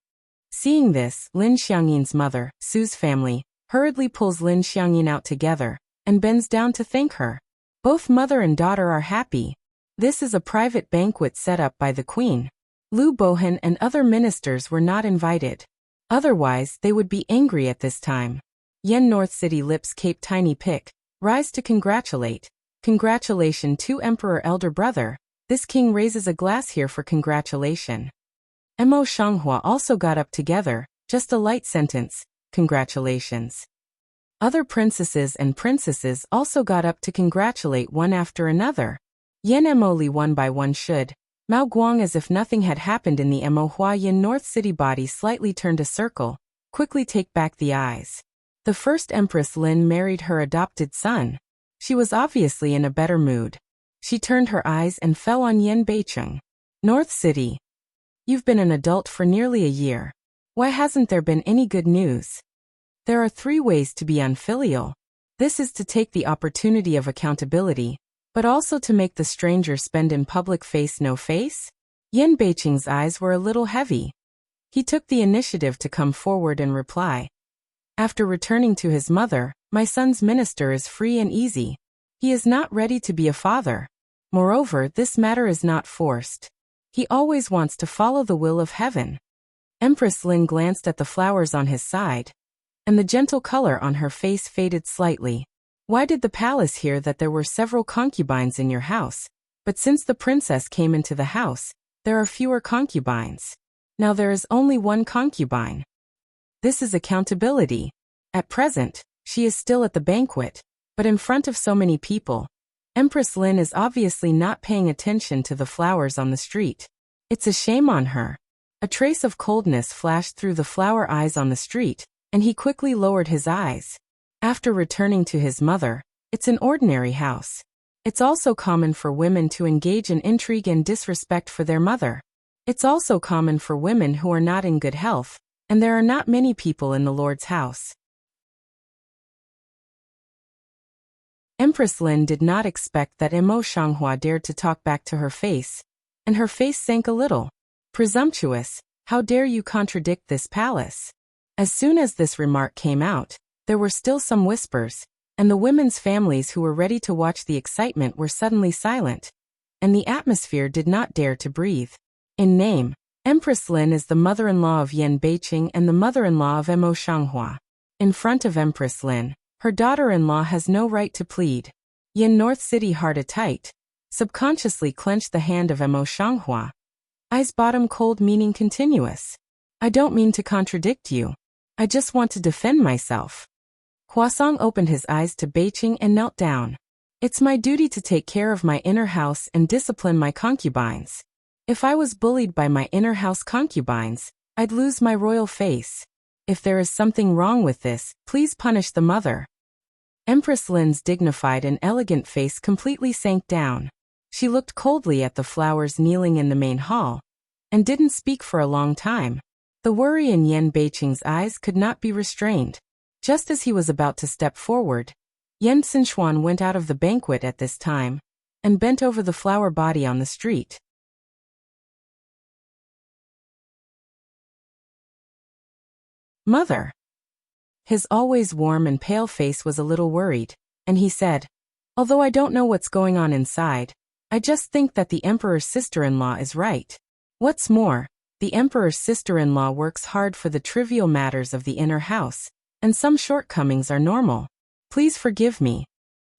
Seeing this, Lin Xiangyin's mother, Su's family, hurriedly pulls Lin Xiangyin out together and bends down to thank her. Both mother and daughter are happy. This is a private banquet set up by the queen. Lu Bohan and other ministers were not invited. Otherwise, they would be angry at this time. Yen North City lips cape tiny pick, rise to congratulate. Congratulation to Emperor elder brother. This king raises a glass here for congratulation. Mo Shanghua also got up together, just a light sentence, congratulations. Other princesses and princesses also got up to congratulate one after another. Yen Mo Li one by one should. Mao Guang, as if nothing had happened in the Mo Hua Yin North City body, slightly turned a circle, quickly take back the eyes. The first Empress Lin married her adopted son. She was obviously in a better mood. She turned her eyes and fell on Yen Beicheng. North City. You've been an adult for nearly a year. Why hasn't there been any good news? There are 3 ways to be unfilial. This is to take the opportunity of accountability, but also to make the stranger spend in public face no face? Yen Beicheng's eyes were a little heavy. He took the initiative to come forward and reply. After returning to his mother, my son's minister is free and easy. He is not ready to be a father. Moreover, this matter is not forced. He always wants to follow the will of heaven. Empress Lin glanced at the flowers on his side, and the gentle color on her face faded slightly. Why did the palace hear that there were several concubines in your house? But since the princess came into the house, there are fewer concubines. Now there is only one concubine. This is accountability. At present, she is still at the banquet, but in front of so many people. Empress Lin is obviously not paying attention to the flowers on the street. It's a shame on her. A trace of coldness flashed through the flower eyes on the street, and he quickly lowered his eyes. After returning to his mother, it's an ordinary house. It's also common for women to engage in intrigue and disrespect for their mother. It's also common for women who are not in good health, and there are not many people in the Lord's house. Empress Lin did not expect that Mo Shanghua dared to talk back to her face, and her face sank a little. Presumptuous, how dare you contradict this palace? As soon as this remark came out, there were still some whispers, and the women's families who were ready to watch the excitement were suddenly silent, and the atmosphere did not dare to breathe. In name, Empress Lin is the mother-in-law of Yen Beicheng and the mother-in-law of Mo Shanghua. In front of Empress Lin, her daughter-in-law has no right to plead. Yen North City heart tight, subconsciously clenched the hand of Mo Shanghua. Eyes bottom cold, meaning continuous. I don't mean to contradict you. I just want to defend myself. Huasong opened his eyes to Beicheng and knelt down. It's my duty to take care of my inner house and discipline my concubines. If I was bullied by my inner house concubines, I'd lose my royal face. If there is something wrong with this, please punish the mother. Empress Lin's dignified and elegant face completely sank down. She looked coldly at the flowers kneeling in the main hall, and didn't speak for a long time. The worry in Yen Beicheng's eyes could not be restrained. Just as he was about to step forward, Yen Xinchuan went out of the banquet at this time, and bent over the flower body on the street. Mother. His always warm and pale face was a little worried, and he said, although I don't know what's going on inside, I just think that the emperor's sister-in-law is right. What's more, the emperor's sister-in-law works hard for the trivial matters of the inner house, and some shortcomings are normal. Please forgive me.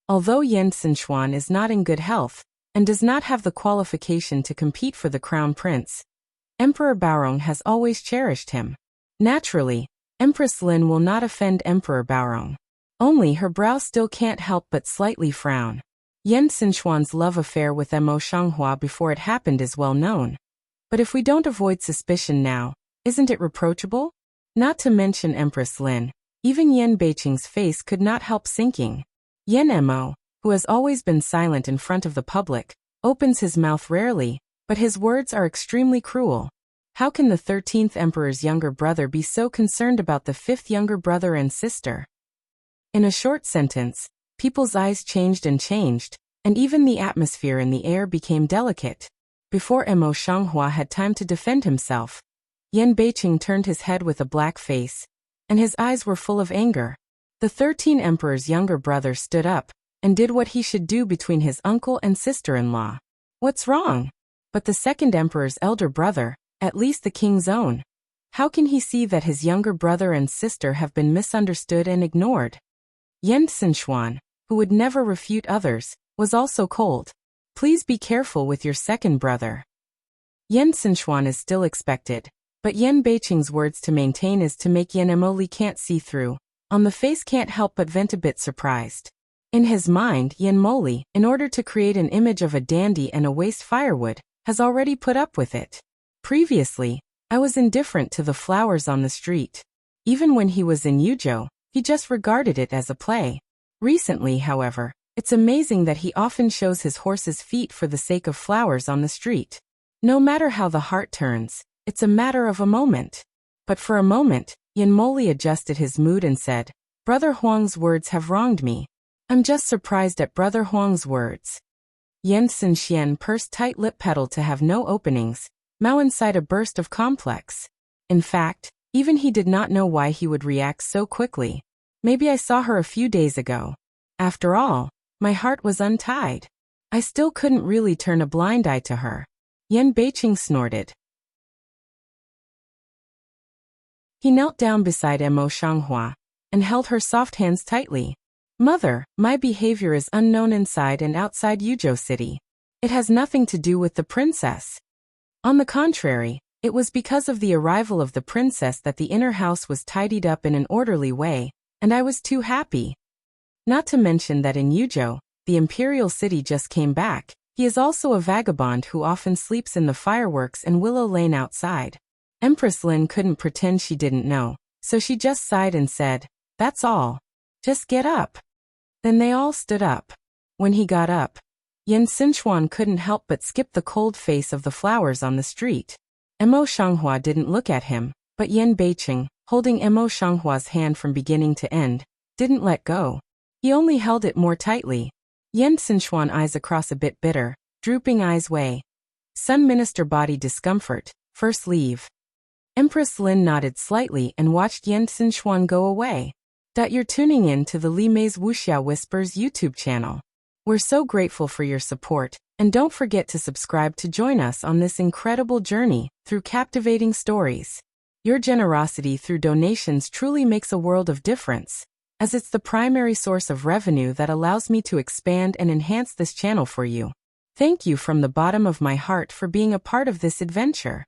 Although Yen Xinchuan is not in good health, and does not have the qualification to compete for the crown prince, Emperor Baorong has always cherished him. Naturally, Empress Lin will not offend Emperor Baorong. Only her brow still can't help but slightly frown. Yan Xinchuan's love affair with Mo Shanghua before it happened is well known. But if we don't avoid suspicion now, isn't it reproachable? Not to mention Empress Lin, even Yan Beiqing's face could not help sinking. Yan Mo, who has always been silent in front of the public, opens his mouth rarely, but his words are extremely cruel. How can the 13th emperor's younger brother be so concerned about the 5th younger brother and sister? In a short sentence, people's eyes changed, and even the atmosphere in the air became delicate. Before Mo Shanghua had time to defend himself, Yan Beiqing turned his head with a black face, and his eyes were full of anger. The 13th emperor's younger brother stood up and did what he should do between his uncle and sister-in-law. What's wrong? But the 2nd emperor's elder brother, at least the king's own. How can he see that his younger brother and sister have been misunderstood and ignored? Yan Xinchuan, who would never refute others, was also cold. Please be careful with your 2nd brother. Yan Xinchuan is still expected, but Yan Beiqing's words to maintain is to make Yan Mo Li can't see through. On the face can't help but vent a bit surprised. In his mind, Yan Mo Li, in order to create an image of a dandy and a waste firewood, has already put up with it. Previously, I was indifferent to the flowers on the street. Even when he was in Yuzhou, he just regarded it as a play. Recently, however, it's amazing that he often shows his horse's feet for the sake of flowers on the street. No matter how the heart turns, it's a matter of a moment. But for a moment, Yan Mo Li adjusted his mood and said, Brother Huang's words have wronged me. I'm just surprised at Brother Huang's words. Yan Xinxian pursed tight lip pedal to have no openings, Mao inside a burst of complex. In fact, even he did not know why he would react so quickly. Maybe I saw her a few days ago. After all, my heart was untied. I still couldn't really turn a blind eye to her. Yan Beiqing snorted. He knelt down beside Mo Shanghua and held her soft hands tightly. Mother, my behavior is unknown inside and outside Yuzhou City. It has nothing to do with the princess. On the contrary, it was because of the arrival of the princess that the inner house was tidied up in an orderly way, and I was too happy. Not to mention that in Yuzhou, the imperial city just came back. He is also a vagabond who often sleeps in the fireworks and Willow Lane outside. Empress Lin couldn't pretend she didn't know, so she just sighed and said, That's all. Just get up. Then they all stood up. When he got up, Yan Xinchuan couldn't help but skip the cold face of the flowers on the street. Mo Shanghua didn't look at him, but Yan Beiqing, holding Mo Shanghua's hand from beginning to end, didn't let go. He only held it more tightly. Yan Xinchuan eyes across a bit bitter, drooping eyes way. Sun Minister body discomfort, first leave. Empress Lin nodded slightly and watched Yan Xinchuan go away. You're tuning in to the Li Mei's Wuxia Whispers YouTube channel. We're so grateful for your support, and don't forget to subscribe to join us on this incredible journey through captivating stories. Your generosity through donations truly makes a world of difference, as it's the primary source of revenue that allows me to expand and enhance this channel for you. Thank you from the bottom of my heart for being a part of this adventure.